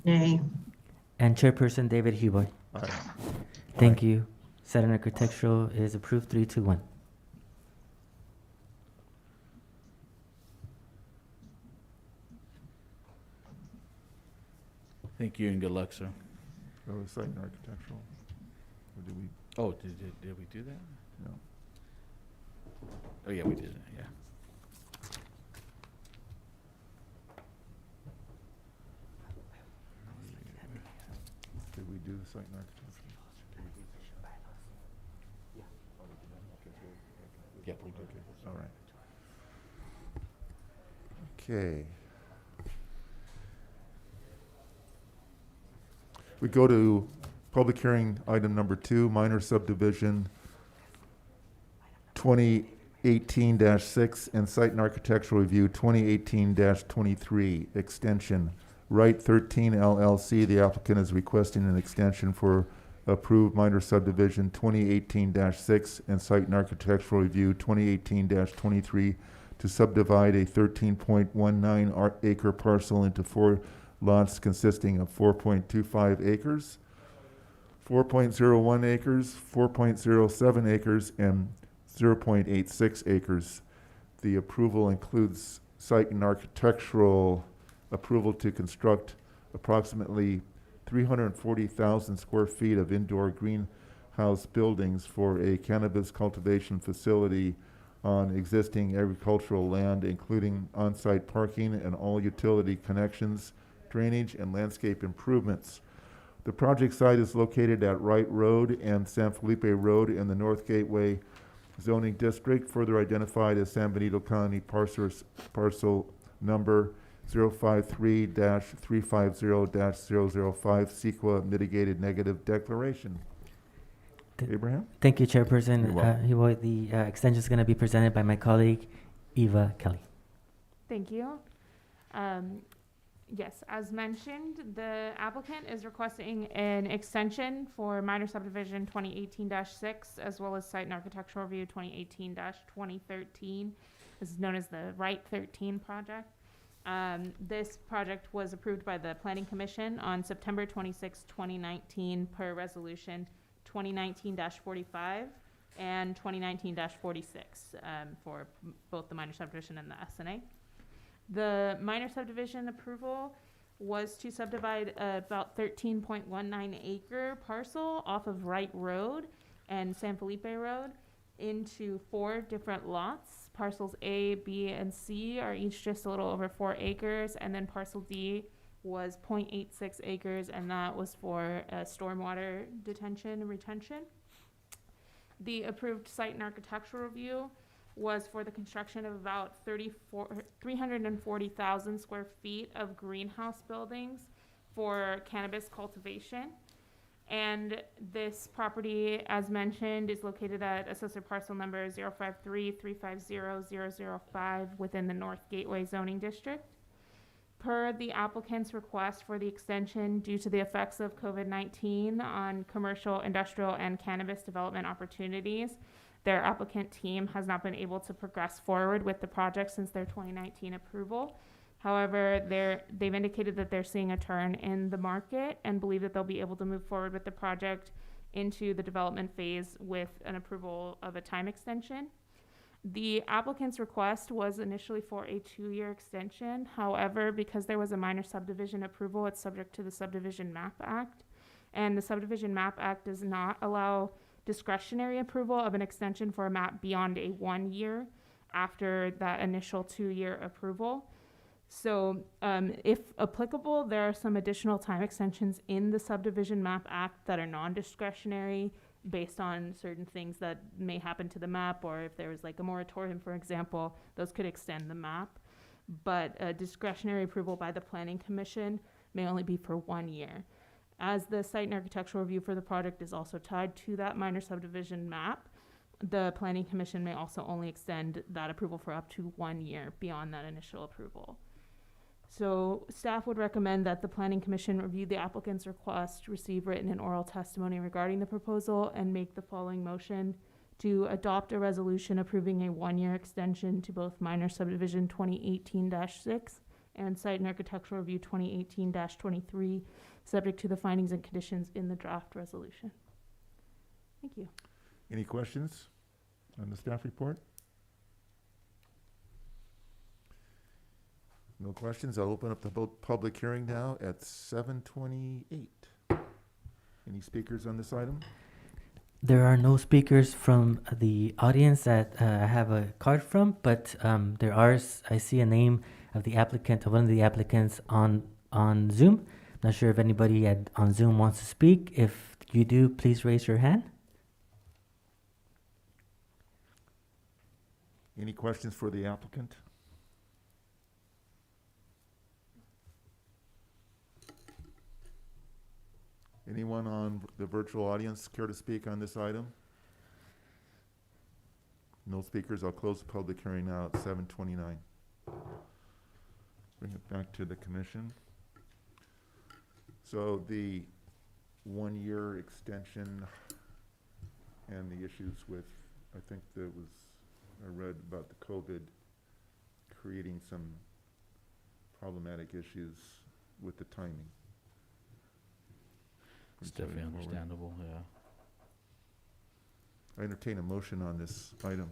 Nay. and Chairperson David Huboy. Aye. Thank you. Site and architectural is approved 3-1. Thank you and good luck, sir. Oh, site and architectural. Or did we? Oh, did we do that? No. Oh, yeah, we did it, yeah. Did we do the site and architectural? Yep, we did. All right. Okay. We go to public hearing item number 2, minor subdivision 2018-6 and site and architectural review 2018-23 extension. Right 13 LLC, the applicant is requesting an extension for approved minor subdivision 2018-6 and site and architectural review 2018-23 to subdivide a 13.19 acre parcel into 4 lots consisting of 4.25 acres, 4.01 acres, 4.07 acres, and 0.86 acres. The approval includes site and architectural approval to construct approximately 340,000 square feet of indoor greenhouse buildings for a cannabis cultivation facility on existing agricultural land, including on-site parking and all utility connections, drainage, and landscape improvements. The project site is located at Wright Road and San Felipe Road in the North Gateway zoning district, further identified as San Benito County parcel number 053-350-005 CEQA mitigated negative declaration. Abraham? Thank you, Chairperson. You're welcome. The extension is going to be presented by my colleague, Eva Kelly. Thank you. Yes, as mentioned, the applicant is requesting an extension for minor subdivision 2018-6 as well as site and architectural review 2018-2013. This is known as the Right 13 project. This project was approved by the Planning Commission on September 26, 2019 per resolution 2019-45 and 2019-46 for both the minor subdivision and the SNA. The minor subdivision approval was to subdivide about 13.19 acre parcel off of Wright Road and San Felipe Road into 4 different lots. Parcels A, B, and C are each just a little over 4 acres, and then parcel D was 0.86 acres, and that was for stormwater detention and retention. The approved site and architectural review was for the construction of about 340,000 square feet of greenhouse buildings for cannabis cultivation. And this property, as mentioned, is located at assessor parcel number 053-350-005 within the North Gateway zoning district. Per the applicant's request for the extension due to the effects of COVID-19 on commercial, industrial, and cannabis development opportunities, their applicant team has not been able to progress forward with the project since their 2019 approval. However, they've indicated that they're seeing a turn in the market and believe that they'll be able to move forward with the project into the development phase with an approval of a time extension. The applicant's request was initially for a 2-year extension. However, because there was a minor subdivision approval, it's subject to the Subdivision Map Act. And the Subdivision Map Act does not allow discretionary approval of an extension for a map beyond a 1 year after that initial 2-year approval. So if applicable, there are some additional time extensions in the Subdivision Map Act that are non-discretionary based on certain things that may happen to the map, or if there was like a moratorium, for example, those could extend the map. But discretionary approval by the Planning Commission may only be for 1 year. As the site and architectural review for the project is also tied to that minor subdivision map, the Planning Commission may also only extend that approval for up to 1 year beyond that initial approval. So staff would recommend that the Planning Commission review the applicant's request, receive written and oral testimony regarding the proposal, and make the following motion to adopt a resolution approving a 1-year extension to both minor subdivision 2018-6 and site and architectural review 2018-23, subject to the findings and conditions in the draft resolution. Thank you. Any questions on the staff report? No questions. I'll open up the public hearing now at 7:28. Any speakers on this item? There are no speakers from the audience that I have a card from, but there are. I see a name of the applicant, of one of the applicants on Zoom. Not sure if anybody on Zoom wants to speak. If you do, please raise your hand. Any questions for the applicant? Anyone on the virtual audience care to speak on this item? No speakers. I'll close the public hearing now at 7:29. Bring it back to the commission. So the 1-year extension and the issues with, I think I read about the COVID creating some problematic issues with the timing. It's definitely understandable, yeah. I entertain a motion on this item.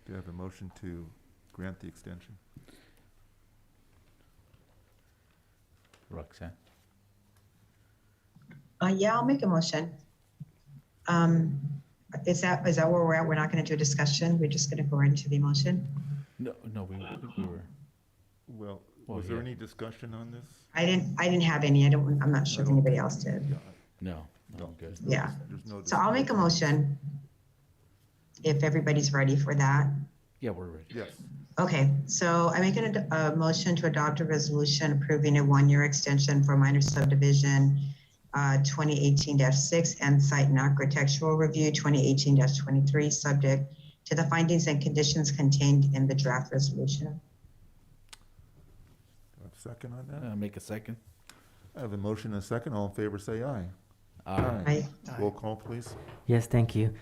Do you have a motion to grant the extension? Roxanne? Yeah, I'll make a motion. Is that where we're at? We're not going to do a discussion. We're just going to go right into the motion. No, we were. Well, Well, was there yeah. any discussion on this? I didn't have any. I'm not sure if anybody else did. No, I'm good. Yeah. There's no So I'll make a motion if everybody's ready for that. Yeah, we're ready. Yes. Okay, so I make a motion to adopt a resolution approving a 1-year extension for minor subdivision 2018-6 and site and architectural review 2018-23, subject to the findings and conditions contained in the draft resolution. Do I have a second on that? Make a second. I have a motion and a second. All in favor, say aye. Aye. Roll call, please. Yes, thank you.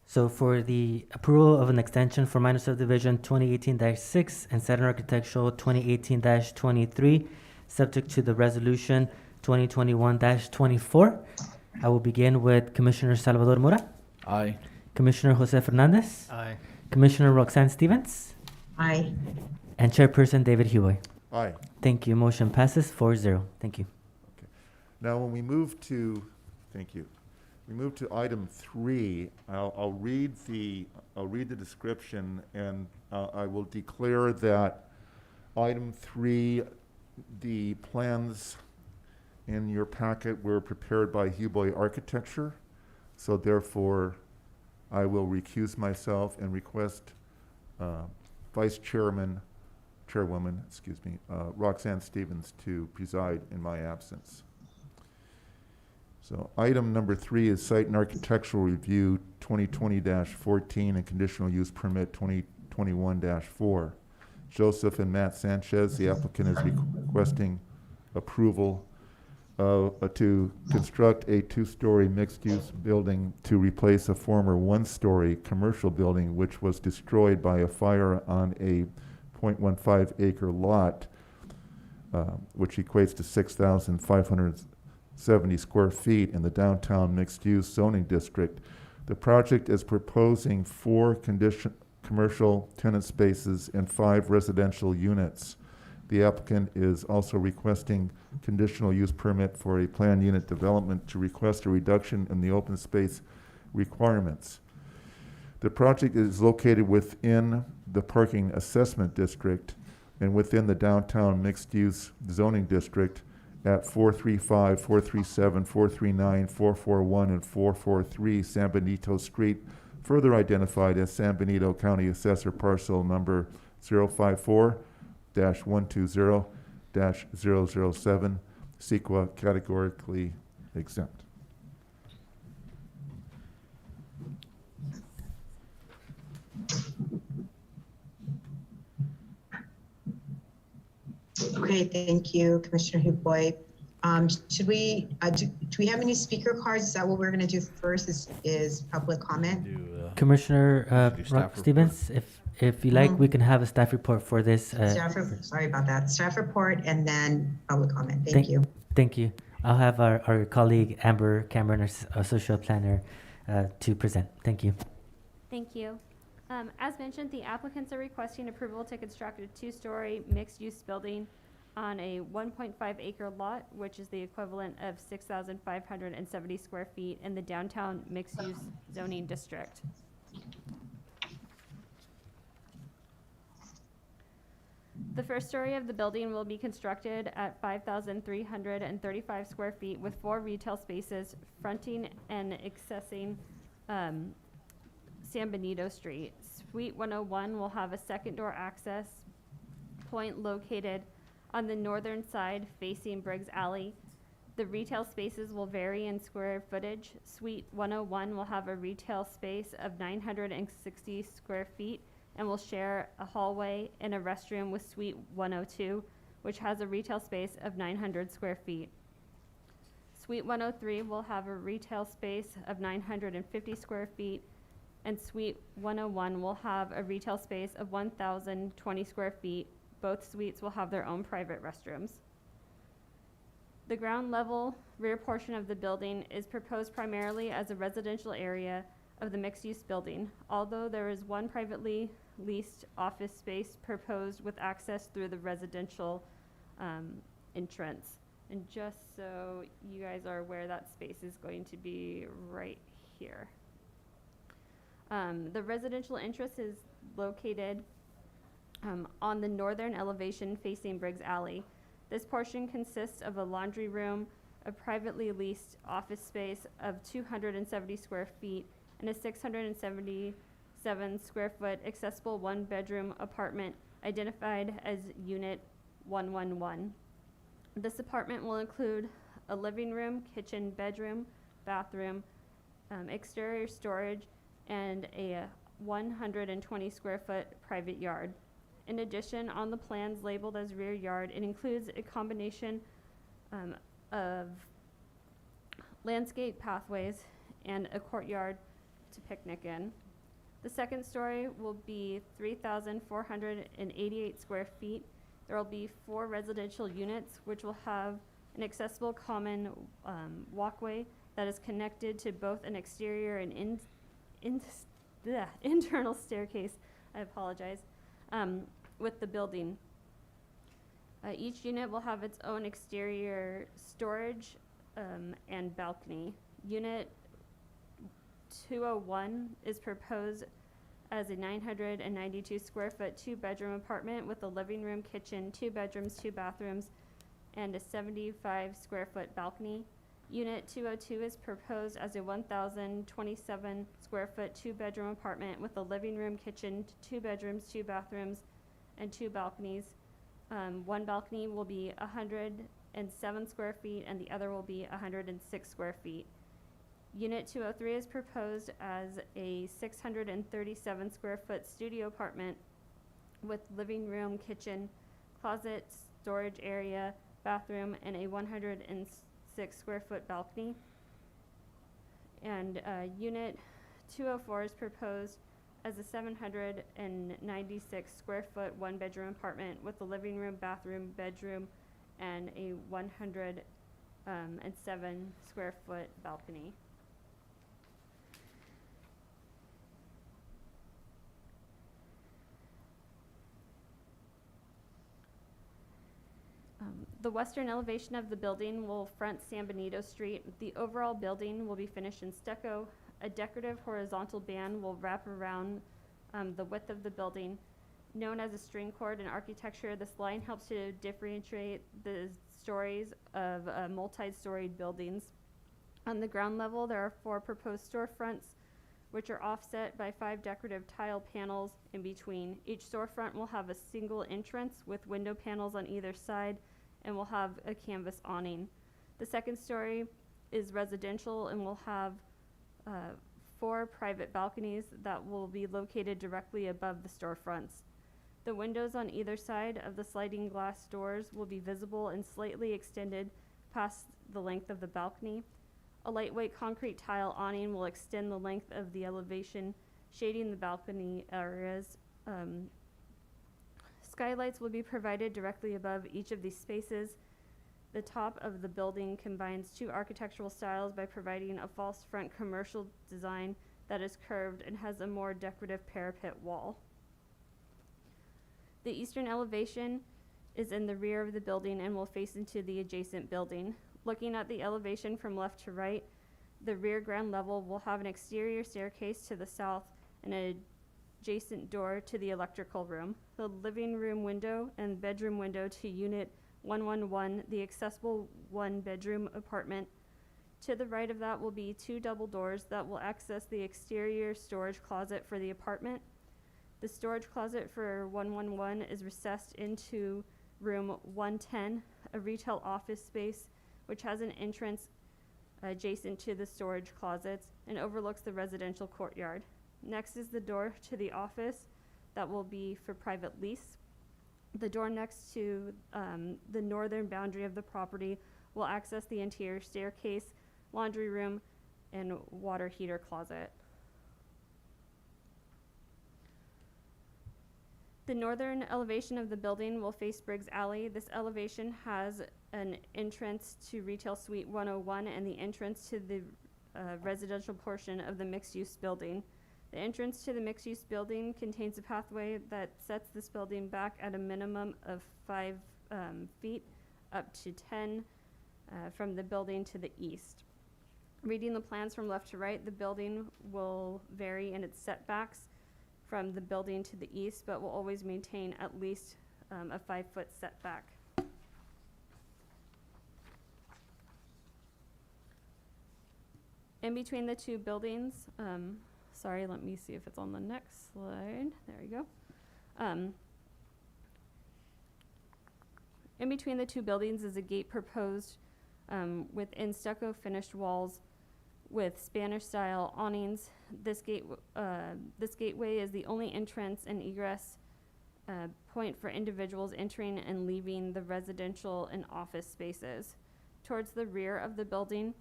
So for the approval of an extension for minor subdivision 2018-6 and site and architectural 2018-23, subject to the resolution 2021-24, I will begin with Commissioner Salvador Mora, Aye. Commissioner Jose Fernandez, Aye. Commissioner Roxanne Stevens, Aye. and Chairperson David Huey. Aye. Thank you. Motion passes 4-0. Thank you. Now, when we move to, thank you. We move to item 3. I'll read the description, and I will declare that item 3, the plans in your packet were prepared by Huboy Architecture. So therefore, I will recuse myself and request Chairwoman, Roxanne Stevens to preside in my absence. So item number 3 is Site and Architectural Review 2020-14 and Conditional Use Permit 2021-4. Joseph and Matt Sanchez, the applicant, is requesting approval to construct a 2-story mixed-use building to replace a former 1-story commercial building which was destroyed by a fire on a 0.15 acre lot, which equates to 6,570 square feet in the downtown mixed-use zoning district. The project is proposing 4 commercial tenant spaces and 5 residential units. The applicant is also requesting conditional use permit for a planned unit development to request a reduction in the open space requirements. The project is located within the parking assessment district and within the downtown mixed-use zoning district at 435, 437, 439, 441, and 443 San Benito Street, further identified as San Benito County Assessor Parcel Number 054-120-007, CEQA categorically exempt. Okay, thank you, Commissioner Huboy. Should we, do we have any speaker cards? Is that what we're going to do first is public comment? Commissioner staff Stevens, if you like, we can have a staff report for this. Sorry about that. Staff report and then public comment. Thank you. Thank you. I'll have our colleague Amber Cameron, our social planner, to present. Thank you. Thank you. As mentioned, the applicants are requesting approval to construct a two-story mixed-use building on a 1.5 acre lot, which is the equivalent of 6,570 square feet in the downtown mixed-use zoning district. The first story of the building will be constructed at 5,335 square feet with 4 retail spaces fronting and accessing San Benito Street. Suite 101 will have a second door access point located on the northern side facing Briggs Alley. The retail spaces will vary in square footage. Suite 101 will have a retail space of 960 square feet and will share a hallway and a restroom with Suite 102, which has a retail space of 900 square feet. Suite 103 will have a retail space of 950 square feet, and Suite 101 will have a retail space of 1,020 square feet. Both suites will have their own private restrooms. The ground level rear portion of the building is proposed primarily as a residential area of the mixed-use building, although there is one privately leased office space proposed with access through the residential entrance. And just so you guys are aware, that space is going to be right here. The residential entrance is located on the northern elevation facing Briggs Alley. This portion consists of a laundry room, a privately leased office space of 270 square feet, and a 677 square foot accessible one-bedroom apartment identified as Unit 111. This apartment will include a living room, kitchen, bedroom, bathroom, exterior storage, and a 120 square foot private yard. In addition, on the plans labeled as rear yard, it includes a combination of landscape pathways and a courtyard to picnic in. The second story will be 3,488 square feet. There will be 4 residential units, which will have an accessible common walkway that is connected to both an exterior and internal staircase. I apologize. With the building. Each unit will have its own exterior storage and balcony. Unit 201 is proposed as a 992 square foot 2-bedroom apartment with a living room, kitchen, 2 bedrooms, 2 bathrooms, and a 75 square foot balcony. Unit 202 is proposed as a 1,027 square foot 2-bedroom apartment with a living room, kitchen, 2 bedrooms, 2 bathrooms, and 2 balconies. One balcony will be 107 square feet and the other will be 106 square feet. Unit 203 is proposed as a 637 square foot studio apartment with living room, kitchen, closet, storage area, bathroom, and a 106 square foot balcony. And Unit 204 is proposed as a 796 square foot 1-bedroom apartment with a living room, bathroom, bedroom, and a 107 square foot balcony. The western elevation of the building will front San Benito Street. The overall building will be finished in stucco. A decorative horizontal band will wrap around the width of the building. Known as a string cord in architecture, this line helps to differentiate the stories of multi-storied buildings. On the ground level, there are 4 proposed storefronts, which are offset by 5 decorative tile panels in between. Each storefront will have a single entrance with window panels on either side and will have a canvas awning. The second story is residential and will have 4 private balconies that will be located directly above the storefronts. The windows on either side of the sliding glass doors will be visible and slightly extended past the length of the balcony. A lightweight concrete tile awning will extend the length of the elevation, shading the balcony areas. Skylights will be provided directly above each of these spaces. The top of the building combines two architectural styles by providing a false front commercial design that is curved and has a more decorative parapet wall. The eastern elevation is in the rear of the building and will face into the adjacent building. Looking at the elevation from left to right, the rear ground level will have an exterior staircase to the south and an adjacent door to the electrical room. The living room window and bedroom window to unit 111, the accessible one-bedroom apartment. To the right of that will be two double doors that will access the exterior storage closet for the apartment. The storage closet for 111 is recessed into room 110, a retail office space which has an entrance adjacent to the storage closets and overlooks the residential courtyard. Next is the door to the office that will be for private lease. The door next to the northern boundary of the property will access the interior staircase, laundry room, and water heater closet. The northern elevation of the building will face Briggs Alley. This elevation has an entrance to Retail Suite 101 and the entrance to the residential portion of the mixed-use building. The entrance to the mixed-use building contains a pathway that sets this building back at a minimum of 5 feet up to 10 from the building to the east. Reading the plans from left to right, the building will vary in its setbacks from the building to the east, but will always maintain at least a 5-foot setback. In between the two buildings, sorry, let me see if it's on the next slide. There you go. In between the two buildings is a gate proposed within stucco finished walls with Spanish-style awnings. This gateway is the only entrance and egress point for individuals entering and leaving the residential and office spaces. Towards the rear of the building,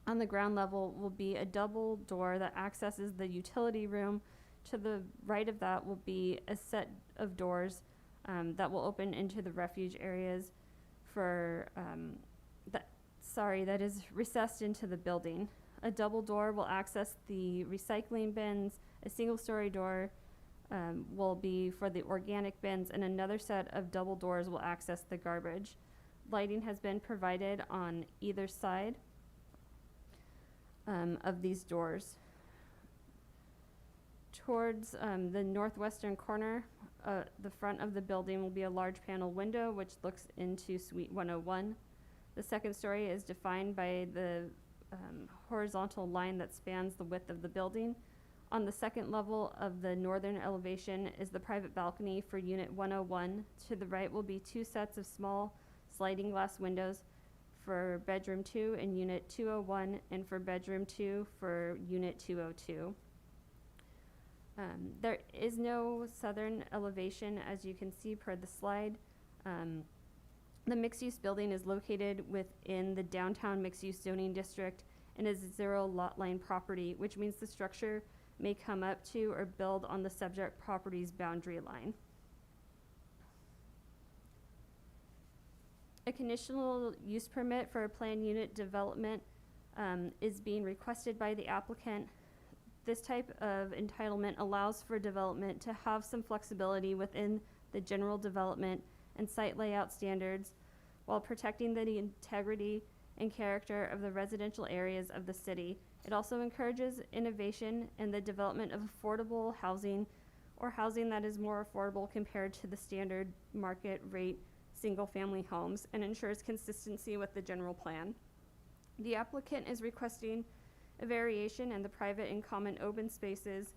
on the ground level, will be a double door that accesses the utility room. To the right of that will be a set of doors that will open into the refuge areas for that is recessed into the building. A double door will access the recycling bins. A single-story door will be for the organic bins, and another set of double doors will access the garbage. Lighting has been provided on either side of these doors. Towards the northwestern corner, the front of the building will be a large panel window which looks into Suite 101. The second story is defined by the horizontal line that spans the width of the building. On the second level of the northern elevation is the private balcony for Unit 101. To the right will be two sets of small sliding glass windows for bedroom 2 in Unit 201 and for bedroom 2 for Unit 202. There is no southern elevation, as you can see per the slide. The mixed-use building is located within the downtown mixed-use zoning district and is a zero lot line property, which means the structure may come up to or build on the subject property's boundary line. A conditional use permit for a planned unit development is being requested by the applicant. This type of entitlement allows for development to have some flexibility within the general development and site layout standards while protecting the integrity and character of the residential areas of the city. It also encourages innovation and the development of affordable housing or housing that is more affordable compared to the standard market rate single-family homes and ensures consistency with the general plan. The applicant is requesting a variation in the private and common open spaces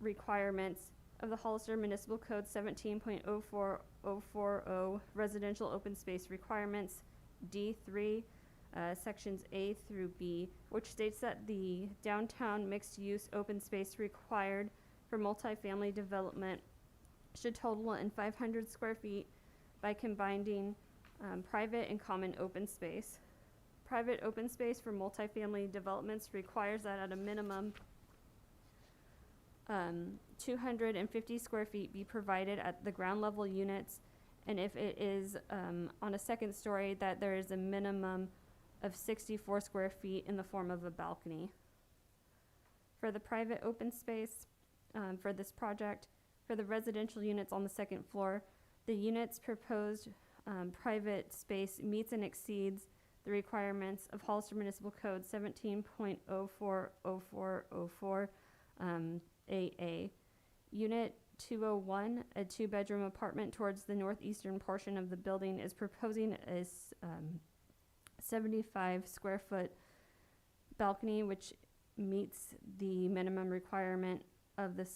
requirements of the Hollister Municipal Code 17.04040 residential open space requirements D3 sections A through B, which states that the downtown mixed-use open space required for multifamily development should total in 500 square feet by combining private and common open space. Private open space for multifamily developments requires that at a minimum 250 square feet be provided at the ground level units And if it is on a second story, that there is a minimum of 64 square feet in the form of a balcony. For the private open space for this project, for the residential units on the second floor, the unit's proposed private space meets and exceeds the requirements of Hollister Municipal Code 17.040404 AA. Unit 201, a two-bedroom apartment towards the northeastern portion of the building, is proposing a 75 square foot balcony, which meets the minimum requirement of the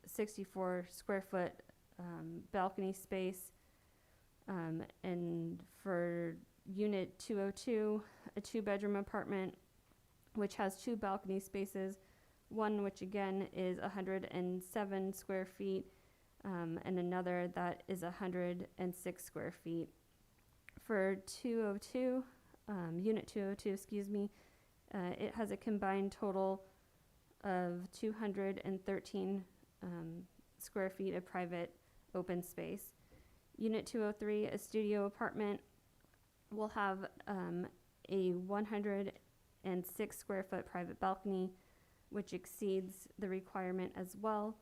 64 square foot balcony space. And for unit 202, a two-bedroom apartment which has two balcony spaces, one which again is 107 square feet, and another that is 106 square feet. For 202, unit 202, it has a combined total of 213 square feet of private open space. Unit 203, a studio apartment, will have a 106 square foot private balcony, which exceeds the requirement as well.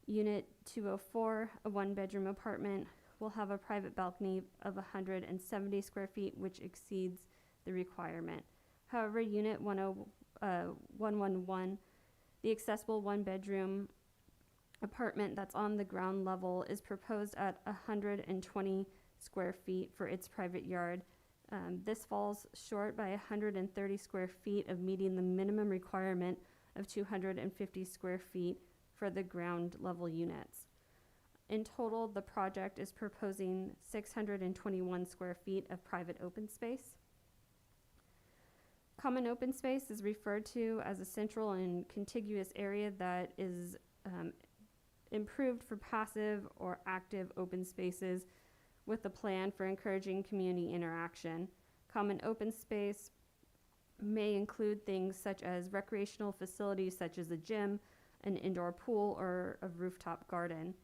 Unit 204, a one-bedroom apartment, will have a private balcony of 170 square feet, which exceeds the requirement. However, Unit 111, the accessible one-bedroom apartment that's on the ground level, is proposed at 120 square feet for its private yard. This falls short by 130 square feet of meeting the minimum requirement of 250 square feet for the ground level units. In total, the project is proposing 621 square feet of private open space. Common open space is referred to as a central and contiguous area that is improved for passive or active open spaces with a plan for encouraging community interaction. Common open space may include things such as recreational facilities such as a gym, an indoor pool, or a rooftop garden.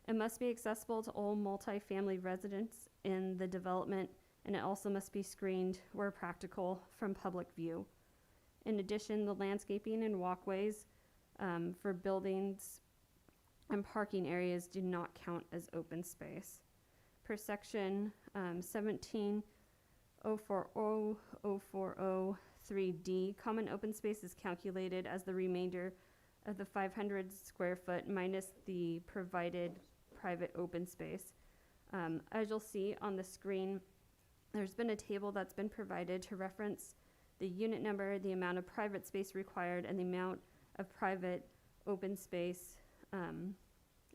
It must be accessible to all multifamily residents in the development, and it also must be screened where practical from public view. In addition, the landscaping and walkways for buildings and parking areas do not count as open space. Per section 17.040040.3D, common open space is calculated as the remainder of the 500 square foot minus the provided private open space. As you'll see on the screen, there's been a table that's been provided to reference the unit number, the amount of private space required, and the amount of private open space,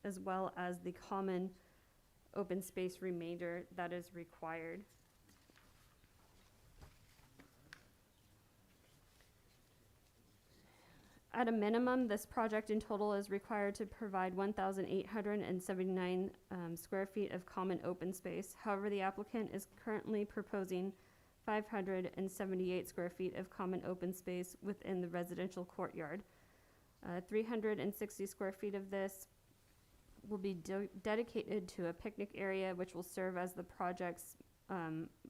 as well as the common open space remainder that is required. At a minimum, this project in total is required to provide 1,879 square feet of common open space. However, the applicant is currently proposing 578 square feet of common open space within the residential courtyard. 360 square feet of this will be dedicated to a picnic area, which will serve as the project's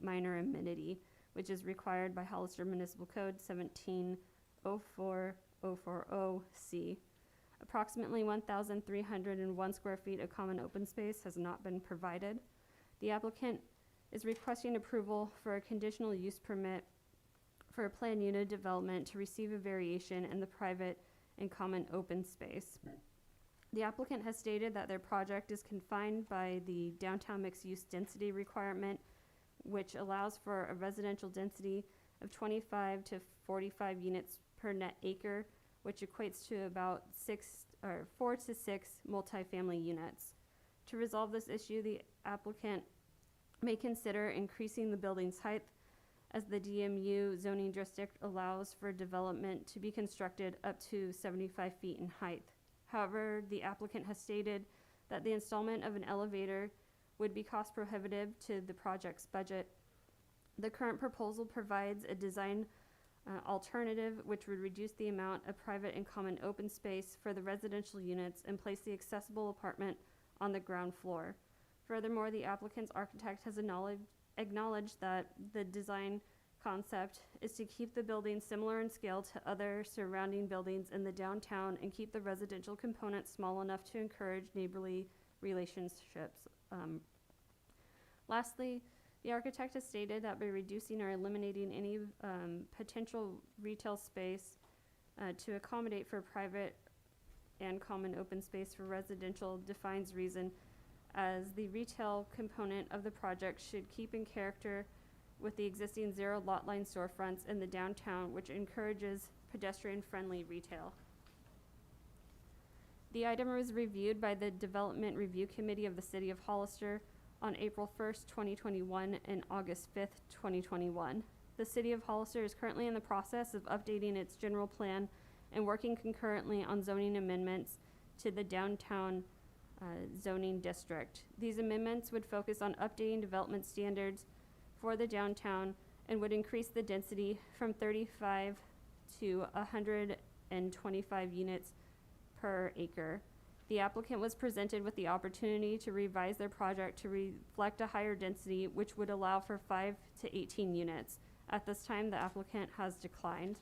minor amenity, which is required by Hollister Municipal Code 17.040040C. Approximately 1,301 square feet of common open space has not been provided. The applicant is requesting approval for a conditional use permit for a planned unit development to receive a variation in the private and common open space. The applicant has stated that their project is confined by the downtown mixed-use density requirement, which allows for a residential density of 25 to 45 units per net acre, which equates to about 4 to 6 multifamily units. To resolve this issue, the applicant may consider increasing the building's height, as the DMU zoning district allows for development to be constructed up to 75 feet in height. However, the applicant has stated that the installment of an elevator would be cost prohibitive to the project's budget. The current proposal provides a design alternative which would reduce the amount of private and common open space for the residential units and place the accessible apartment on the ground floor. Furthermore, the applicant's architect has acknowledged that the design concept is to keep the building similar in scale to other surrounding buildings in the downtown and keep the residential component small enough to encourage neighborly relationships. Lastly, the architect has stated that by reducing or eliminating any potential retail space to accommodate for private and common open space for residential defines reason as the retail component of the project should keep in character with the existing zero lot line storefronts in the downtown, which encourages pedestrian-friendly retail. The item was reviewed by the Development Review Committee of the City of Hollister on April 1st, 2021 and August 5th, 2021. The City of Hollister is currently in the process of updating its general plan and working concurrently on zoning amendments to the downtown zoning district. These amendments would focus on updating development standards for the downtown and would increase the density from 35 to 125 units per acre. The applicant was presented with the opportunity to revise their project to reflect a higher density, which would allow for 5 to 18 units. At this time, the applicant has declined.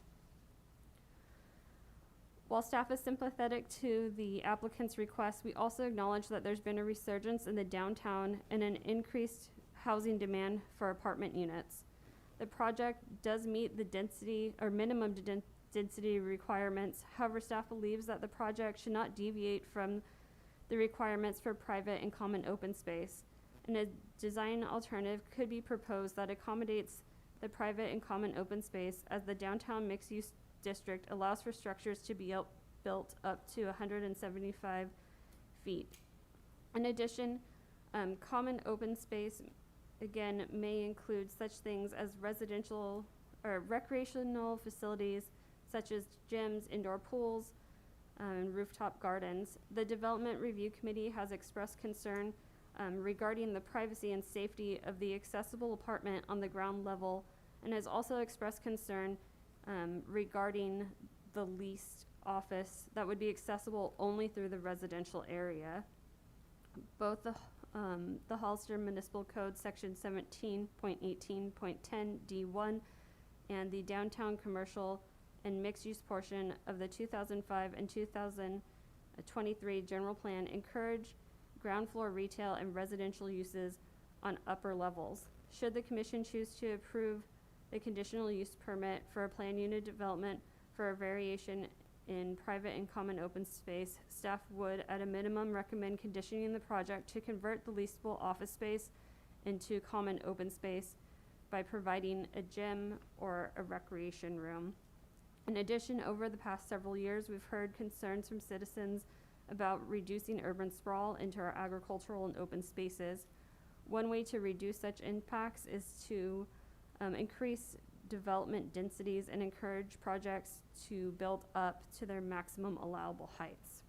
While staff is sympathetic to the applicant's request, we also acknowledge that there's been a resurgence in the downtown and an increased housing demand for apartment units. The project does meet the density or minimum density requirements. However, staff believes that the project should not deviate from the requirements for private and common open space. And a design alternative could be proposed that accommodates the private and common open space as the downtown mixed-use district allows for structures to be built up to 175 feet. In addition, common open space, again, may include such things as residential or recreational facilities such as gyms, indoor pools, and rooftop gardens. The Development Review Committee has expressed concern regarding the privacy and safety of the accessible apartment on the ground level and has also expressed concern regarding the leased office that would be accessible only through the residential area. Both the Hollister Municipal Code Section 17.18.10 D1 and the Downtown Commercial and Mixed-Use portion of the 2005 and 2023 General Plan encourage ground floor retail and residential uses on upper levels. Should the Commission choose to approve the conditional use permit for a planned unit development for a variation in private and common open space, staff would at a minimum recommend conditioning the project to convert the leasable office space into common open space by providing a gym or a recreation room. In addition, over the past several years, we've heard concerns from citizens about reducing urban sprawl into our agricultural and open spaces. One way to reduce such impacts is to increase development densities and encourage projects to build up to their maximum allowable heights.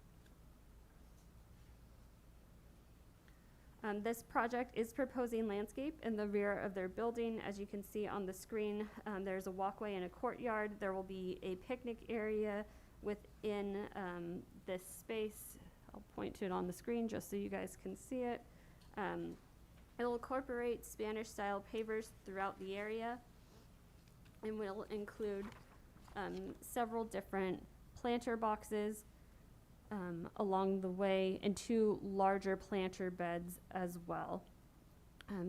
This project is proposing landscape in the rear of their building. As you can see on the screen, there's a walkway and a courtyard. There will be a picnic area within this space. I'll point to it on the screen just so you guys can see it. It'll incorporate Spanish-style pavers throughout the area and will include several different planter boxes along the way and 2 larger planter beds as well.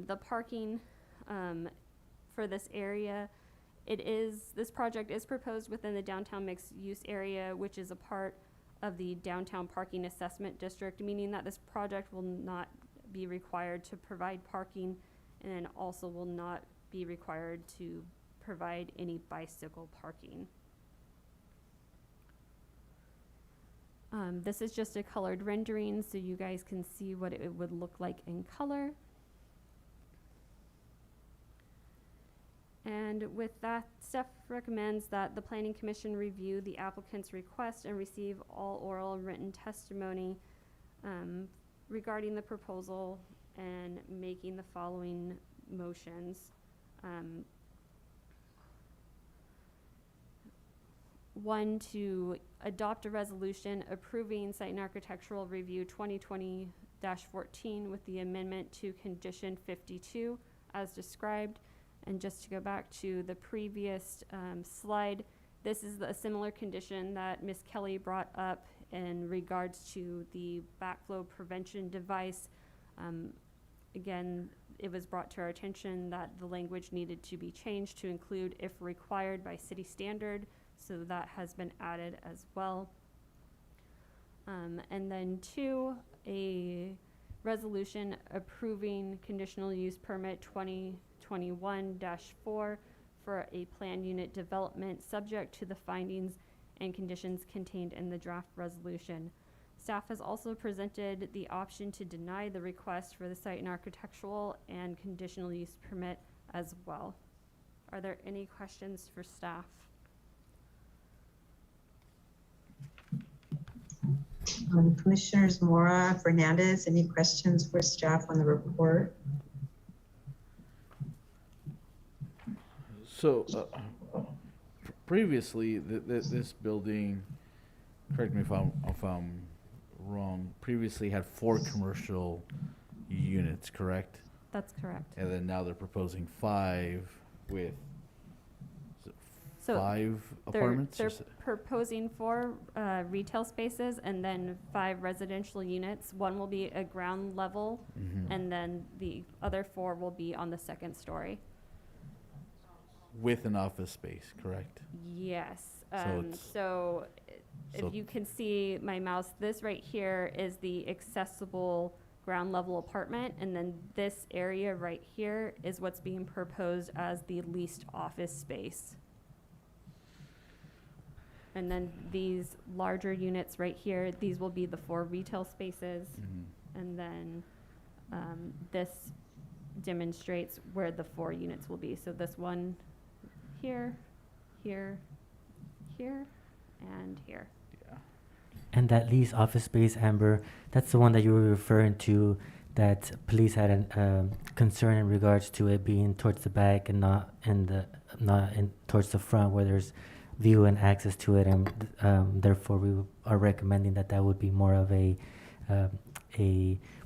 The parking for this area, this project is proposed within the downtown mixed use area, which is a part of the downtown parking assessment district, meaning that this project will not be required to provide parking and also will not be required to provide any bicycle parking. This is just a colored rendering so you guys can see what it would look like in color. And with that, staff recommends that the Planning Commission review the applicant's request and receive all oral and written testimony regarding the proposal and making the following motions. 1, to adopt a resolution approving Site and Architectural Review 2020 14 with the amendment to condition 52 as described. And just to go back to the previous slide, this is a similar condition that Ms. Kelly brought up in regards to the backflow prevention device. Again, it was brought to our attention that the language needed to be changed to include if required by city standard, so that has been added as well. And then 2, a resolution approving conditional use permit 2021-4 for a planned unit development subject to the findings and conditions contained in the draft resolution. Staff has also presented the option to deny the request for the site and architectural and conditional use permit as well. Are there any questions for staff? Commissioners Mora, Fernandez, any questions for staff on the report? So, previously, this building, correct me if I'm wrong, previously had 4 commercial units, correct? That's correct. And then now they're proposing 5 with, is it So 5 They're apartments? or proposing 4 retail spaces and then 5 residential units. One will be a ground level, and then the other 4 will be on the 2nd story. With an office space, correct? Yes. it's- So so- if you can see my mouse, this right here is the accessible ground level apartment, and then this area right here is what's being proposed as the leased office space. And then these larger units right here, these will be the 4 retail spaces. And then this demonstrates where the 4 units will be. So this one here, here, here, and here. And that lease office space, Amber, that's the one that you were referring to, that police had a concern in regards to it being towards the back and not towards the front where there's view and access to it, and therefore we are recommending that would be more of a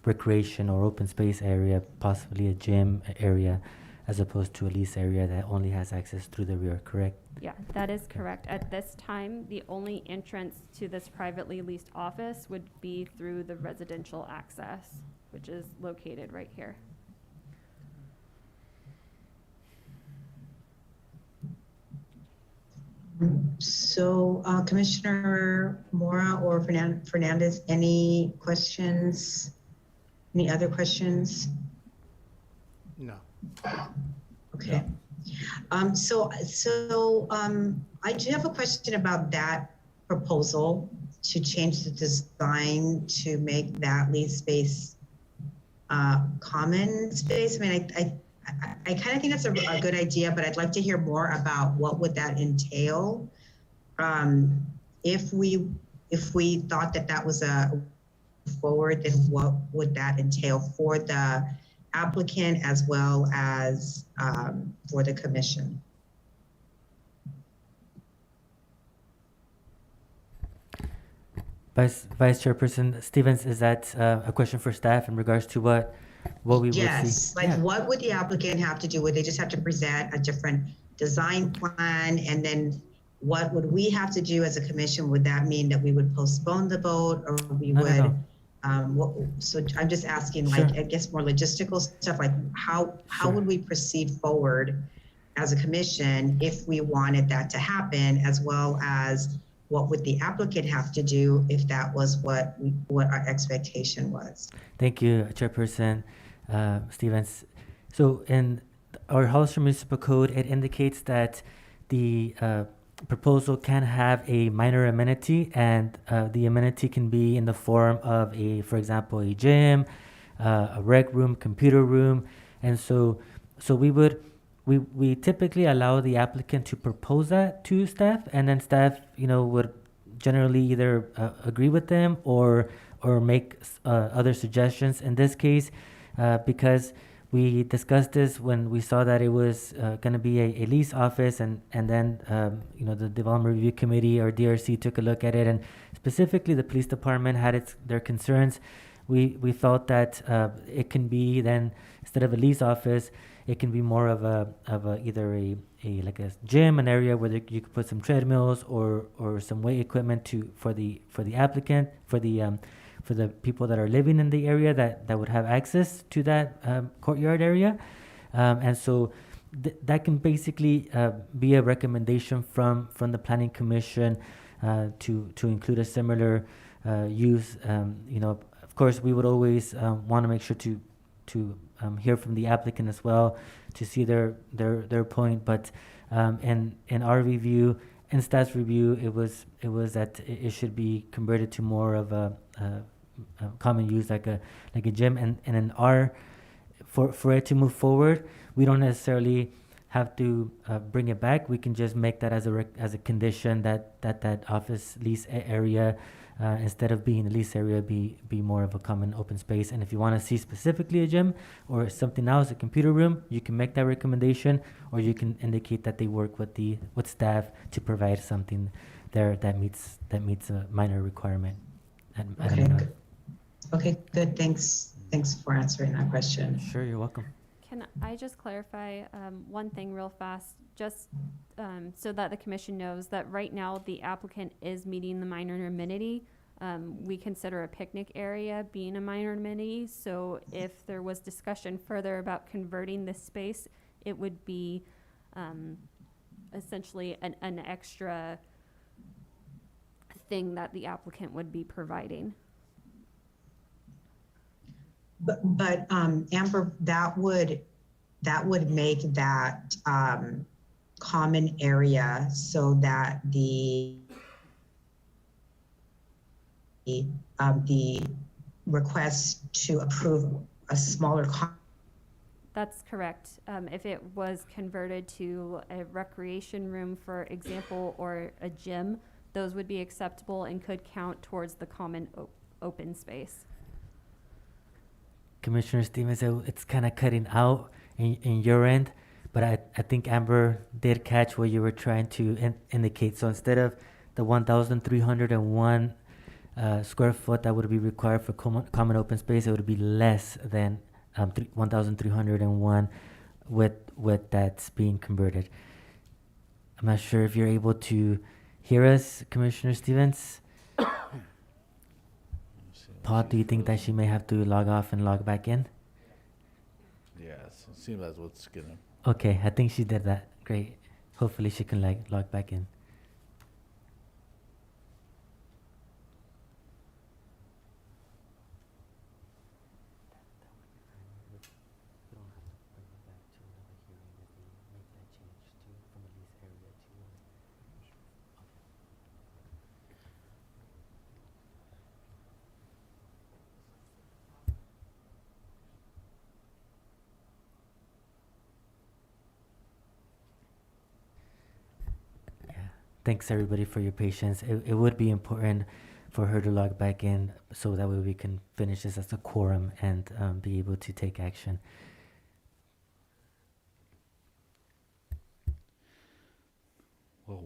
recreation or open space area, possibly a gym area, as opposed to a lease area that only has access through the rear, correct? Yeah, that is correct. At this time, the only entrance to this privately leased office would be through the residential access, which is located right here. So Commissioner Mora or Fernandez, any questions? Any other questions? No. Okay. I do have a question about that proposal to change the design to make that lease space common space. I mean, I kind of think that's a good idea, but I'd like to hear more about what would that entail. If we thought that was a forward, then what would that entail for the applicant as well as for the commission? Vice Chairperson Stevens, is that a question for staff in regards to what we will see? Yes, like what would the applicant have to do? Would they just have to present a different design plan? And then what would we have to do as a commission? Would that mean that we would postpone the vote, or we would? So I'm just asking, like, I guess more logistical stuff, like how would we proceed forward as a commission if we wanted that to happen, as well as what would the applicant have to do if that was what our expectation was? Thank you, Chairperson Stevens. So in our Hollister Municipal Code, it indicates that the proposal can have a minor amenity, and the amenity can be in the form of for example, a gym, a rec room, computer room, and so we typically allow the applicant to propose that to staff, and then staff, would generally either agree with them or make other suggestions. In this case, because we discussed this when we saw that it was going to be a lease office, and then the Development Review Committee or DRC took a look at it, and specifically the police department had their concerns. we felt that it can be then, instead of a lease office, it can be more of a either a like a gym, an area where you could put some treadmills or some weight equipment for the applicant, for the people that are living in the area that would have access to that courtyard area. And so that can basically be a recommendation from the Planning Commission to include a similar use. Of course, we would always want to make sure to hear from the applicant as well to see their point. But in our review, in staff's review, it was that it should be converted to more of a common use, like a gym. And in our for it to move forward, we don't necessarily have to bring it back. We can just make that as a condition that office lease area, instead of being a lease area, be more of a common open space. And if you want to see specifically a gym or something else, a computer room, you can make that recommendation, or you can indicate that they work with staff to provide something there that meets a minor requirement. Okay, good. Okay, good. Thanks for answering that question. Sure, you're welcome. Can I just clarify one thing real fast, just so that the commission knows that right now the applicant is meeting the minor amenity. We consider a picnic area being a minor amenity, so if there was discussion further about converting this space, it would be essentially an extra thing that the applicant would be providing. But Amber, that would make that common area so that the request to approve a smaller. That's correct. If it was converted to a recreation room, for example, or a gym, those would be acceptable and could count towards the common open space. Commissioner Stevens, it's kind of cutting out in your end, but I think Amber did catch what you were trying to indicate. So instead of the 1,301 square foot that would be required for common open space, it would be less than 1,301 with that's being converted. I'm not sure if you're able to hear us, Commissioner Stevens. Paul, do you think that she may have to log off and log back in? Yes, it seems that's what's gonna. Okay, I think she did that. Great. Hopefully she can log back in. Thanks everybody for your patience. It would be important for her to log back in so that way we can finish this as a quorum and be able to take action. Well,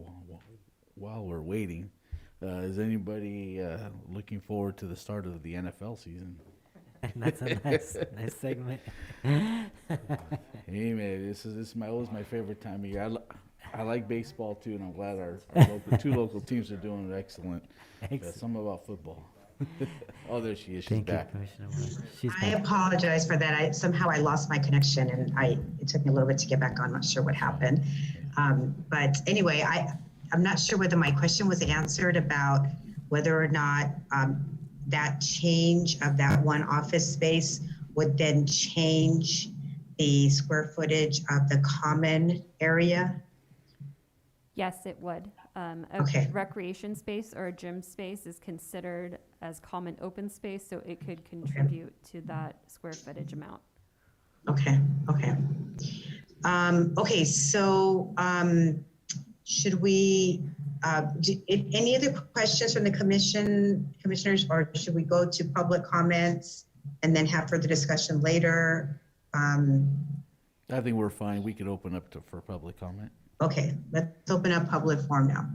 while we're waiting, is anybody looking forward to the start of the NFL season? And that's a nice segment. Hey man, this is always my favorite time of year. I like baseball too, and I'm glad our two local teams are doing excellent. Something about football. Oh, there she is. She's back. I apologize for that. Somehow I lost my connection, and it took me a little bit to get back on. Not sure what happened. But anyway, I'm not sure whether my question was answered about whether or not that change of that one office space would then change the square footage of the common area. Yes, it would. Okay. Recreation space or a gym space is considered as common open space, so it could contribute to that square footage amount. Okay. Okay, so should we, any other questions from the commissioners, or should we go to public comments and then have further discussion later? I think we're fine. We could open up for public comment. Okay, let's open up public forum now.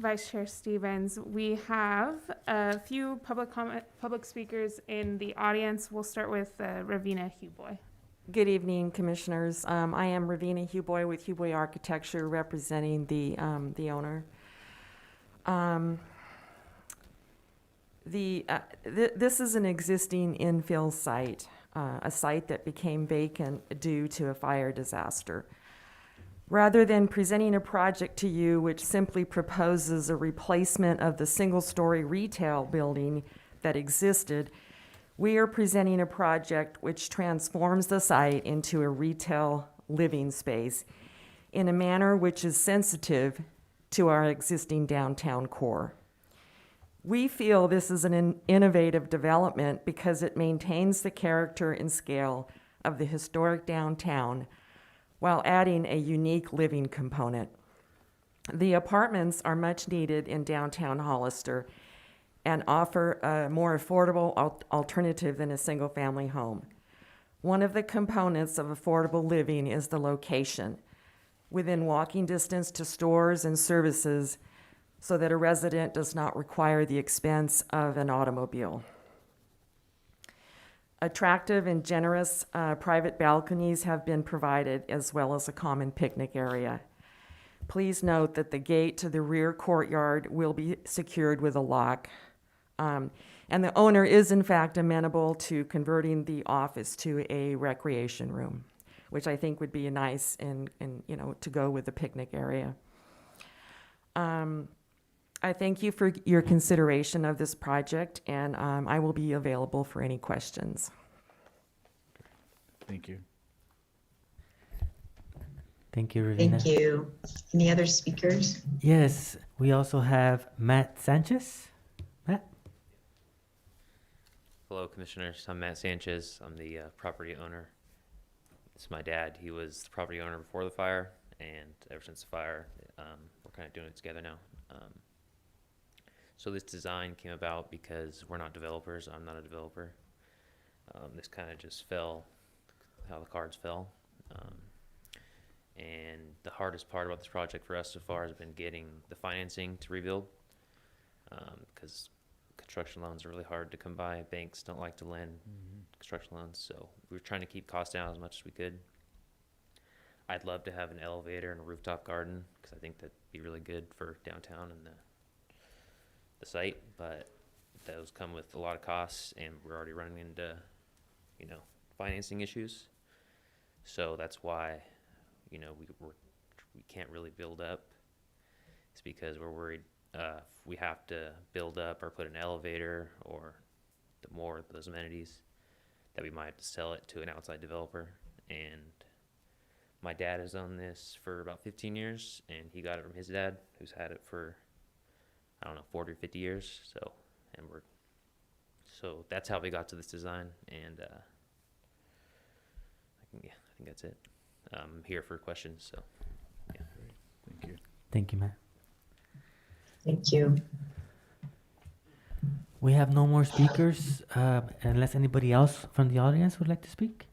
Vice Chair Stevens. We have a few public speakers in the audience. We'll start with Ravina Huboy. Good evening, Commissioners. I am Ravina Huboy with Huboy Architecture, representing the owner. This is an existing infill site, a site that became vacant due to a fire disaster. Rather than presenting a project to you which simply proposes a replacement of the single-story retail building that existed, we are presenting a project which transforms the site into a retail living space in a manner which is sensitive to our existing downtown core. We feel this is an innovative development because it maintains the character and scale of the historic downtown while adding a unique living component. The apartments are much needed in downtown Hollister and offer a more affordable alternative than a single-family home. One of the components of affordable living is the location, within walking distance to stores and services, so that a resident does not require the expense of an automobile. Attractive and generous private balconies have been provided, as well as a common picnic area. Please note that the gate to the rear courtyard will be secured with a lock. And the owner is in fact amenable to converting the office to a recreation room, which I think would be nice and to go with the picnic area. I thank you for your consideration of this project, and I will be available for any questions. Thank you. Thank you, Ravina. Thank you. Any other speakers? Yes, we also have Matt Sanchez. Matt? Hello, Commissioners. I'm Matt Sanchez. I'm the property owner. It's my dad. He was the property owner before the fire, and ever since the fire, we're kind of doing it together now. So this design came about because we're not developers. I'm not a developer. This kind of just fell, how the cards fell. And the hardest part about this project for us so far has been getting the financing to rebuild, because construction loans are really hard to come by. Banks don't like to lend construction loans, so we were trying to keep costs down as much as we could. I'd love to have an elevator and a rooftop garden, because I think that'd be really good for downtown and the site, but those come with a lot of costs, and we're already running into, financing issues. So that's why, we can't really build up. It's because we're worried if we have to build up or put an elevator or more of those amenities, that we might have to sell it to an outside developer. And my dad has owned this for about 15 years, and he got it from his dad, who's had it for 40 or 50 years. So that's how we got to this design, and I think that's it. I'm here for questions, so yeah. Thank you. Thank you, Matt. Thank you. We have no more speakers, unless anybody else from the audience would like to speak.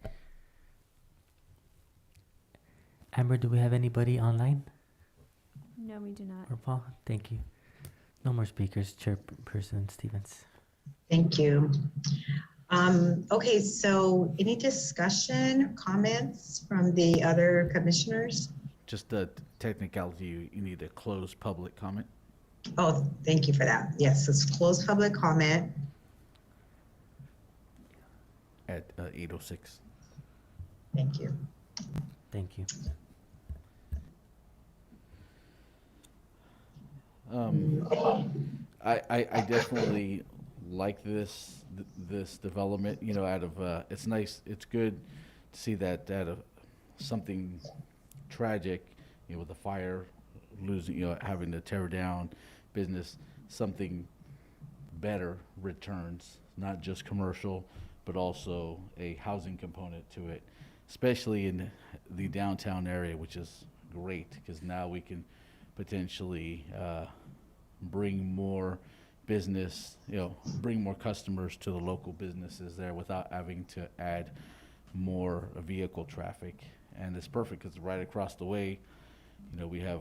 Amber, do we have anybody online? No, we do not. Or Paul? Thank you. No more speakers, Chairperson Stevens. Thank you. Okay, so any discussion, comments from the other commissioners? Just the technicality, you need a closed public comment. Oh, thank you for that. Yes, let's close public comment. At 8:06. Thank you. Thank you. I definitely like this development. Out of it's nice. It's good to see that out of something tragic, with the fire, losing, having to tear down business, something better returns, not just commercial, but also a housing component to it, especially in the downtown area, which is great because now we can potentially bring more business, bring more customers to the local businesses there without having to add more vehicle traffic. And it's perfect because right across the way, we have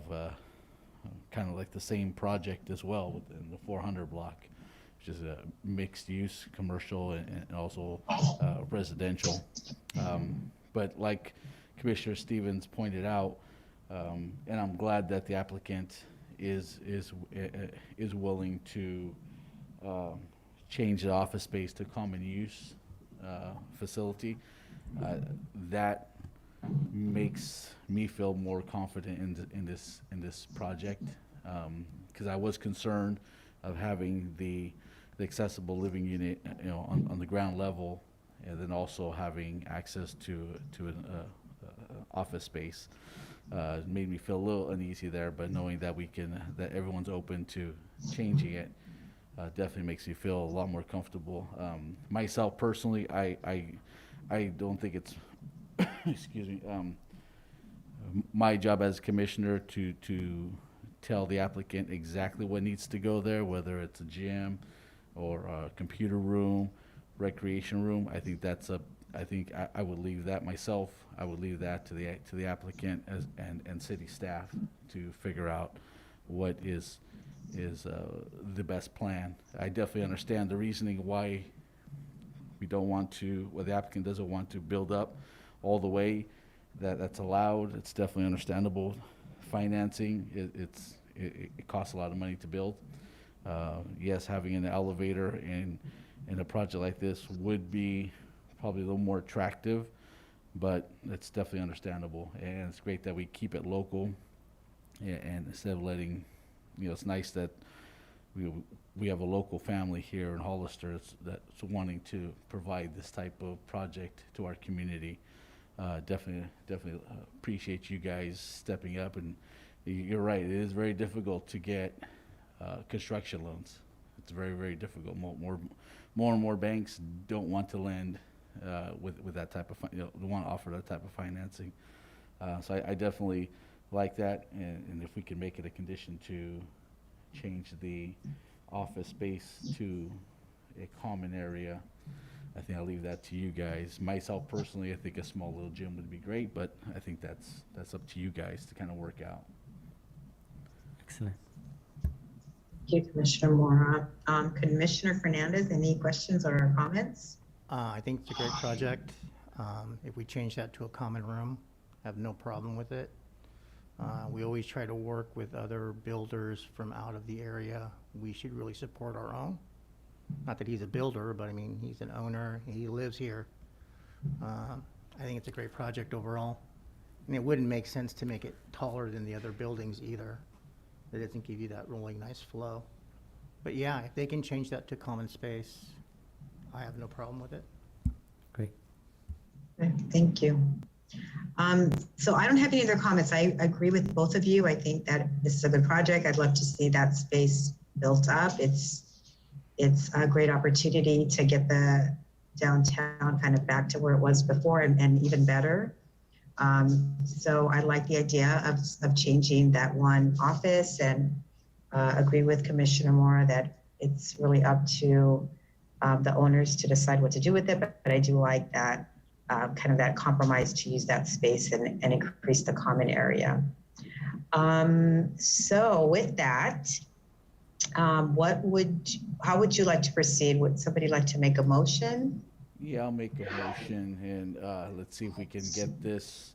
kind of like the same project as well within the 400 block, which is a mixed use, commercial and also residential. But like Commissioner Stevens pointed out, and I'm glad that the applicant is willing to change the office space to common use facility. That makes me feel more confident in this project, because I was concerned of having the accessible living unit, on the ground level, and then also having access to an office space. Made me feel a little uneasy there, but knowing that that everyone's open to changing it, definitely makes me feel a lot more comfortable. Myself personally, I don't think it's excuse me, my job as commissioner to tell the applicant exactly what needs to go there, whether it's a gym or a computer room, recreation room. I think I would leave that myself. I would leave that to the applicant and city staff to figure out what is the best plan. I definitely understand the reasoning why the applicant doesn't want to build up all the way that's allowed. It's definitely understandable. Financing, it costs a lot of money to build. Yes, having an elevator in a project like this would be probably a little more attractive, but it's definitely understandable. And it's great that we keep it local, and instead of letting, it's nice that we have a local family here in Hollister that's wanting to provide this type of project to our community. Definitely appreciate you guys stepping up. And you're right, it is very difficult to get construction loans. It's very, very difficult. More and more banks don't want to lend with that type of, don't want to offer that type of financing. So I definitely like that, and if we can make it a condition to change the office space to a common area, I think I'll leave that to you guys. Myself personally, I think a small little gym would be great, but I think that's up to you guys to kind of work out. Excellent. Thank you, Commissioner Mora. Commissioner Fernandez, any questions or comments? I think it's a great project. If we change that to a common room, I have no problem with it. We always try to work with other builders from out of the area. We should really support our own. Not that he's a builder, but I mean, he's an owner, he lives here. I think it's a great project overall. And it wouldn't make sense to make it taller than the other buildings either. It doesn't give you that really nice flow. But yeah, if they can change that to common space, I have no problem with it. Great. Okay, thank you. So I don't have any other comments. I agree with both of you. I think that this is a good project. I'd love to see that space built up. It's a great opportunity to get the downtown kind of back to where it was before and even better. So I like the idea of changing that one office, and agree with Commissioner Mora that it's really up to the owners to decide what to do with it. But I do like that kind of that compromise to use that space and increase the common area. So with that, how would you like to proceed? Would somebody like to make a motion? Yeah, I'll make a motion, and let's see if we can get this.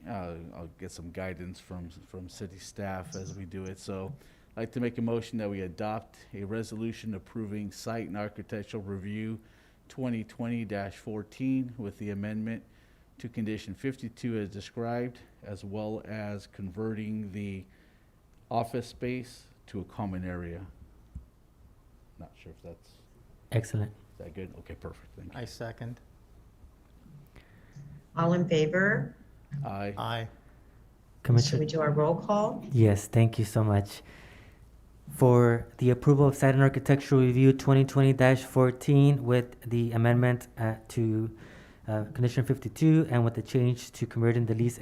I'll get some guidance from city staff as we do it. So I'd like to make a motion that we adopt a resolution approving site and architectural review 2020-14 with the amendment to condition 52 as described, as well as converting the office space to a common area. Not sure if that's Excellent. Is that good? Okay, perfect. Thank you. I second. All in favor? Aye. Aye. Should Commissioner. we do our roll call? Yes, thank you so much. For the approval of site and architectural review 2020-14 with the amendment to condition 52 and with the change to converting the lease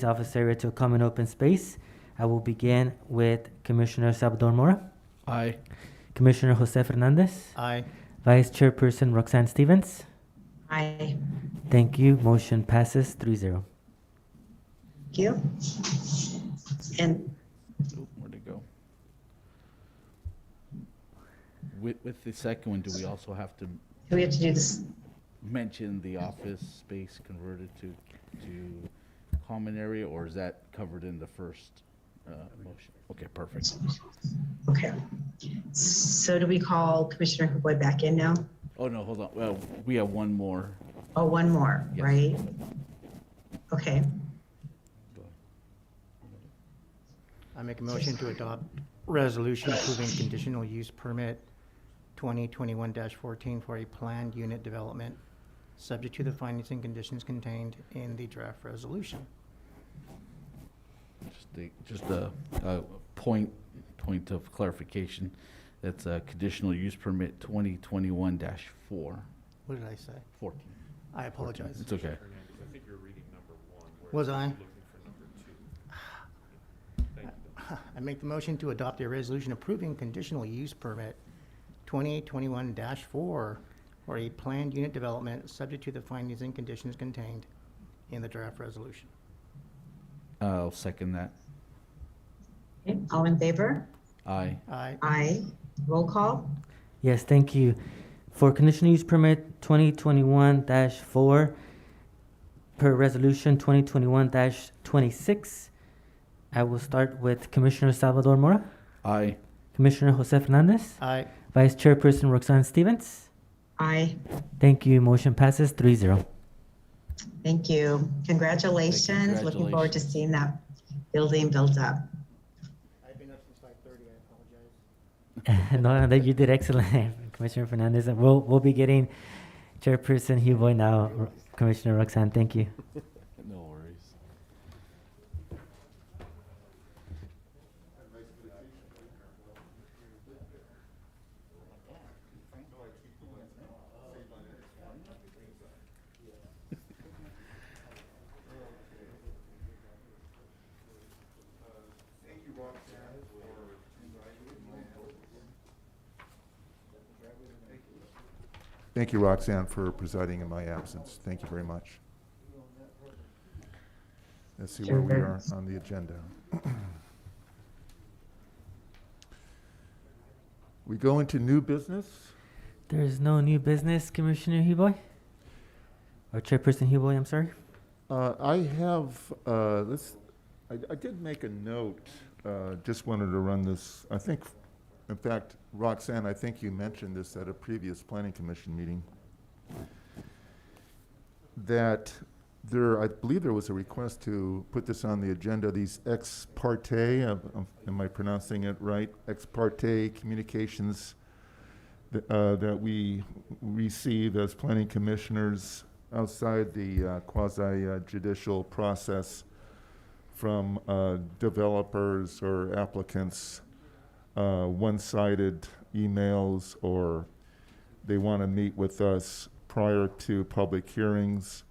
office area to a common open space, I will begin with Commissioner Salvador Mora. Aye. Commissioner Jose Fernandez. Aye. Vice Chairperson Roxanne Stevens. Aye. Thank you. Motion passes 3-0. Thank you. And Where'd it go? With the second one, do we also have to do we have to do this? mention the office space converted to common area, or is that covered in the first motion? Okay, perfect. Okay. So do we call Commissioner Hubboy back in now? Oh, no, hold on. Well, we have one more. Oh, one more, Yes. right? Okay. I make a motion to adopt resolution approving conditional use permit 2021-14 for a planned unit development, subject to the findings and conditions contained in the draft resolution. Just a point of clarification. That's a conditional use permit 2021-4. What did I say? 14. I apologize. It's okay. I think you're reading number 1. Was I? Looking for number 2. Thank you. I make the motion to adopt a resolution approving conditional use permit 2021-4 for a planned unit development, subject to the findings and conditions contained in the draft resolution. I'll second that. Okay. All in favor? Aye. Aye. Aye. Roll call? Yes, thank you. For conditional use permit 2021-4 per resolution 2021-26, I will start with Commissioner Salvador Mora, Aye. Commissioner Jose Fernandez, Aye. Vice Chairperson Roxanne Stevens. Aye. Thank you. Motion passes 3-0. Thank you. Congratulations. Looking forward to seeing that building built up. I've been up since 5:30. I apologize. No, you did excellent, Commissioner Fernandez. And we'll be getting Chairperson Huboy now, Commissioner Roxanne. Thank you. No worries. Thank you, Roxanne, for presiding in my absence. Thank you very much. Let's see where we are on the agenda. We go into new business. There is no new business, Commissioner Huboy? Or Chairperson Huboy, I'm sorry. I have, I did make a note, just wanted to run this. I think, in fact, Roxanne, I think you mentioned this at a previous Planning Commission meeting, that I believe there was a request to put this on the agenda, these ex parte, am I pronouncing it right? Ex parte communications that we receive as planning commissioners outside the quasi-judicial process from developers or applicants, one-sided emails, or they want to meet with us prior to public hearings.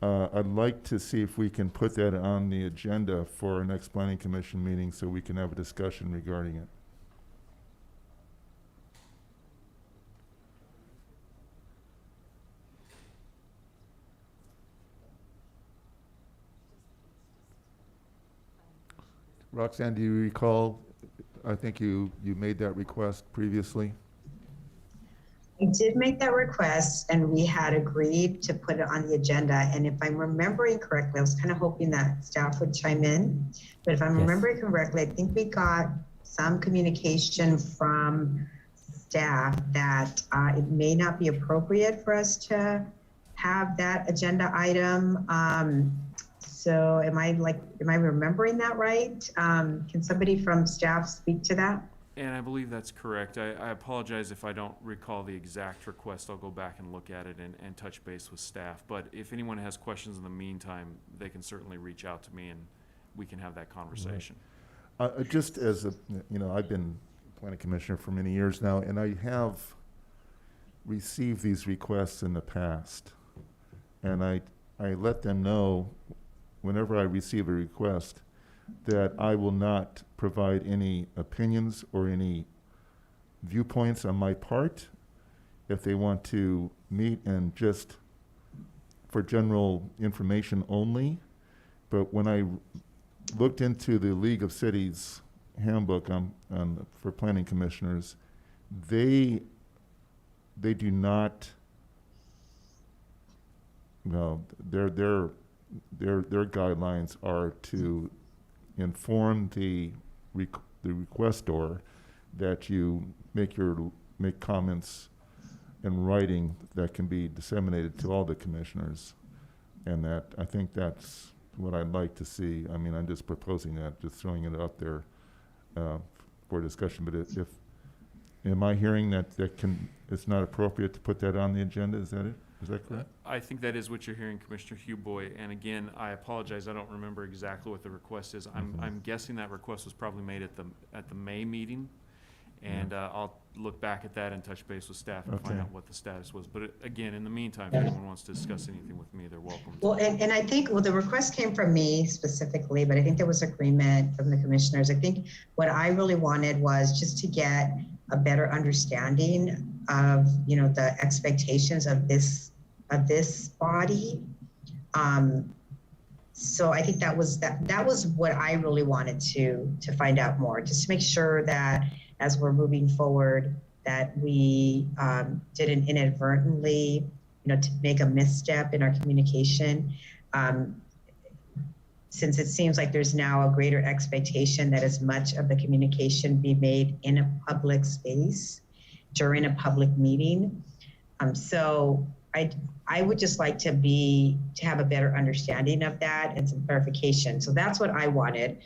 I'd like to see if we can put that on the agenda for our next Planning Commission meeting so we can have a discussion regarding it. Roxanne, do you recall, I think you made that request previously? I did make that request and we had agreed to put it on the agenda. And if I'm remembering correctly, I was kind of hoping that staff would chime in. But if I'm remembering correctly, I think we got some communication from staff that it may not be appropriate for us to have that agenda item. So am I remembering that right? Can somebody from staff speak to that? And I believe that's correct. I apologize if I don't recall the exact request. I'll go back and look at it and touch base with staff. But if anyone has questions in the meantime, they can certainly reach out to me and we can have that conversation. Just as I've been planning commissioner for many years now, and I have received these requests in the past. And I let them know whenever I receive a request that I will not provide any opinions or any viewpoints on my part. If they want to meet and just for general information only, but when I looked into the League of Cities handbook for planning commissioners. They do not, no, their guidelines are to inform the requestor that you make comments in writing that can be disseminated to all the commissioners. And that, I think that's what I'd like to see. I mean, I'm just proposing that, just throwing it out there for discussion. But if am I hearing that it's not appropriate to put that on the agenda? Is that it? Is that correct? I think that is what you're hearing, Commissioner Huboy. And again, I apologize, I don't remember exactly what the request is. I'm guessing that request was probably made at the May meeting. And I'll look back at that and touch base with staff and find out what the status was. But again, in the meantime, if anyone wants to discuss anything with me, they're welcome. Well, and I think, the request came from me specifically, but I think there was agreement from the commissioners. I think what I really wanted was just to get a better understanding of, the expectations of this body. So I think that was what I really wanted to find out more, just to make sure that as we're moving forward, that we didn't inadvertently, to make a misstep in our communication. Since it seems like there's now a greater expectation that as much of the communication be made in a public space during a public meeting. So I would just like to have a better understanding of that and some clarification. So that's what I wanted.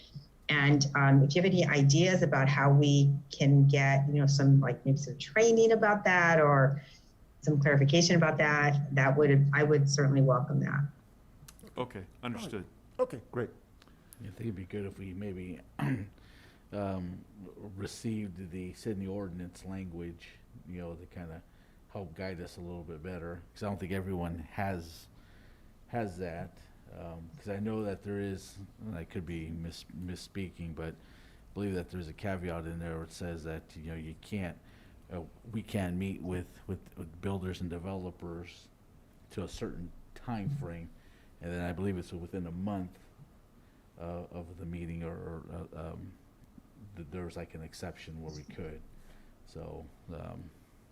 And if you have any ideas about how we can get, some maybe some training about that or some clarification about that, I would certainly welcome that. Okay, understood. Okay, great. I think it'd be good if we maybe received the Sydney ordinance language, to kind of help guide us a little bit better. Because I don't think everyone has that. Because I know that there is, and I could be misspeaking, but I believe that there's a caveat in there where it says that you can't, we can meet with builders and developers to a certain time frame, and then I believe it's within a month of the meeting, or there's like an exception where we could. So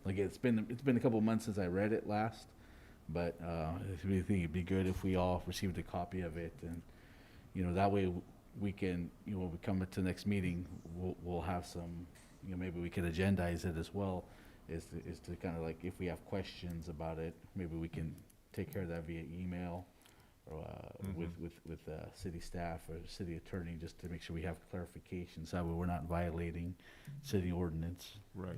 it's been a couple months since I read it last. But I think it'd be good if we all received a copy of it, and that way we can, when we come to the next meeting, we'll have some, maybe we can agendize it as well, is to kind of like, if we have questions about it, maybe we can take care of that via email, or with city staff or city attorney, just to make sure we have clarification, so that way we're not violating city ordinance. Right.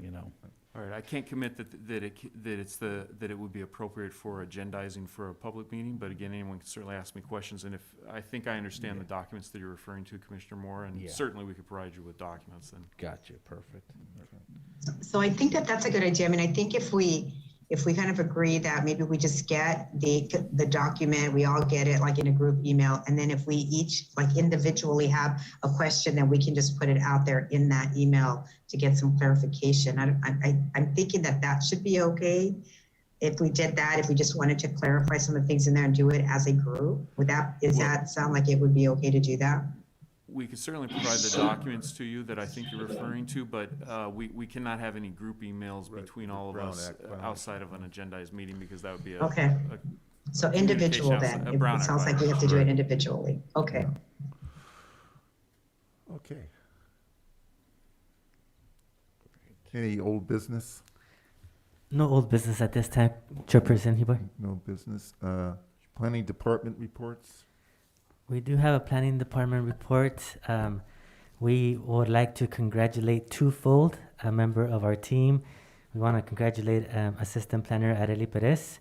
All right, I can't commit that it would be appropriate for agendizing for a public meeting, but again, anyone can certainly ask me questions, and if I think I understand the documents that you're referring to, Commissioner Moore, and certainly we could provide you with documents then. Gotcha, perfect. So I think that's a good idea. I mean, I think if we kind of agree that maybe we just get the document, we all get it like in a group email, and then if we each individually have a question, then we can just put it out there in that email to get some clarification. I'm thinking that should be okay. If we did that, if we just wanted to clarify some of the things in there and do it as a group, that sound like it would be okay to do that? We could certainly provide the documents to you that I think you're referring to, but we cannot have any group emails between all of us outside of an agendized meeting, because that would be so individual then. It sounds like we have to do it individually. Okay. Okay. Any old business? No old business at this time, Chairperson Huboy. No business. Planning department reports? We do have a planning department report. We would like to congratulate twofold a member of our team. We want to congratulate Assistant Planner Arely Perez.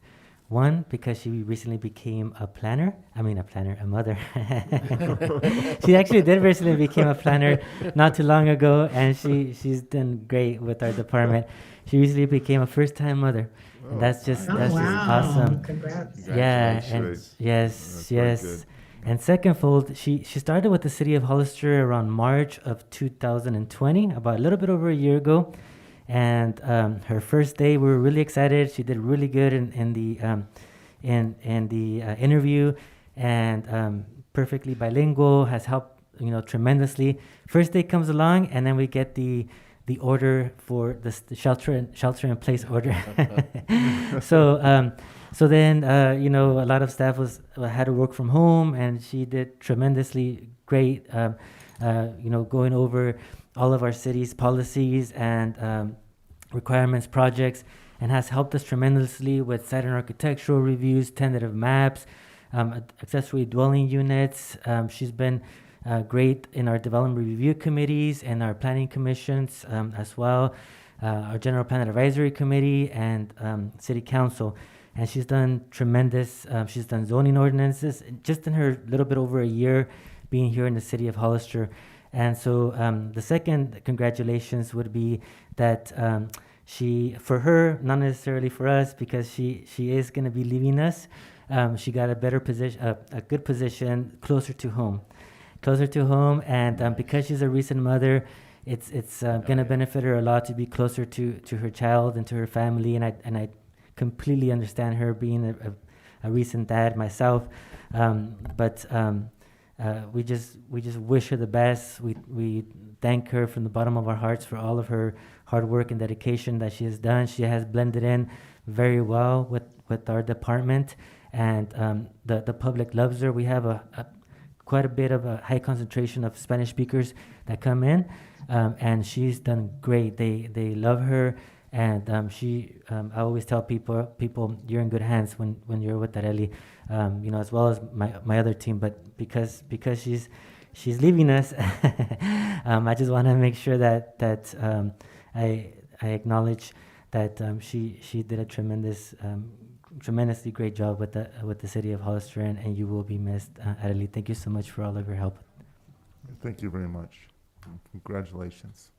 One, because she recently became a mother. She actually did recently become a planner not too long ago, and she's done great with our department. She recently became a first-time mother. And that's just awesome. Congrats. Yeah, and yes. And secondfold, she started with the city of Hollister around March of 2020, about a little bit over a year ago. And her first day, we were really excited. She did really good in the interview, and perfectly bilingual, has helped tremendously. First day comes along, and then we get the order for the shelter in place order. So then a lot of staff had to work from home, and she did tremendously great. Going over all of our city's policies and requirements, projects, and has helped us tremendously with site and architectural reviews, tentative maps, accessory dwelling units. She's been great in our development review committees and our planning commissions as well, our general plan advisory committee and city council. And she's done tremendous. She's done zoning ordinances just in her little bit over a year being here in the city of Hollister. And so the second congratulations would be that for her, not necessarily for us, because she is going to be leaving us. She got a better position, a good position closer to home, and because she's a recent mother, it's going to benefit her a lot to be closer to her child and to her family. And I completely understand her being a recent dad myself, but we just wish her the best. We thank her from the bottom of our hearts for all of her hard work and dedication that she has done. She has blended in very well with our department, and the public loves her. We have quite a bit of a high concentration of Spanish speakers that come in, and she's done great. They love her. And I always tell people you're in good hands when you're with Areli, as well as my other team. But because she's leaving us, I just want to make sure that I acknowledge that she did a tremendously great job with the city of Hollister, and you will be missed, Areli. Thank you so much for all of your help. Thank you very much. Congratulations.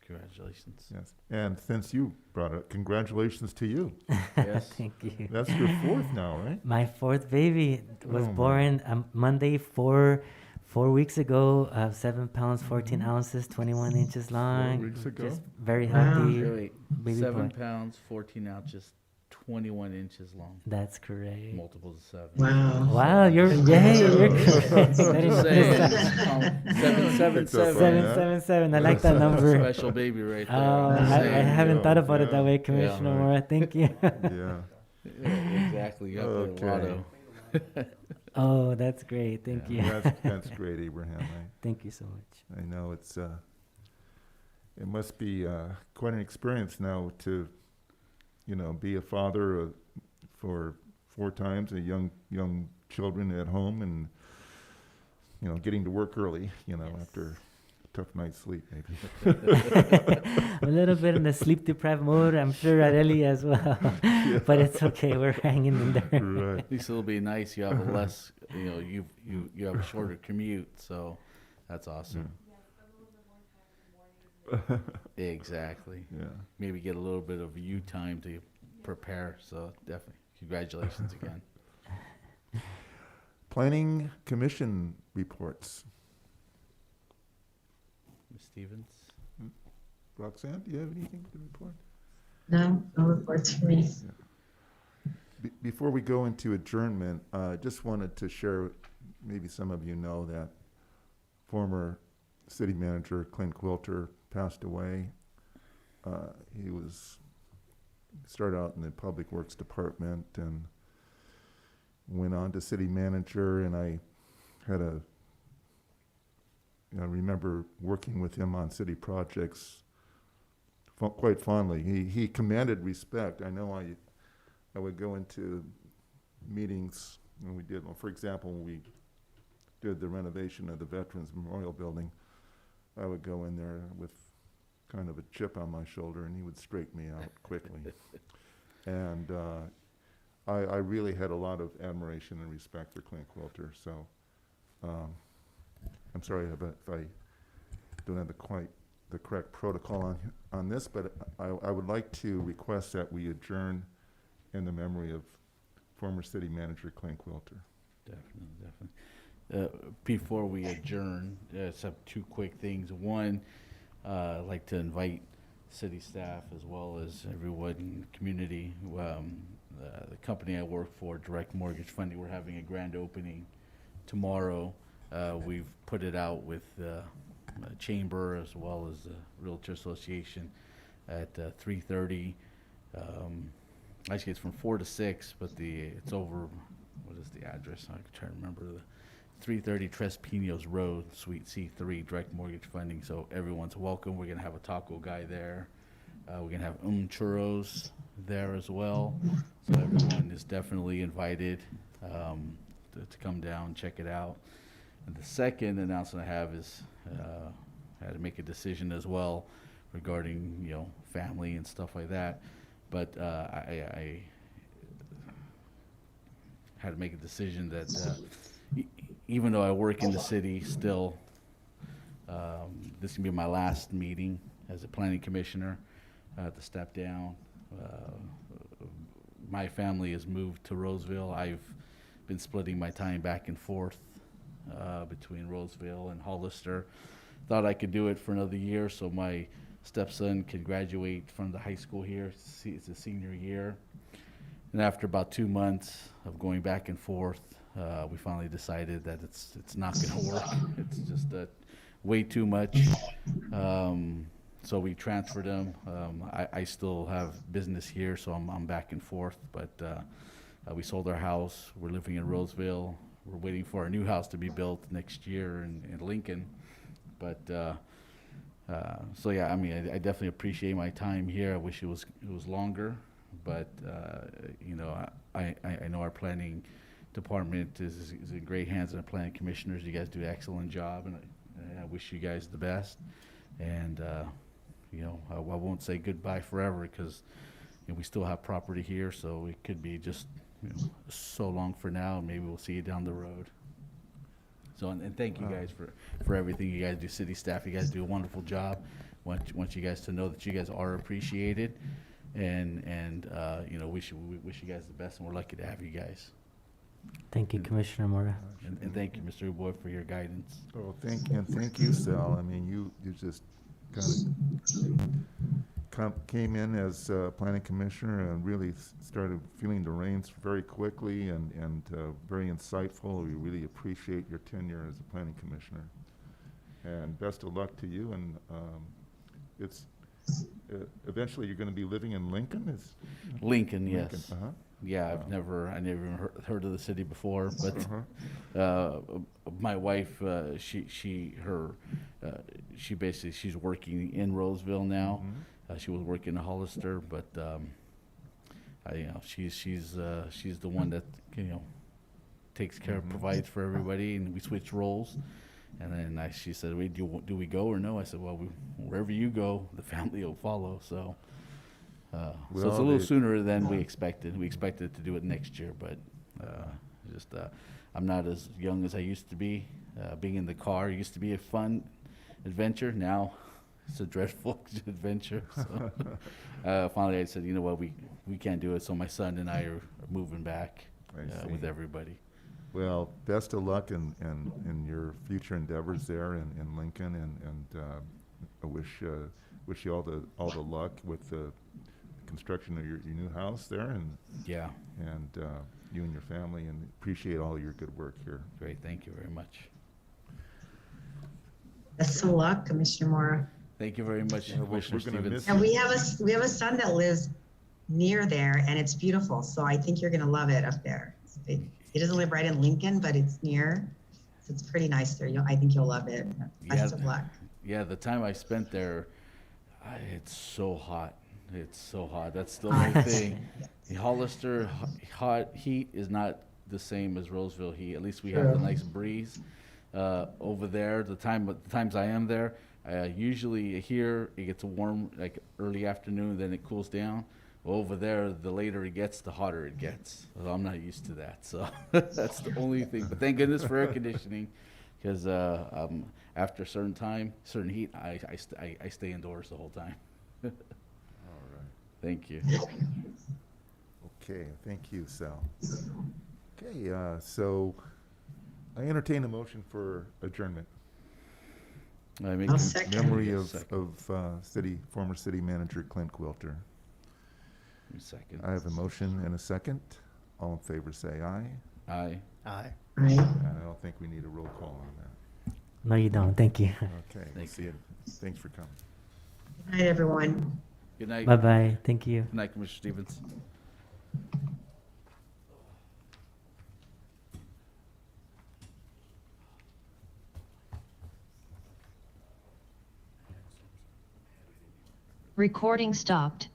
Congratulations. Yes. And since you brought it, congratulations to you. Yes. Thank you. That's your fourth now, right? My fourth baby was born Monday 4 weeks ago, 7 pounds, 14 ounces, 21 inches long. 4 weeks ago? Just very healthy. Wait, baby 7 boy. pounds, 14 ounces, 21 inches long. That's correct. Multiples of 7. Wow. Wow, you're correct. Just saying. 777. 777. I like that number. Special baby right there. I haven't thought about it that way, Commissioner right. Mora. Thank you. Yeah. Exactly. You got the lotto. Oh, that's great. Thank you. That's great, Abraham. Thank you so much. I know it must be quite an experience now to, be a father for 4 times, young children at home, and getting to work early, after a tough night's sleep, maybe. A little bit in the sleep-deprived mode, I'm sure Areli as well. Yeah. But it's okay, we're hanging in there. Right. At least it'll be nice. You have a less, you have a shorter commute, so that's awesome. Exactly. Yeah. Maybe get a little bit of you time to prepare. So definitely, congratulations again. Planning Commission reports. Ms. Stevens? Roxanne, do you have anything to report? No reports for me. Before we go into adjournment, I just wanted to share, maybe some of you know that former city manager Clint Quilter passed away. He started out in the Public Works Department and went on to city manager, and I remember working with him on city projects quite fondly. He commanded respect. I know I would go into meetings when we did, for example, when we did the renovation of the Veterans Memorial Building, I would go in there with kind of a chip on my shoulder, and he would straighten me out quickly. And I really had a lot of admiration and respect for Clint Quilter. So I'm sorry if I don't have the correct protocol on this, but I would like to request that we adjourn in the memory of former city manager Clint Quilter. Definitely. Before we adjourn, some 2 quick things. One, I'd like to invite city staff as well as everyone in the community. The company I work for, Direct Mortgage Funding, we're having a grand opening tomorrow We've put it out with Chamber as well as the Realtor Association at 3:30. Actually, it's from 4 to 6, but it's over, what is the address? I'm trying to remember. 330 Tres Pinos Road, Suite C3, direct mortgage funding. So everyone's welcome. We're going to have a taco guy there. We're going to have churros there as well. So everyone is definitely invited to come down, check it out. And the second announcement I have is I had to make a decision as well regarding, family and stuff like that. But I had to make a decision that even though I work in the city still, this can be my last meeting as a planning commissioner. I have to step down. My family has moved to Roseville. I've been splitting my time back and forth between Roseville and Hollister. Thought I could do it for another year so my stepson can graduate from the high school here. It's a senior year. And after about 2 months of going back and forth, we finally decided that it's not going to work. It's just way too much. So we transferred him. I still have business here, so I'm back and forth. But we sold our house. We're living in Roseville. We're waiting for our new house to be built next year in Lincoln. But so yeah, I mean, I definitely appreciate my time here. I wish it was longer, but I know our planning department is in great hands, and our planning commissioners. You guys do an excellent job, and I wish you guys the best. And I won't say goodbye forever because we still have property here, so it could be just so long for now, and maybe we'll see you down the road. So, and thank you guys for everything you guys do. City staff, you guys do a wonderful job. Want you guys to know that you guys are appreciated, and wish you guys the best, and we're lucky to have you guys. Thank you, Commissioner Mora. And thank you, Mr. Uboy, for your guidance. Oh, thank you, Sal. I mean, you just kind of came in as planning commissioner and really started feeling the reins very quickly and very insightful. We really appreciate your tenure as a planning commissioner. And best of luck to you. And it's eventually you're going to be living in Lincoln? Lincoln, yes. Uh-huh. Yeah, I never even heard of the city before, but my wife, she's working in Roseville now. Mm-hmm. She was working in Hollister, but she's the one that takes care of, provides for everybody, and we switch roles. And then she said, "Wait, do we go or no?" I said, "Well, wherever you go, the family will follow." So. So it's a little sooner than we expected. We expected to do it next year, but I'm not as young as I used to be. Being in the car used to be a fun adventure. Now it's a dreadful adventure. So finally I said, you know what, we can't do it. So my son and I are moving back with everybody. Well, best of luck in your future endeavors there in Lincoln, and I wish you all the luck with the construction of your new house there, and yeah, and you and your family, and appreciate all your good work here. Great, thank you very much. Best of luck, Commissioner Mora. Thank you very much, Commissioner Stevens. And we have a son that lives near there, and it's beautiful. So I think you're going to love it up there. He doesn't live right in Lincoln, but it's near, so it's pretty nice there. I think you'll love it. Best of luck. Yeah, the time I spent there, it's so hot. It's so hot. That's the only thing. The Hollister hot heat is not the same as Roseville heat. At least we have the nice breeze over there. The times I am there, usually here it gets warm like early afternoon, then it cools down. Well, over there, the later it gets, the hotter it gets. So I'm not used to that. So that's the only thing. But thank goodness for air conditioning, because after a certain heat, I stay indoors the whole time. Thank you. Okay, thank you, Sal. Okay, so I entertain a motion for adjournment. I make in memory of former city manager Clint Quilter. Second. I have a motion and a second. All in favor say aye. Aye. Aye. And I don't think we need a roll call on that. No, you don't. Thank you. Okay, we'll see you. Thanks for coming. Good night, everyone. Good night. Bye-bye. Thank you. Good night, Commissioner Stevens. Recording stopped.